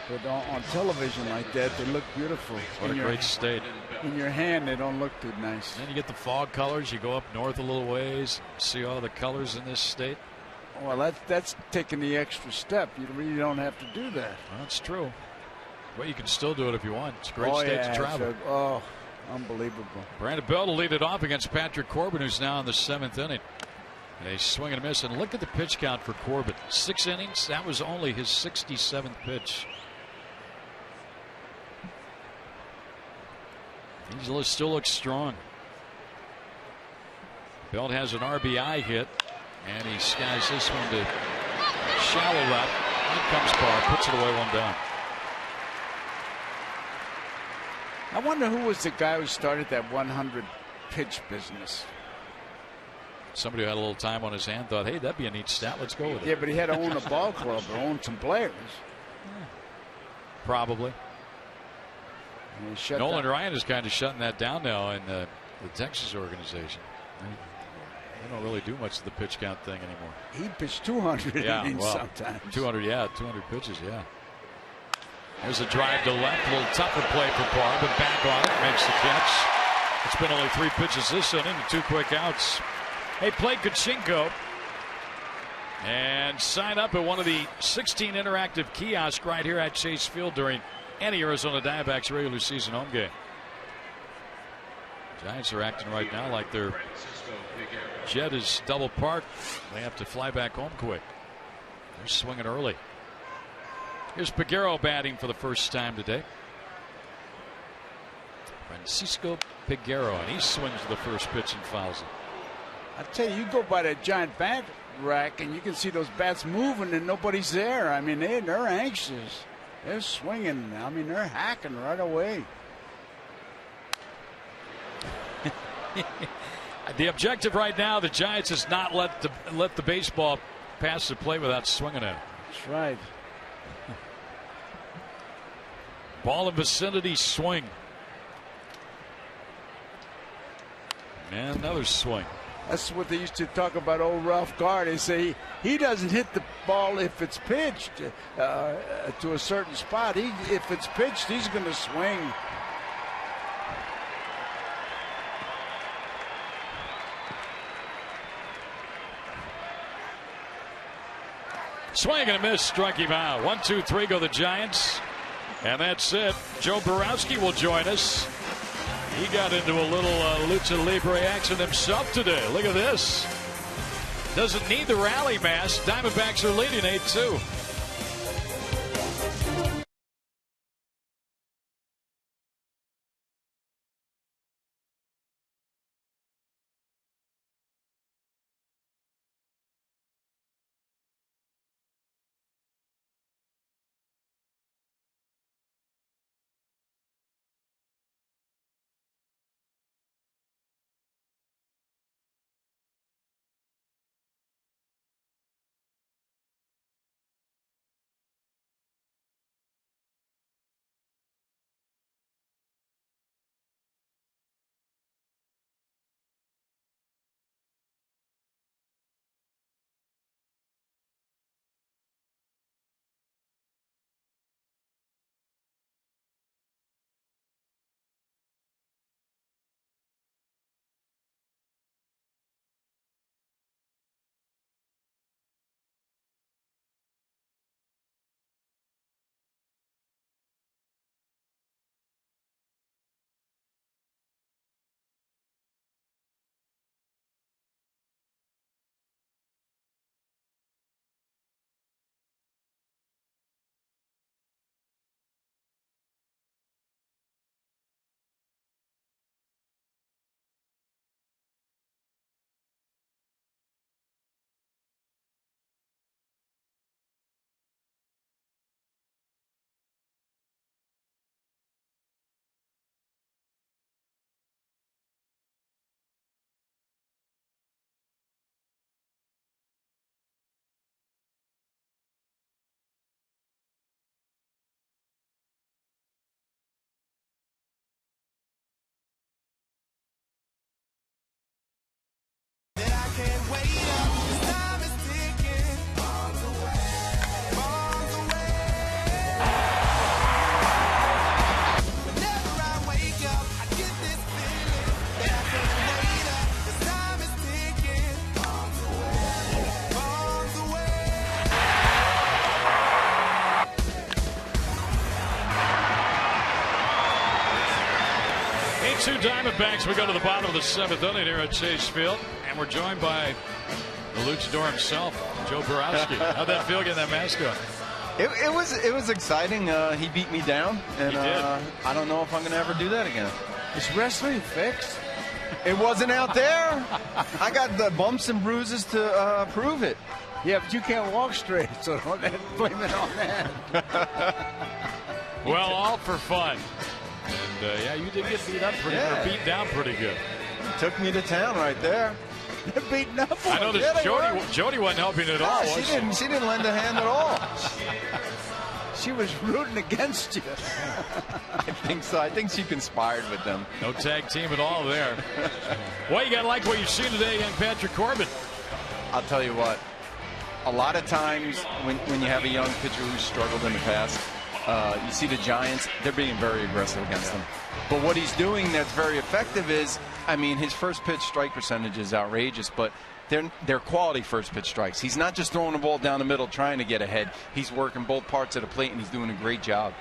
But on television like that, they look beautiful. What a great state. In your hand, they don't look too nice. Then you get the fog colors. You go up north a little ways, see all the colors in this state. Well, that's taking the extra step. You really don't have to do that. Well, that's true. But you can still do it if you want. It's a great state to travel. Oh, unbelievable. Brandon Bell to lead it off against Patrick Corbin, who's now in the 7th inning. A swing and a miss. And look at the pitch count for Corbin. 6 innings. That was only his 67th pitch. He still looks strong. Belt has an RBI hit, and he skies this one to shallow left. In comes Parr, puts it away, 1 down. I wonder who was the guy who started that 100 pitch business. Somebody who had a little time on his hand thought, hey, that'd be a neat stat. Let's go with it. Yeah, but he had to own a ball club or own some players. Yeah. Probably. Nolan Ryan is kind of shutting that down now in the Texas organization. They don't really do much of the pitch count thing anymore. He pitched 200 innings sometimes. 200 pitches, yeah. There's a drive to left, a little tougher play for Corbin, but back on it, makes the catch. It's been only 3 pitches this inning and 2 quick outs. Hey, play Kachinko and sign up at one of the 16 interactive kiosks right here at Chase Field during any Arizona Diamondbacks regular season home game. Giants are acting right now like their jet is double parked. They have to fly back home quick. They're swinging early. Here's Peguero batting for the first time today. Francisco Peguero, and he swings to the first pitch and fouls it. I tell you go by that giant bat rack and you can see those bats moving and nobody's there. I mean, they're anxious. They're swinging. I mean, they're hacking right away. The objective right now, the Giants, is not let the baseball pass the plate without swinging at it. That's right. Ball in vicinity, swing. And another swing. That's what they used to talk about old Ralph Gard. They say he doesn't hit the ball if it's pitched to a certain spot. If it's pitched, he's going to swing. Swing and a miss, struck him out. 1, 2, 3 go the Giants. And that's it. Joe Borowski will join us. He got into a little lucha libre action himself today. Look at this. Doesn't need the rally mask. Diamondbacks are leading 8-2. Two Diamondbacks. We go to the bottom of the 7th inning here at Chase Field, and we're joined by the luchador himself, Joe Borowski. How'd that feel getting that mask on? It was exciting. He beat me down, and I don't know if I'm going to ever do that again. Is wrestling fixed? It wasn't out there. I got the bumps and bruises to prove it. Yeah, but you can't walk straight, so don't blame it on that. Well, all for fun. And yeah, you did get beat up beat down pretty good. Took me to town right there. They're beating up on I noticed Jody wasn't helping at all. She didn't lend a hand at all. She was rooting against you. I think so. I think she conspired with them. No tag team at all there. Well, you got to like what you've seen today, young Patrick Corbin. I'll tell you what. A lot of times when you have a young pitcher who's struggled in the past, You see the Giants, they're being very aggressive against them. But what he's doing that's very effective is, I mean, his first pitch strike percentage is outrageous, but they're quality first pitch strikes. He's not just throwing the ball down the middle trying to get ahead. He's working both parts of the plate, and he's doing a great job.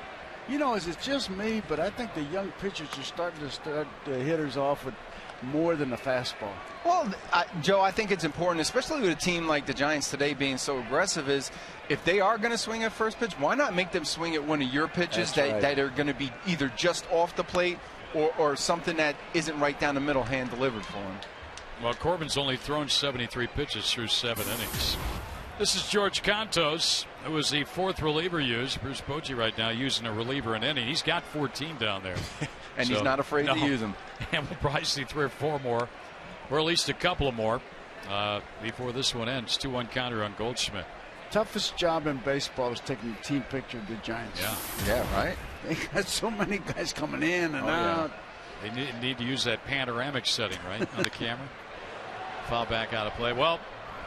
You know, is it just me, but I think the young pitchers are starting to start the hitters off with more than the fastball. Well, Joe, I think it's important, especially with a team like the Giants today being so aggressive, is if they are going to swing at first pitch, why not make them swing at one of your pitches that are going to be either just off the plate or something that isn't right down the middle, hand delivered for him. Well, Corbin's only thrown 73 pitches through 7 innings. This is George Cantos, who is the 4th reliever used. Bruce Bochy right now using a reliever in inning. He's got 14 down there. And he's not afraid to use them. And we'll probably see 3 or 4 more, or at least a couple of more, before this one ends. 2-1 counter on Goldschmidt. Toughest job in baseball is taking the team picture of the Giants. Yeah, right? They got so many guys coming in and out. They need to use that panoramic setting, right, on the camera. Foul back out of play. Well,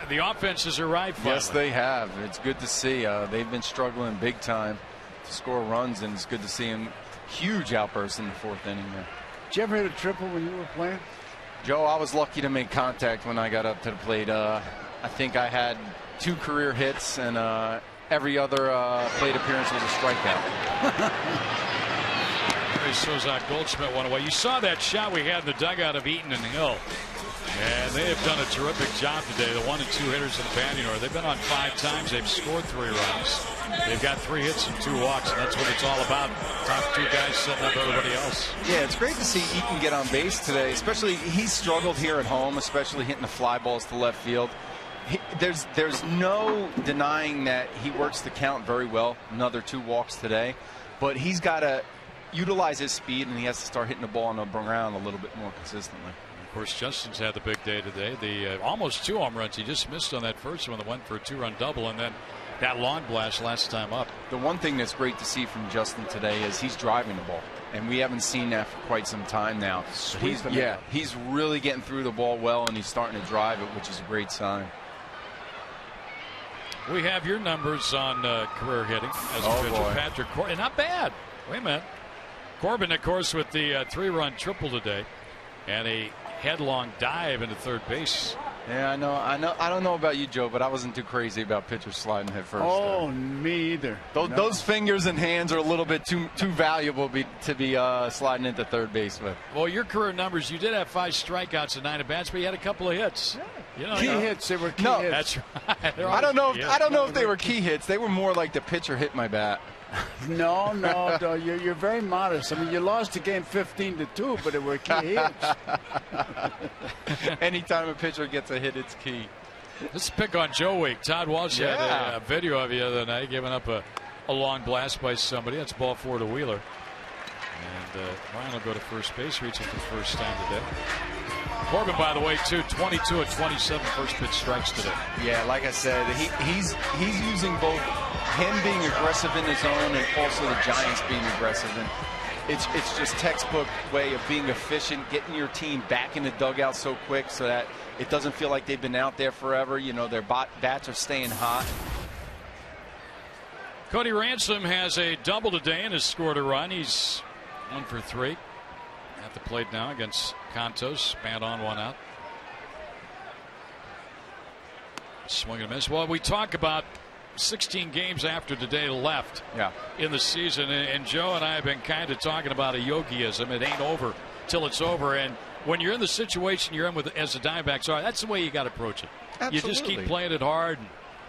the offenses are right finally. Yes, they have. It's good to see. They've been struggling big time to score runs, and it's good to see them. Huge outburst in the 4th inning there. Did you ever hit a triple when you were playing? Joe, I was lucky to make contact when I got up to the plate. I think I had 2 career hits, and every other plate appearance was a strikeout. Sozak Goldschmidt went away. You saw that shot we had in the dugout of Eaton and Hill. And they have done a terrific job today. The 1 and 2 hitters in the batting order. They've been on 5 times. They've scored 3 runs. They've got 3 hits and 2 walks, and that's what it's all about. Top 2 guys setting up everybody else. Yeah, it's great to see Eaton get on base today. Especially, he's struggled here at home, especially hitting the fly balls to left field. There's no denying that he works the count very well. Another 2 walks today. But he's got to utilize his speed, and he has to start hitting the ball on the ground a little bit more consistently. Of course, Justin's had the big day today. The almost 2 home runs. He just missed on that first one that went for a 2-run double, and then that long blast last time up. The one thing that's great to see from Justin today is he's driving the ball, and we haven't seen that for quite some time now. He's really getting through the ball well, and he's starting to drive it, which is a great sign. We have your numbers on career hitting as a pitcher. Boy. Patrick Corbin, not bad. Wait a minute. Corbin, of course, with the 3-run triple today, and a headlong dive into third base. Yeah, I know. I don't know about you, Joe, but I wasn't too crazy about pitchers sliding head first. Oh, me either. Those fingers and hands are a little bit too valuable to be sliding into third base with. Well, your career numbers, you did have 5 strikeouts and 9 at bats, but you had a couple of hits. Yeah. Key hits. They were key hits. That's right. I don't know if they were key hits. They were more like the pitcher hit my bat. No, you're very modest. I mean, you lost the game 15-2, but it were key hits. Anytime a pitcher gets a hit, it's key. Let's pick on Joe Wake. Todd Walsh had a video of you the other night giving up a long blast by somebody. That's ball 4 to Wheeler. And Ryan will go to first base, reaching for first time today. Corbin, by the way, too, 22 of 27 first pitch strikes today. Yeah, like I said, he's using both him being aggressive in his zone and also the Giants being aggressive. And it's just textbook way of being efficient, getting your team back in the dugout so quick so that it doesn't feel like they've been out there forever. You know, their bats are staying hot. Cody Ransom has a double today and has scored a run. He's 1 for 3 at the plate now against Cantos. Man on, 1 out. Swing and a miss. Well, we talk about 16 games after today left in the season, and Joe and I have been kind of talking about a Yogiism. It ain't over till it's over, and when you're in the situation you're in with as the Diamondbacks are, that's the way you got to approach it. Absolutely. You just keep playing it hard,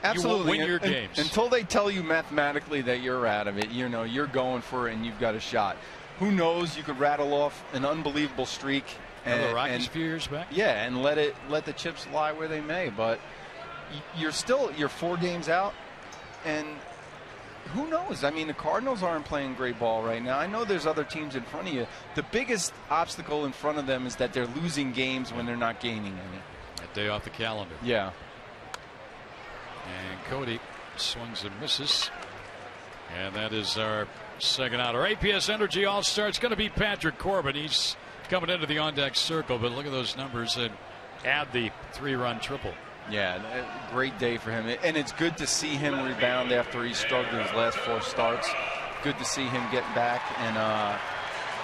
and you won't win your games until they tell you mathematically that you're out of it. You know, you're going for it and you've got a shot. Who knows, you could rattle off an unbelievable streak and the Rockies a few years back, and let the chips lie where they may, but you're 4 games out. And who knows? I mean, the Cardinals aren't playing great ball right now. I know there's other teams in front of you. The biggest obstacle in front of them is that they're losing games when they're not gaining any. A day off the calendar. Yeah. And Cody swings and misses. And that is our second out. Our APS Energy All-Star. It's going to be Patrick Corbin. He's coming into the on-deck circle, but look at those numbers and add the 3-run triple. Yeah, great day for him. And it's good to see him rebound after he struggled his last 4 starts. good to see him get back and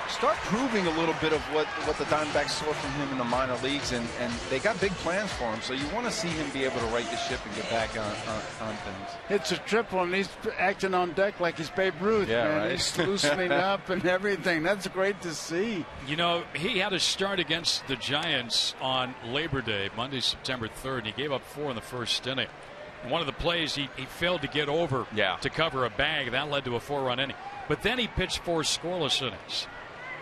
start proving a little bit of what the Diamondbacks saw from him in the minor leagues, and they got big plans for him. So you want to see him be able to right the ship and get back on things. It's a triple, and he's acting on deck like he's Babe Ruth. Yeah, man. right. He's loosening up and everything. That's great to see. You know, he had a start against the Giants on Labor Day, Monday, September 3rd. He gave up 4 in the first inning. And one of the plays, he failed to get over to cover a bag. That led to a 4-run inning. But then he pitched 4 scoreless innings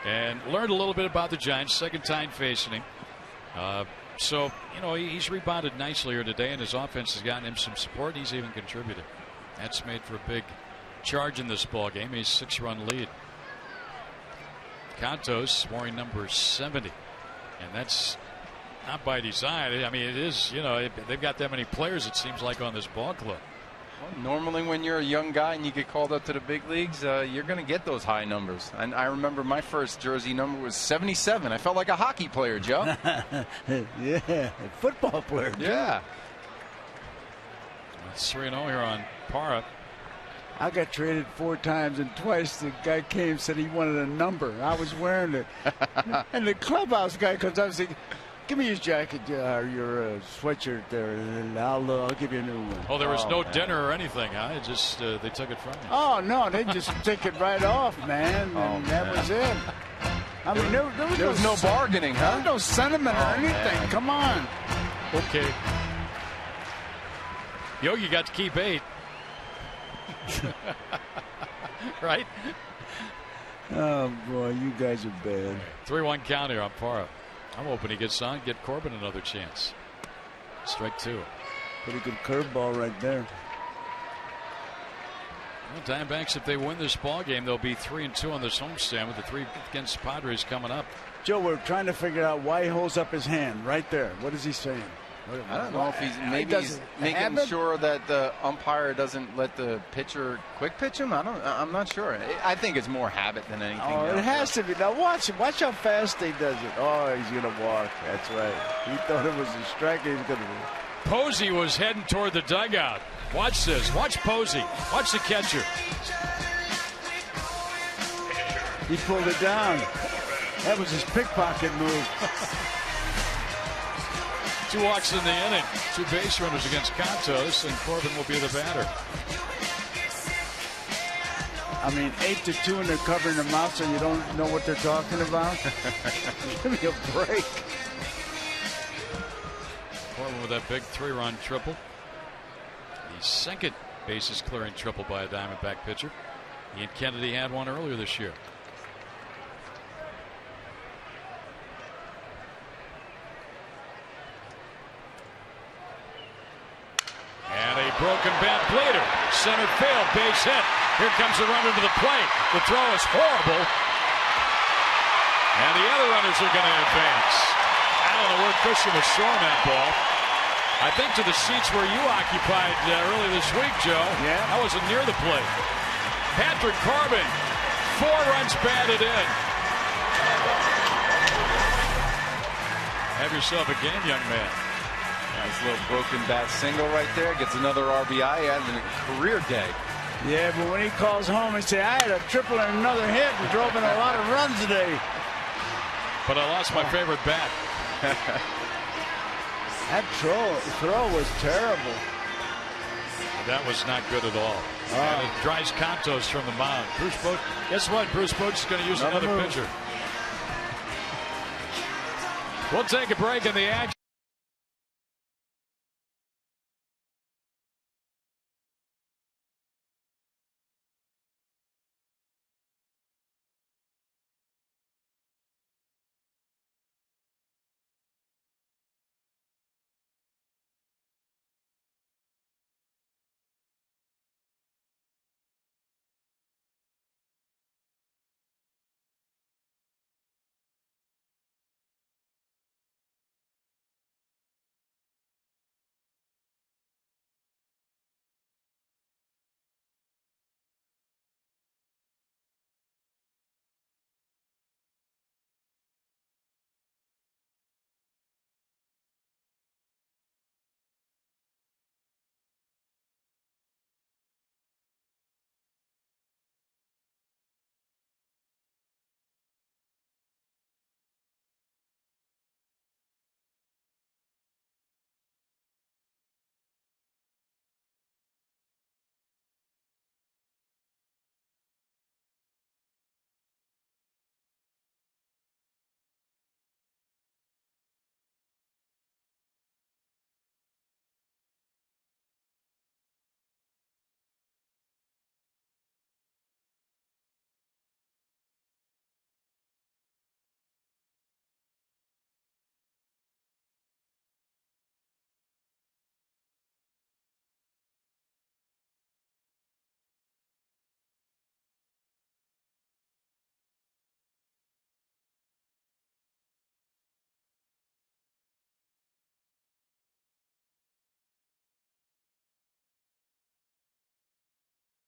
and learned a little bit about the Giants, second time facing him. So, you know, he's rebounded nicely here today, and his offense has gotten him some support. He's even contributed. That's made for a big charge in this ball game. A 6-run lead. Cantos scoring number 70, and that's not by design. I mean, it is, you know, they've got that many players, it seems like, on this ball club. Well, normally when you're a young guy and you get called up to the big leagues, you're going to get those high numbers. And I remember my first jersey number was 77. I felt like a hockey player, Joe. Yeah, a football player. Yeah. It's 3-0 here on Parra. I got traded 4 times, and twice the guy came and said he wanted a number. I was wearing it. And the clubhouse guy comes up and says, "Give me your jacket or your sweatshirt there, and I'll give you a new one." Oh, there was no dinner or anything, huh? It just they took it from you. Oh, no, they just take it right off, man. And that was it. I mean, there was no bargaining, huh? There was no sentiment or anything. Man. Come on. Okay. Yogi got to keep 8. Right? Oh, boy, you guys are bad. 3-1 count here on Parra. I'm hoping he gets on, get Corbin another chance. Strike 2. Pretty good curveball right there. Well, Diamondbacks, if they win this ball game, they'll be 3-2 on this homestand with the 3 against Padres coming up. Joe, we're trying to figure out why he holds up his hand right there. What is he saying? I don't know if he's making sure that the umpire doesn't let the pitcher quick pitch him. I'm not sure. I think it's more habit than anything. Oh, it has to be. Now watch how fast he does it. Oh, he's gonna walk. That's right. He thought it was a strike. He was gonna. Posey was heading toward the dugout. Watch this. Watch Posey. Watch the catcher. He pulled it down. That was his pickpocket move. 2 walks in the inning. 2 base runners against Cantos, and Corbin will be the batter. I mean, 8-2, and they're covering their mouth, so you don't know what they're talking about. Give me a break. Corbin with that big 3-run triple. The second bases clearing triple by a Diamondback pitcher. Ian Kennedy had one earlier this year. And a broken bat bleeder. Center field, base hit. Here comes the runner to the plate. The throw is horrible. And the other runners are going to advance. I don't know where Christian was throwing that ball. I think to the seats where you occupied early this week, Joe. Yeah. That wasn't near the plate. Patrick Corbin, 4 runs batted in. Have yourself a game, young man. Nice little broken bat single right there. Gets another RBI and a career day. Yeah, but when he calls home and say, "I had a triple and another hit and drove in a lot of runs today," but I lost my favorite bat. That throw was terrible. That was not good at all. And it drives Cantos from the mound. Bruce Bochy. Guess what? Bruce Bochy's going to use another pitcher. We'll take a break in the action.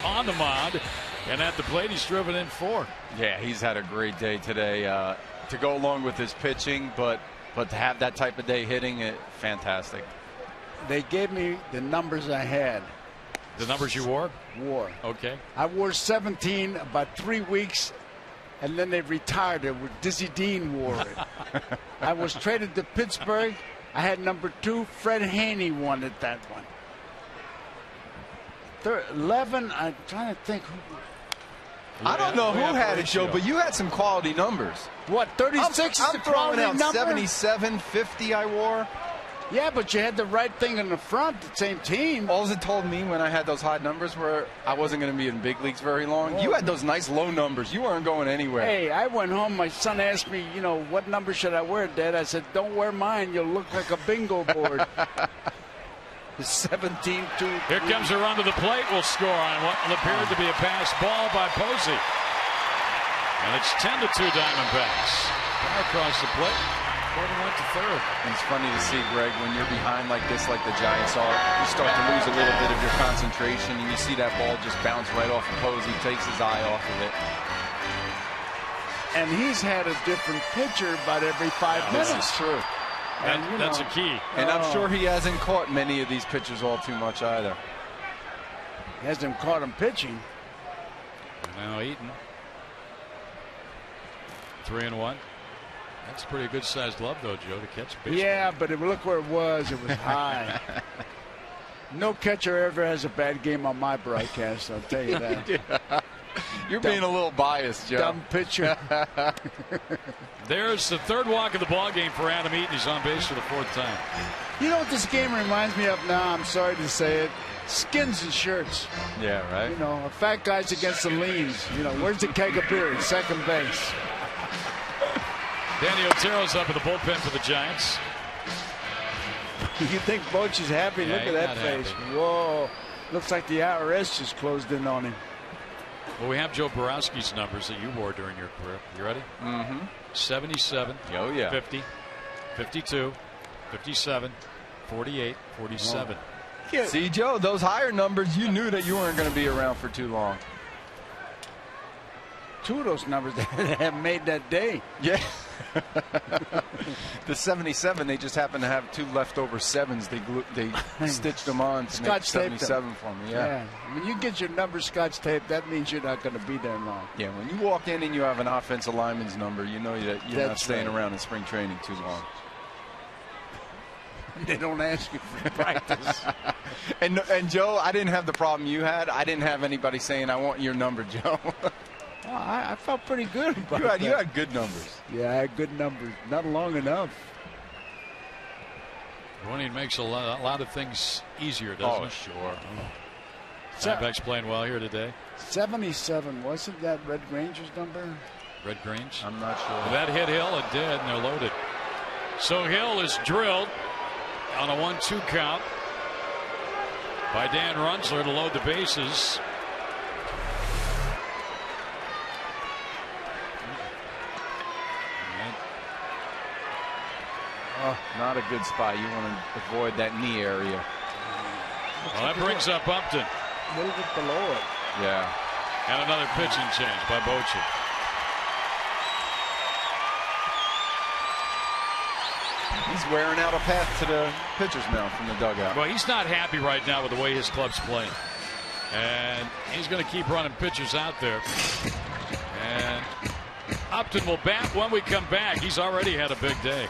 on the mound, and at the plate, he's driven in 4. Yeah, he's had a great day today to go along with his pitching, but to have that type of day hitting it, fantastic. They gave me the numbers I had. The numbers you wore? Wore. Okay. I wore 17 about 3 weeks, and then they retired it. Dizzy Dean wore it. I was traded to Pittsburgh. I had number 2. Fred Haney wanted that one. 11, I'm trying to think. I don't know who had it, Joe, but you had some quality numbers. What, 36 is the quality out number? 77, 50 I wore. Yeah, but you had the right thing in the front, the same team. All it told me when I had those high numbers were I wasn't going to be in big leagues very long. Oh. You had those nice low numbers. You weren't going anywhere. Hey, I went home. My son asked me, what number should I wear, Dad? I said, don't wear mine. You'll look like a bingo board. 17-2. Here comes a run to the plate. Will score on what appeared to be a pass ball by Posey. And it's 10-2 Diamondbacks. Far across the plate. Corbin went to third. And it's funny to see, Greg, when you're behind like this, like the Giants are, you start to lose a little bit of your concentration, and you see that ball just bounce right off of Posey, takes his eye off of it. And he's had a different pitcher about every 5 minutes. This is true. That's a key. And I'm sure he hasn't caught many of these pitchers all too much either. He hasn't caught him pitching. Now Eaton. 3-1. That's a pretty good sized glove, though, Joe, to catch a baseball. Yeah, but look where it was. It was high. No catcher ever has a bad game on my broadcast, I'll tell you that. Yeah. You're being a little biased, Joe. Dumb pitcher. There's the third walk of the ball game for Adam Eaton. He's on base for the 4th time. You know what this game reminds me of now? I'm sorry to say it. Skins and shirts. Yeah, right. A fat guy's against the leans. Where's the keg of beer? Second base. Danny Otero's up in the bullpen for the Giants. You think Bochy's happy? Yeah, look at that face. Happy. Whoa. Looks like the IRS just closed in on him. Well, we have Joe Borowski's numbers that you wore during your career. You ready? Mm-hmm. 77. Oh, yeah. 50. 52. 57. 48. 47. Oh. See, Joe, those higher numbers, you knew that you weren't going to be around for too long. 2 of those numbers that have made that day. Yeah. The 77, they just happened to have 2 leftover 7s. They stitched them on to make 77 for me. Yeah. When you get your number scotch taped, that means you're not going to be there long. Yeah, when you walk in and you have an offensive lineman's number, you know that you're not staying right. around in spring training too long. They don't ask you for practice. And Joe, I didn't have the problem you had. I didn't have anybody saying, I want your number, Joe. Oh, I felt pretty good about that. You had good numbers. Yeah, I had good numbers. Not long enough. Winning makes a lot of things easier, doesn't it? Sure. Diamondbacks playing well here today. 77, wasn't that Red Granger's number? Red Grange? I'm not sure. Well, that hit Hill, it did, and they're loaded. So Hill is drilled on a 1-2 count by Dan Runzler to load the bases. Oh, not a good spot. You want to avoid that knee area. Well, that brings up Upton. A little bit below it. Yeah. And another pitching change by Bochy. He's wearing out a path to the pitcher's mound from the dugout. Well, he's not happy right now with the way his club's playing. And he's going to keep running pitchers out there. And Upton will bat when we come back. He's already had a big day.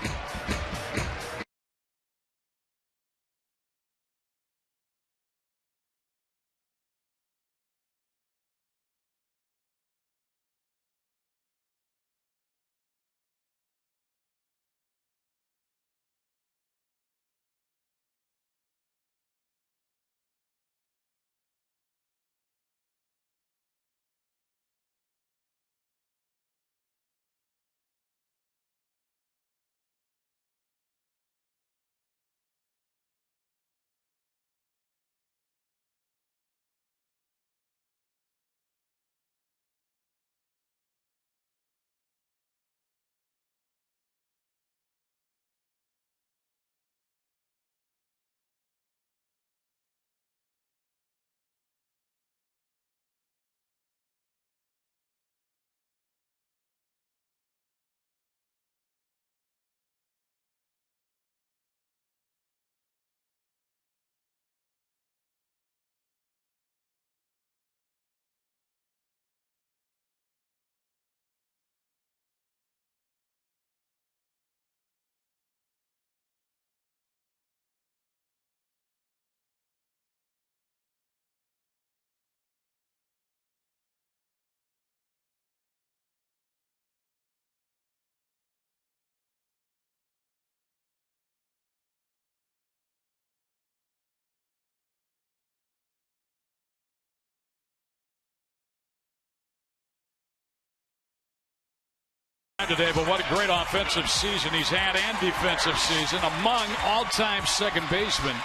Today, but what a great offensive season he's had and defensive season. Among all-time second basemen,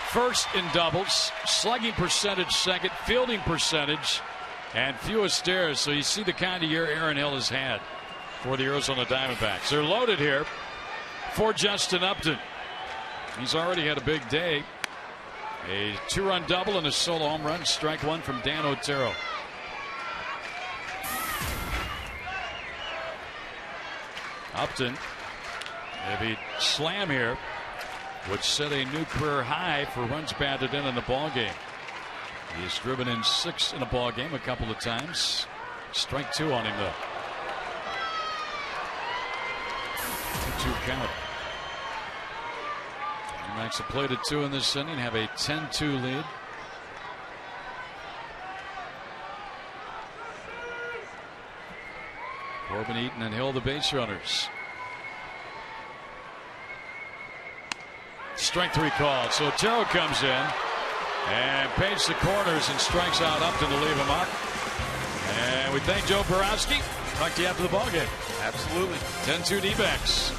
first in doubles, slugging percentage second, fielding percentage, and fewest errors. So you see the kind of year Aaron Hill has had for the Arizona Diamondbacks. They're loaded here for Justin Upton. He's already had a big day. A 2-run double and a solo home run. Strike one from Dan Otero. Upton, if he'd slam here, would set a new career high for runs batted in the ball game. He's driven in 6 in a ball game a couple of times. Strike 2 on him though. 2 count. Max have played at 2 in this inning, have a 10-2 lead. Corbin, Eaton, and Hill, the base runners. Strike 3 called. So Otero comes in and paints the corners and strikes out Upton to leave him up. And we thank Joe Borowski. Talk to you after the ball game. Absolutely. 10-2 D-backs.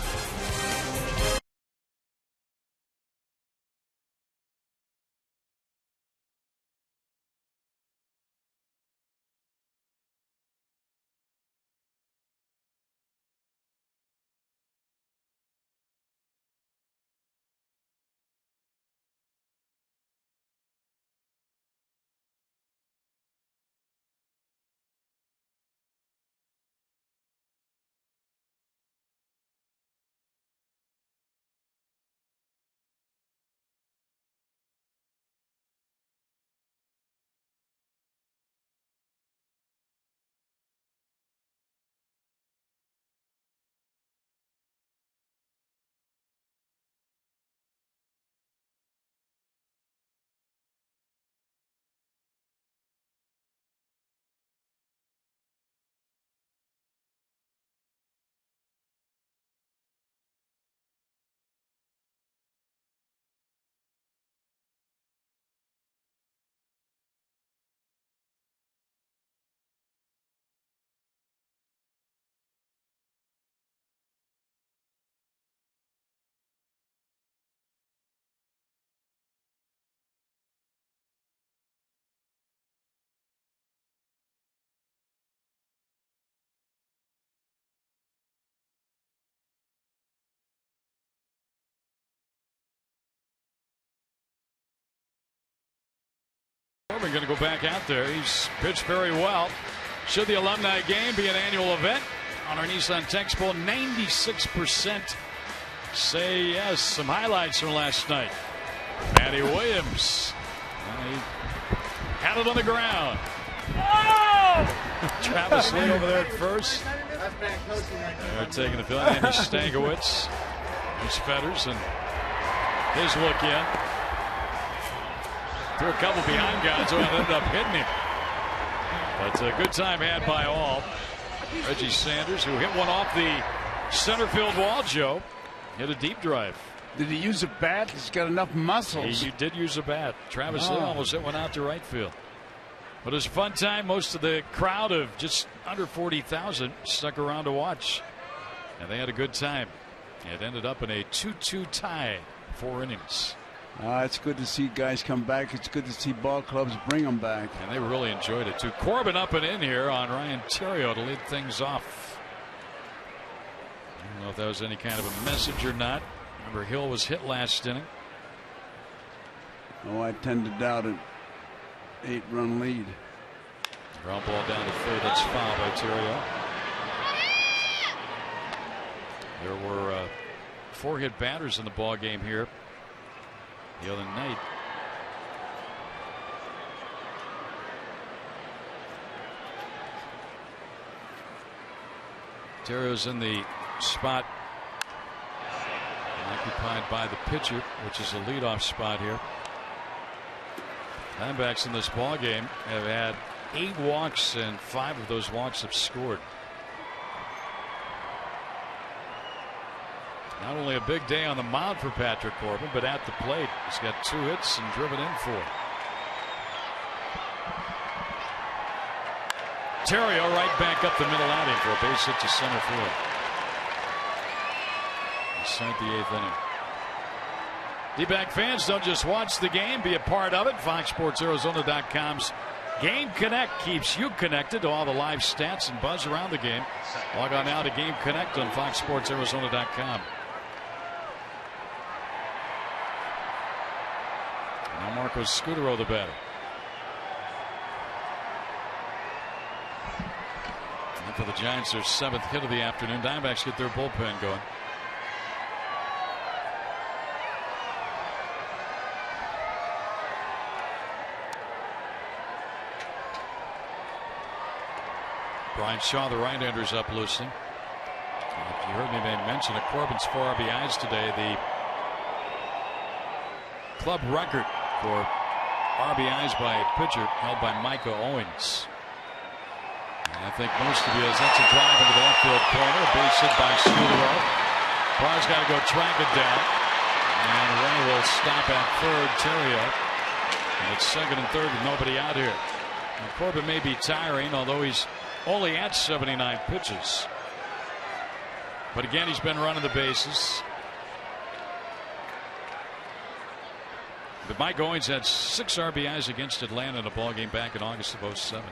Corbin going to go back out there. He's pitched very well. Should the alumni game be an annual event on our Nissan Texpo? 96% say yes. Some highlights from last night. Matty Williams. He had it on the ground. Oh! Travis Lee over there at first. They're taking the field. Andy Stankiewicz. There's Fetters and his look in. Threw a couple behind guys who ended up hitting him. But a good time had by all. Reggie Sanders, who hit one off the center field wall, Joe, hit a deep drive. Did he use a bat? He's got enough muscles. He did use a bat. Travis Lee almost hit one out to right field. But it was a fun time. Most of the crowd of just under 40,000 stuck around to watch. And they had a good time. It ended up in a 2-2 tie, 4 innings. It's good to see guys come back. It's good to see ball clubs bring them back. And they really enjoyed it, too. Corbin up and in here on Ryan Theriot to lead things off. I don't know if that was any kind of a message or not. Remember, Hill was hit last inning. Oh, I tend to doubt it. 8-run lead. Ground ball down to third. That's foul by Theriot. There were 4 hit batters in the ball game here the other night. Theriot's in the spot occupied by the pitcher, which is the leadoff spot here. Diamondbacks in this ball game have had 8 walks, and 5 of those walks have scored. Not only a big day on the mound for Patrick Corbin, but at the plate, he's got 2 hits and driven in 4. Theriot right back up the middle outing for a base hit to center field. start the 8th inning. D-back fans, don't just watch the game, be a part of it. FoxSportsArizona.com's Game Connect keeps you connected to all the live stats and buzz around the game. Log on now to Game Connect on FoxSportsArizona.com. Now Marcos Scutero, the batter. And for the Giants, their 7th hit of the afternoon. Diamondbacks get their bullpen going. Brian Shaw, the right-hander, is up loosely. If you heard me mention it, Corbin's 4 RBIs today. The club record for RBIs by a pitcher held by Micah Owens. And I think most of you, as that's a drive into the left field corner, a base hit by Scutero. Barr's got to go track it down. And the runner will stop at third, Terrio. And it's 2nd and 3rd with nobody out here. And Corbin may be tiring, although he's only at 79 pitches. But again, he's been running the bases. But Mike Owens had 6 RBIs against Atlanta in a ball game back in August of 07.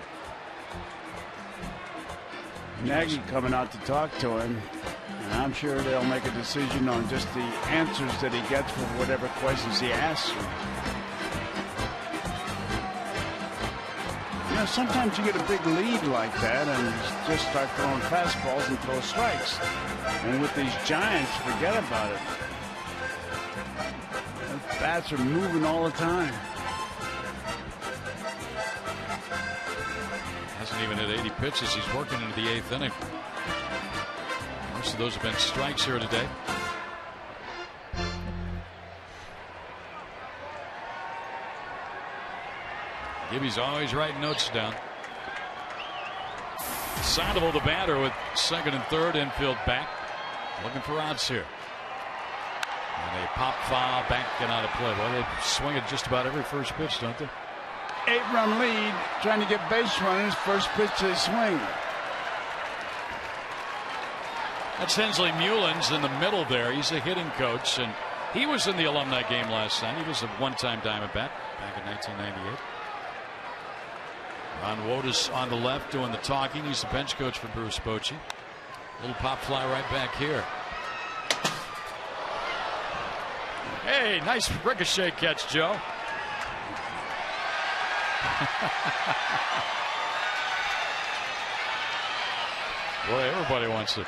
Nagy coming out to talk to him, and I'm sure they'll make a decision on just the answers that he gets for whatever questions he asks him. You know, sometimes you get a big lead like that and you just start throwing fastballs and throw strikes. And with these Giants, forget about it. The bats are moving all the time. Hasn't even hit 80 pitches. He's working into the 8th inning. Most of those have been strikes here today. Gibby's always writing notes down. Sandoval, the batter, with 2nd and 3rd, infield back. Looking for outs here. And a pop foul, back and out of play. Well, they swing at just about every first pitch, don't they? 8-run lead, trying to get base runners. First pitch they swing. That's Hensley Mullins in the middle there. He's a hitting coach, and he was in the alumni game last night. He was a one-time Diamondback back in 1998. Ron Wotus on the left doing the talking. He's the bench coach for Bruce Bochy. Little pop fly right back here. Hey, nice ricochet catch, Joe. Boy, everybody wants it.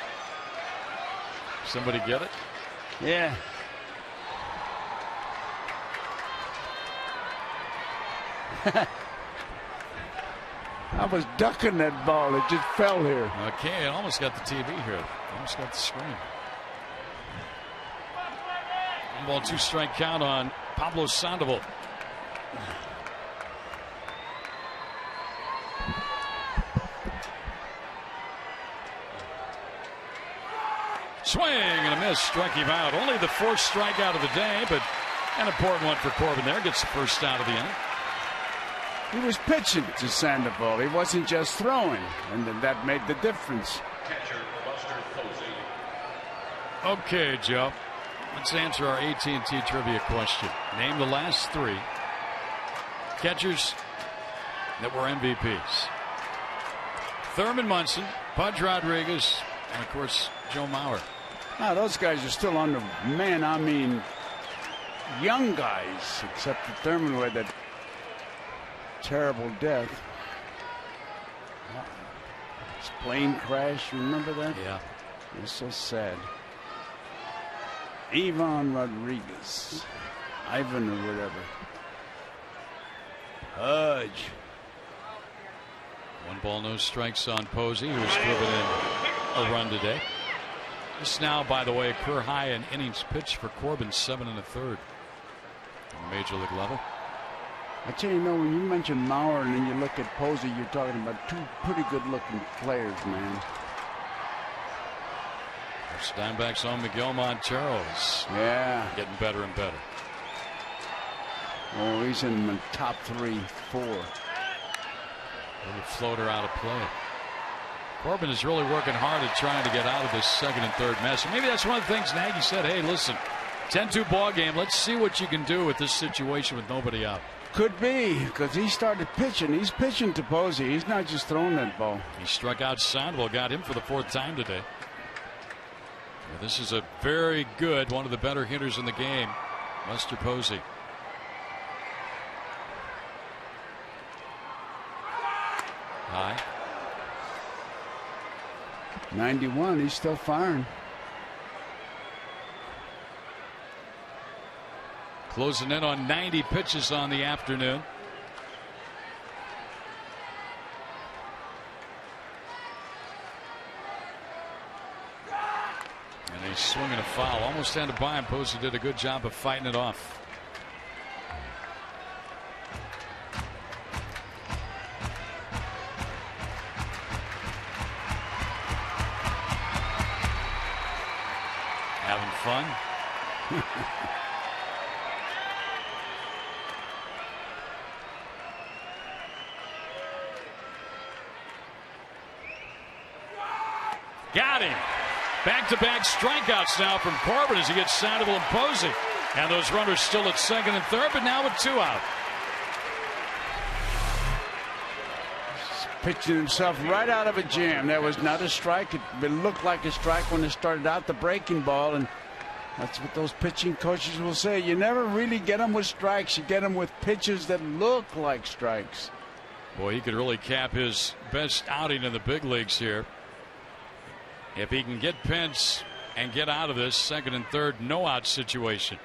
Somebody get it? Yeah. I was ducking that ball. It just fell here. Okay, it almost got the TV here. Almost got the screen. 1 ball, 2 strike count on Pablo Sandoval. Swing and a miss. Struck him out. Only the 4th strikeout of the day, but an important one for Corbin there. Gets the first out of the inning. He was pitching to Sandoval. He wasn't just throwing, and then that made the difference. Okay, Joe. Let's answer our AT&T trivia question. Name the last 3 catchers that were MVPs. Thurman Munson, Pudge Rodriguez, and of course Joe Mauer. Now those guys are still on the man. I mean, young guys, except that Thurman with that terrible death. His plane crash, remember that? Yeah. It was so sad. Ivan Rodriguez. Ivan or whatever. Pudge. 1 ball, no strikes on Posey, who's driven in a run today. This now, by the way, a career high in innings pitched for Corbin, 7 1/3 on the major league level. I tell you, when you mention Mauer and then you look at Posey, you're talking about 2 pretty good-looking players, man. There's Diamondbacks on Miguel Montero is getting better and better. Oh, he's in the top 3, 4. Little floater out of play. Corbin is really working hard at trying to get out of this second and third mess. And maybe that's one of the things Nagy said, hey, listen, 10-2 ball game. Let's see what you can do with this situation with nobody out. Could be, because he started pitching. He's pitching to Posey. He's not just throwing that ball. He struck out Sandoval, got him for the 4th time today. This is a very good, one of the better hitters in the game, Lester Posey. High. 91, he's still firing. Closing in on 90 pitches on the afternoon. And he's swinging a foul. Almost had to buy him. Posey did a good job of fighting it off. Having fun. Got him. Back-to-back strikeouts now from Corbin as he gets Sandoval and Posey. And those runners still at second and third, but now with 2 out. Pitching himself right out of a jam. That was not a strike. It looked like a strike when it started out, the breaking ball. And that's what those pitching coaches will say. You never really get them with strikes. You get them with pitches that look like strikes. Boy, he could really cap his best outing in the big leagues here. If he can get Pence and get out of this second and third no-out situation.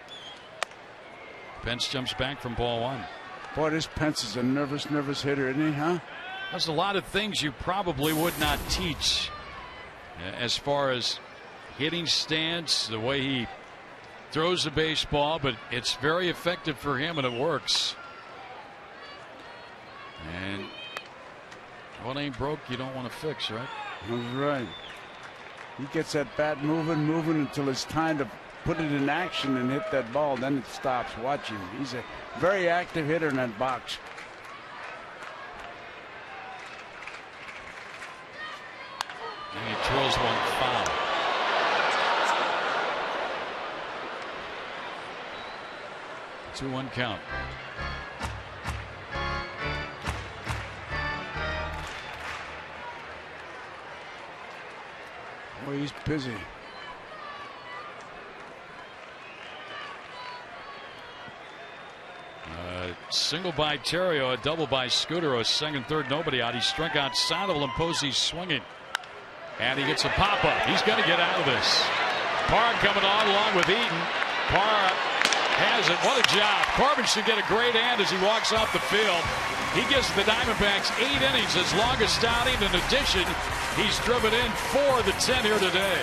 Pence jumps back from ball 1. Boy, this Pence is a nervous hitter, isn't he, huh? There's a lot of things you probably would not teach as far as hitting stance, the way he throws the baseball, but it's very effective for him and it works. And what ain't broke, you don't want to fix, right? That's right. He gets that bat moving until it's time to put it in action and hit that ball. Then it stops. Watch him. He's a very active hitter in that box. And he twirls one foul. Two 1 count. Boy, he's busy. Single by Terrio, a double by Scooter, a second, third, nobody out. He struck out Sandoval and Posey swinging. And he gets a pop-up. He's got to get out of this. Parr coming on along with Eaton. Parr has it. What a job. Corbin should get a great hand as he walks off the field. He gives the Diamondbacks 8 innings, his longest outing. In addition, he's driven in 4 of the 10 here today.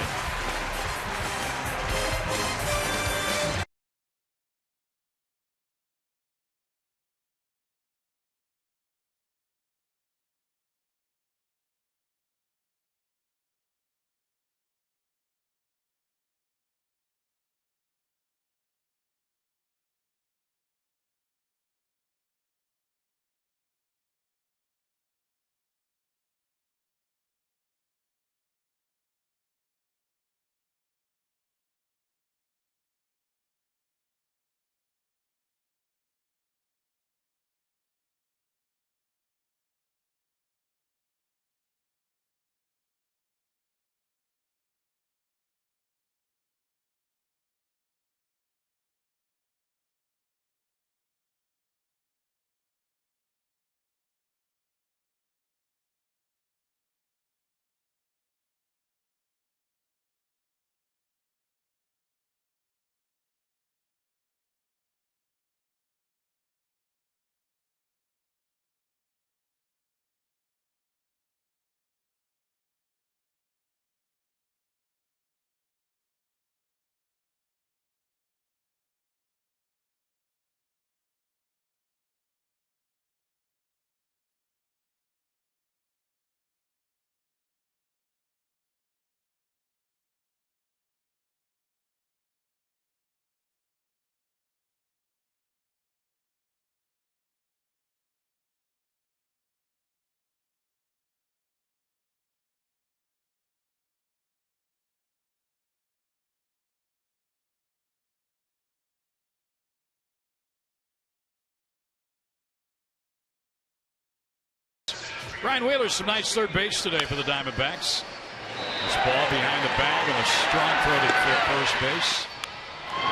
Ryan Wheeler's some nice third base today for the Diamondbacks. This ball behind the bag and a strong throw to first base.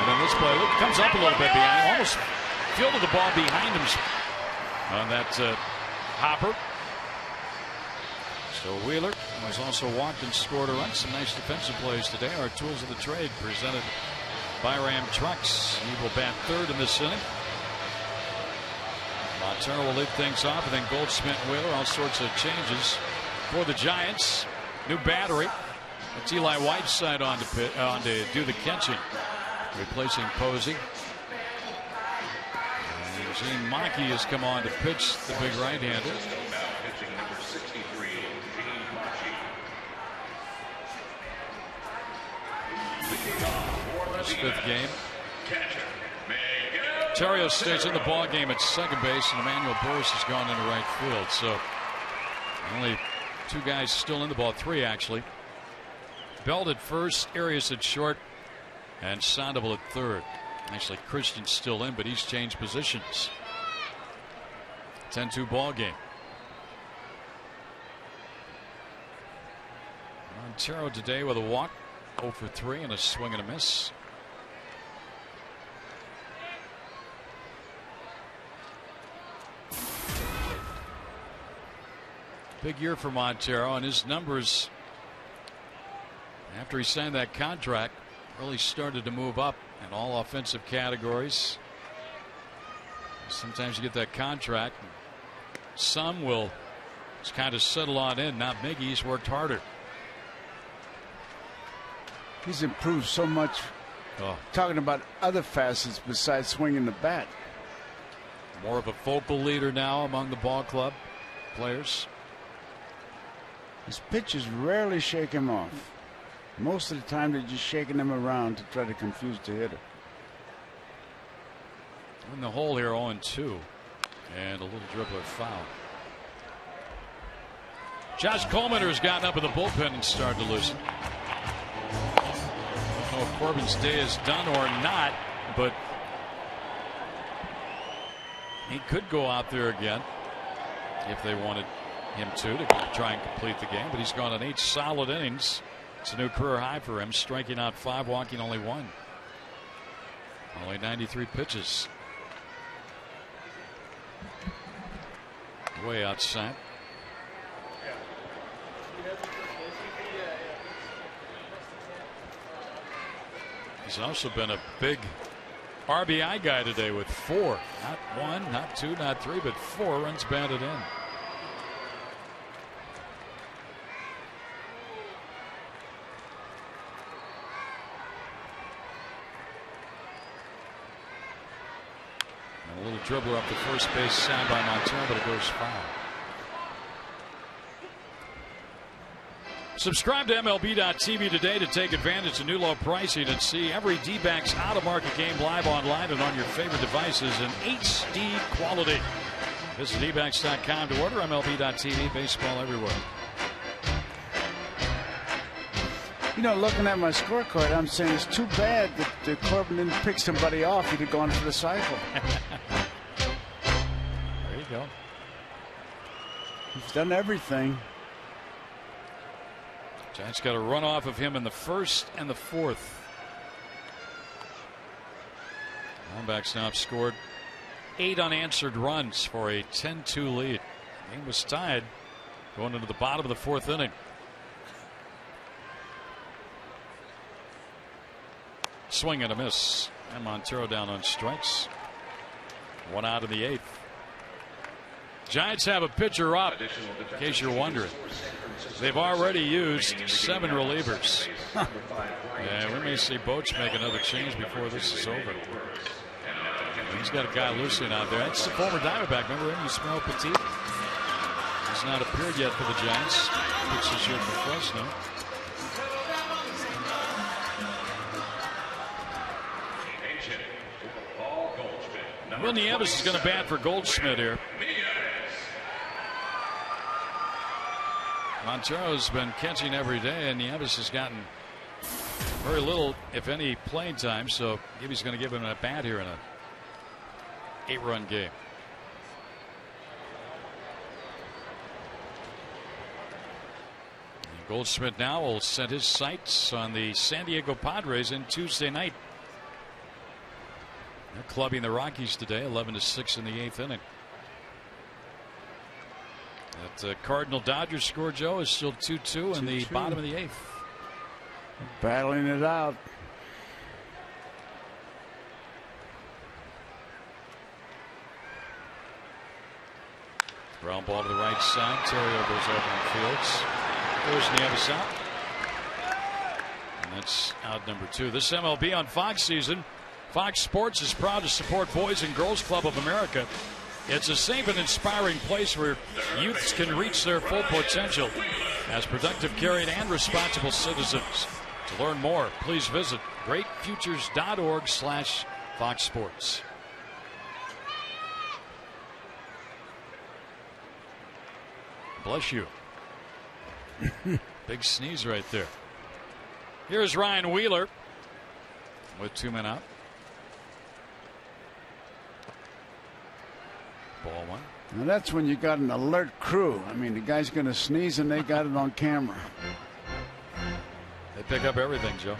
And then this play comes up a little bit behind. Almost fielded the ball behind him on that hopper. So Wheeler was also walked and scored a run. Some nice defensive plays today. Our tools of the trade presented by Ram Trucks. He will bat third in this inning. Montero will lead things off, and then Goldschmidt and Wheeler. All sorts of changes for the Giants. New battery. It's Eli Whiteside on to do the catching, replacing Posey. And Gene Maki has come on to pitch, the big right-hander. His fifth game. Ontario stays in the ball game at second base, and Emmanuel Burris has gone into right field. So only two guys still in the ball, three actually. Belt at first, Arias at short, and Sandoval at third. Actually, Christian's still in, but he's changed positions. 10-2 ball game. Montero today with a walk, 0 for 3 and a swing and a miss. Big year for Montero, and his numbers after he signed that contract really started to move up in all offensive categories. Sometimes you get that contract, some will just kind of settle on in. Not Miggy, he's worked harder. He's improved so much. Talking about other facets besides swinging the bat. More of a vocal leader now among the ball club players. His pitchers rarely shake him off. Most of the time, they're just shaking him around to try to confuse the hitter. In the hole here, 0-2, and a little dribbler foul. Josh Coleman has gotten up in the bullpen and started to loosen. I don't know if Corbin's day is done or not, but he could go out there again if they wanted him to try and complete the game. But he's gone on 8 solid innings. It's a new career high for him, striking out 5, walking only 1. Only 93 pitches. Way outside. He's also been a big RBI guy today with 4. Not 1, not 2, not 3, but 4 runs batted in. A little dribbler up the first base side by Montero, but it goes foul. Subscribe to MLB.TV today to take advantage of new low pricing and see every D-backs out-of-market game live online and on your favorite devices in HD quality. Visit dbacks.com to order. MLB.TV, baseball everywhere. You know, looking at my scorecard, I'm saying it's too bad that Corbin didn't pick somebody off. He'd have gone for the cycle. There you go. He's done everything. Giants got a run off of him in the first and the fourth. Diamondbacks now have scored 8 unanswered runs for a 10-2 lead. The game was tied going into the bottom of the fourth inning. Swing and a miss, and Montero down on strikes. 1 out in the 8th. Giants have a pitcher up, in case you're wondering. They've already used 7 relievers. And we may see Boach make another change before this is over. He's got a guy loosening out there. That's the former Diamondback. Remember him? You smell Petit? He's not appeared yet for the Giants. Pitched this year for Fresno. Will Nieves is going to bat for Goldschmidt here. Montero's been catching every day, and Nieves has gotten very little, if any, playing time. So he's going to give him a bat here in a 8-run game. Goldschmidt now will set his sights on the San Diego Padres in Tuesday night. They're clubbing the Rockies today, 11-6 in the 8th inning. That Cardinal Dodgers score, Joe, is still 2-2 in the bottom of the 8th. Battling it out. Ground ball to the right side. Terrio goes over in fields. There's Nieves out. And that's out number 2. This MLB on Fox season. Fox Sports is proud to support Boys and Girls Club of America. It's a safe and inspiring place where youths can reach their full potential as productive, caring, and responsible citizens. To learn more, please visit greatfutures.org/Fox Sports. Bless you. Big sneeze right there. Here's Ryan Wheeler with 2 men out. Ball 1. Now that's when you got an alert crew. I mean, the guy's going to sneeze and they got it on camera. They pick up everything, Joe.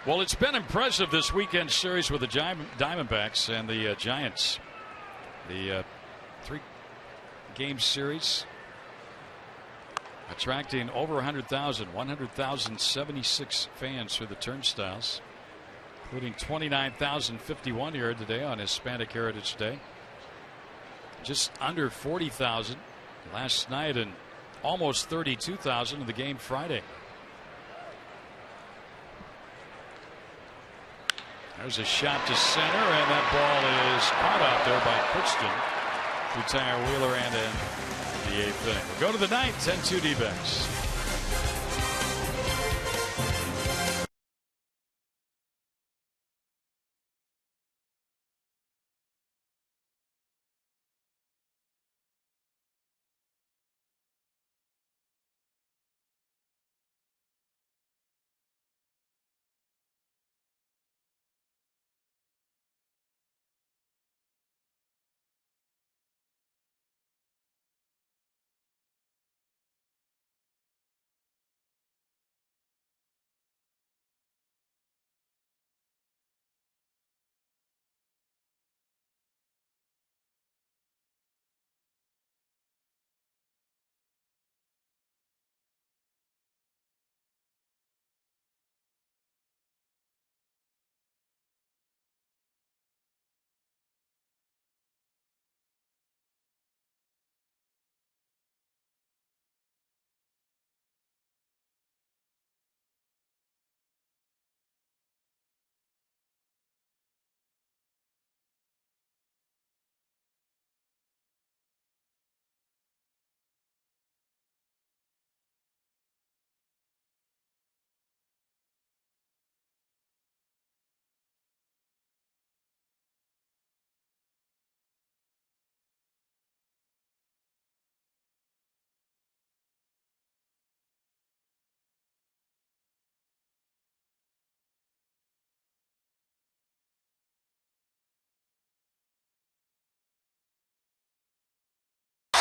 Well, it's been impressive this weekend series with the Diamondbacks and the Giants. The 3-game series attracting over 100,076 fans through the turnstiles, including 29,051 here today on Hispanic Heritage Day. Just under 40,000 last night and almost 32,000 in the game Friday. There's a shot to center, and that ball is caught out there by Christian to Tyler Wheeler and in the 8th inning. We'll go to the 9th, 10-2 D-backs.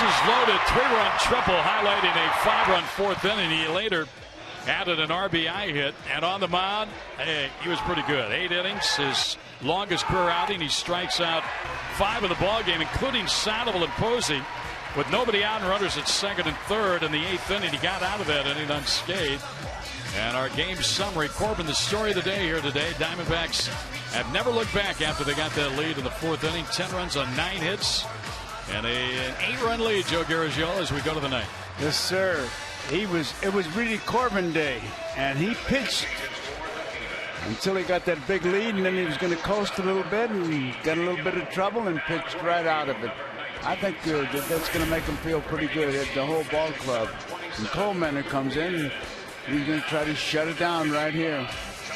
Is loaded, 3-run triple, highlighting a 5-run 4th inning. He later added an RBI hit, and on the mound, hey, he was pretty good. 8 innings, his longest career outing. He strikes out 5 in the ballgame, including Sandoval and Posey. With nobody out and runners at 2nd and 3rd in the 8th inning, he got out of that inning unscathed. And our game summary, Corbin, the story of the day here today. Diamondbacks have never looked back after they got that lead in the 4th inning. 10 runs on 9 hits. And an 8-run lead, Joe Garagiola, as we go to the 9th. Yes, sir. It was really Corbin day, and he pitched until he got that big lead, and then he was going to coast a little bit, and he got a little bit of trouble and pitched right out of it. I think that's going to make him feel pretty good at the whole ball club. And Coleman comes in, and he's going to try to shut it down right here.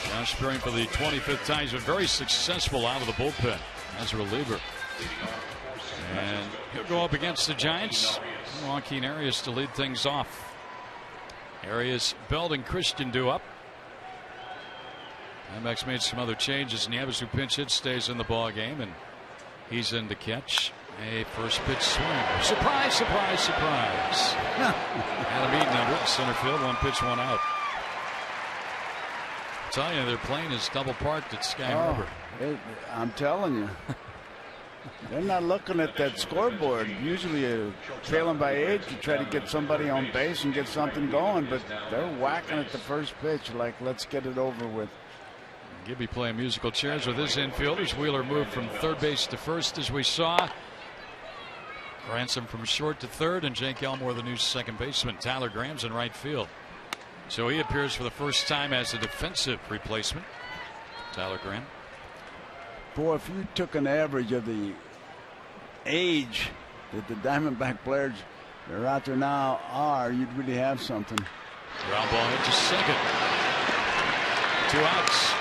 Now spearing for the 25th time, he's been very successful out of the bullpen as a reliever. And he'll go up against the Giants. Joaquin Arias to lead things off. Arias, Belt, and Christian due up. Diamondbacks made some other changes. Nieves, who pinch hit, stays in the ball game, and He's in to catch. A first pitch swing. Surprise, surprise, surprise. Adam Eaton under it, center field. One pitch, one out. I tell you, their plane is double parked at Sky Harbor. I'm telling you. They're not looking at that scoreboard. Usually trailing by 8 to try to get somebody on base and get something going, but they're whacking at the first pitch like, let's get it over with. Gibby playing musical chairs with his infielders. Wheeler moved from third base to first, as we saw. Ransom from short to third, and Jake Elmore, the new second baseman. Tyler Graham's in right field. So he appears for the first time as a defensive replacement. Tyler Graham. Boy, if you took an average of the age that the Diamondback players that are out there now are, you'd really have something. Ground ball hit to second. 2 outs.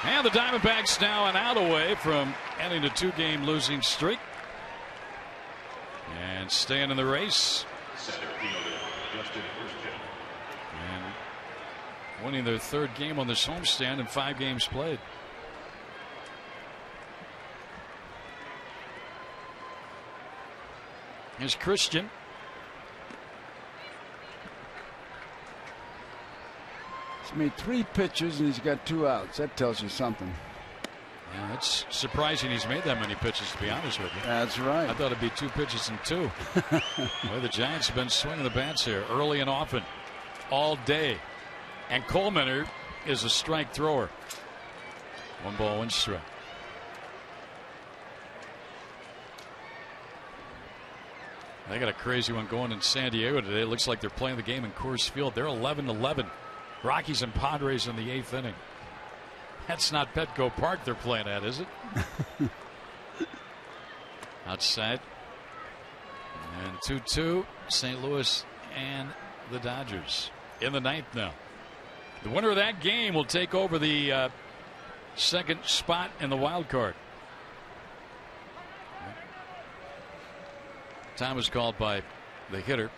And the Diamondbacks now an out away from ending a 2-game losing streak. And staying in the race. And winning their 3rd game on this homestand in 5 games played. Here's Christian. He's made 3 pitches and he's got 2 outs. That tells you something. Yeah, it's surprising he's made that many pitches, to be honest with you. That's right. I thought it'd be 2 pitches and 2. Well, the Giants have been swinging the bats here early and often, all day. And Coleman is a strike thrower. 1 ball, 1 strike. They got a crazy one going in San Diego today. It looks like they're playing the game in Coors Field. They're 11-11. Rockies and Padres in the 8th inning. That's not Petco Park they're playing at, is it? Outside. And 2-2, St. Louis and the Dodgers in the 9th now. The winner of that game will take over the second spot in the wild card. Time was called by the hitter.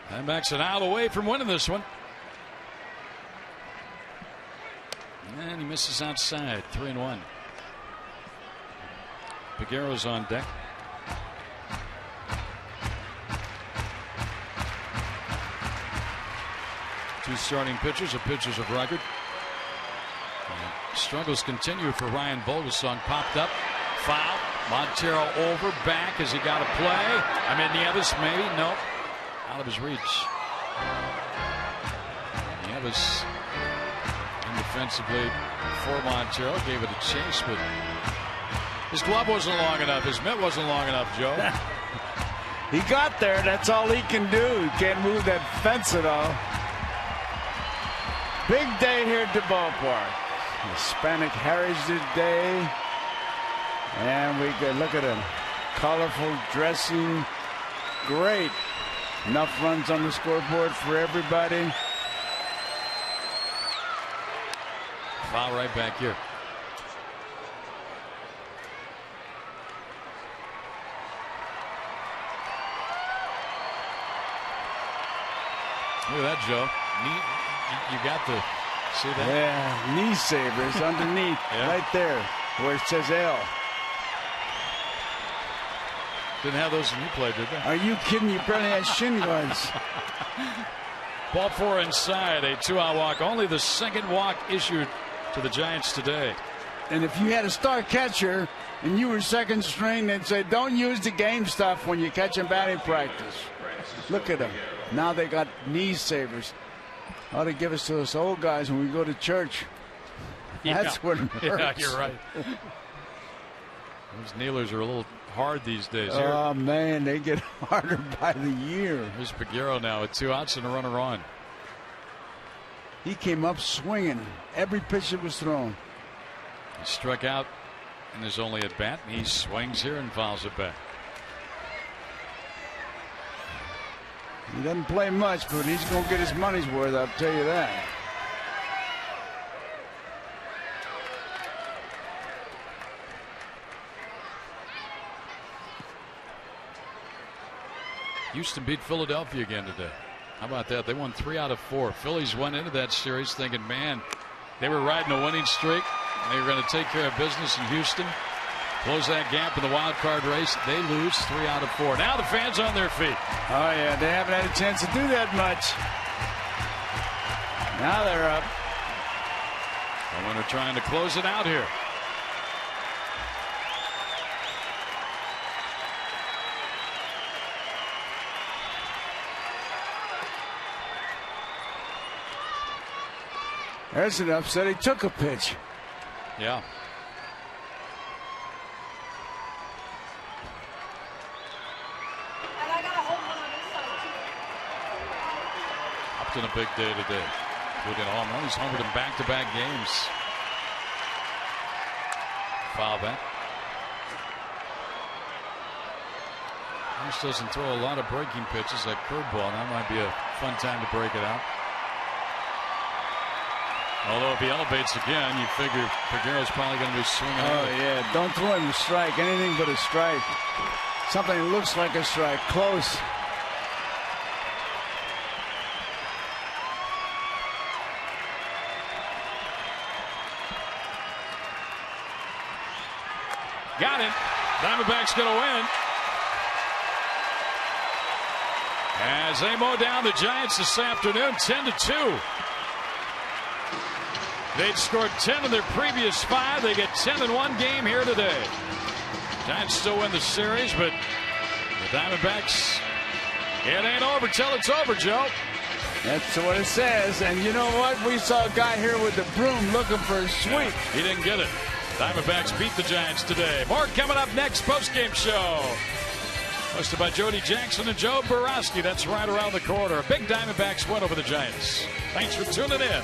Diamondbacks an out away from winning this one. And he misses outside. 3-1. Figueroa's on deck. Two starting pitchers are pitchers of record. And struggles continue for Ryan Vogelsong. Popped up. Foul. Montero over. Back. Has he got a play? I mean, Nieves maybe. Nope. Out of his reach. Nieves indefensively for Montero. Gave it a chase, but his glove wasn't long enough. His mitt wasn't long enough, Joe. He got there. That's all he can do. He can't move that fence at all. Big day here at the ballpark. Hispanic Heritage Day. And we can look at him. Colorful dressing. Great. Enough runs on the scoreboard for everybody. Foul right back here. Look at that, Joe. You got to see that? Yeah, knee savers underneath, yeah. Right there, where it says L. Didn't have those when you played, did they? Are you kidding? You barely had shin guards. Ball 4 inside, a 2-out walk. Only the second walk issued to the Giants today. And if you had a star catcher and you were second string, they'd say, don't use the game stuff when you catch in batting practice. Look at them. Now they got knee savers. Ought to give us to us old guys when we go to church. That's what it hurts. Yeah, you're right. Those kneelers are a little hard these days. Oh, man, they get harder by the year. Here's Figueroa now with 2 outs and a runner on. He came up swinging every pitch that was thrown. He struck out in his only at bat. He swings here and fouls it back. He doesn't play much, but he's going to get his money's worth, I'll tell you that. Houston beat Philadelphia again today. How about that? They won 3 out of 4. Phillies went into that series thinking, man, they were riding a winning streak. They were going to take care of business in Houston, close that gap in the wild card race. They lose 3 out of 4. Now the fans on their feet. Oh, yeah, they haven't had a chance to do that much. Now they're up. And they're trying to close it out here. There's an upset. He took a pitch. Yeah. Upton a big day today. Including home run. He's homered in back-to-back games. Foul back. This doesn't throw a lot of breaking pitches. That curveball, that might be a fun time to break it out. Although if he elevates again, you figure Figueroa's probably going to be swinging. Oh, yeah. Don't throw him a strike. Anything but a strike. Something that looks like a strike. Close. Got it. Diamondbacks going to win. As they mow down the Giants this afternoon, 10-2. They'd scored 10 in their previous 5. They get 10 in one game here today. Giants still win the series, but the Diamondbacks, it ain't over till it's over, Joe. That's what it says. And you know what? We saw a guy here with the broom looking for a sweep. Yeah, he didn't get it. Diamondbacks beat the Giants today. More coming up next. Postgame show. Hosted by Jody Jackson and Joe Borowski. That's right around the corner. A big Diamondbacks win over the Giants. Thanks for tuning in.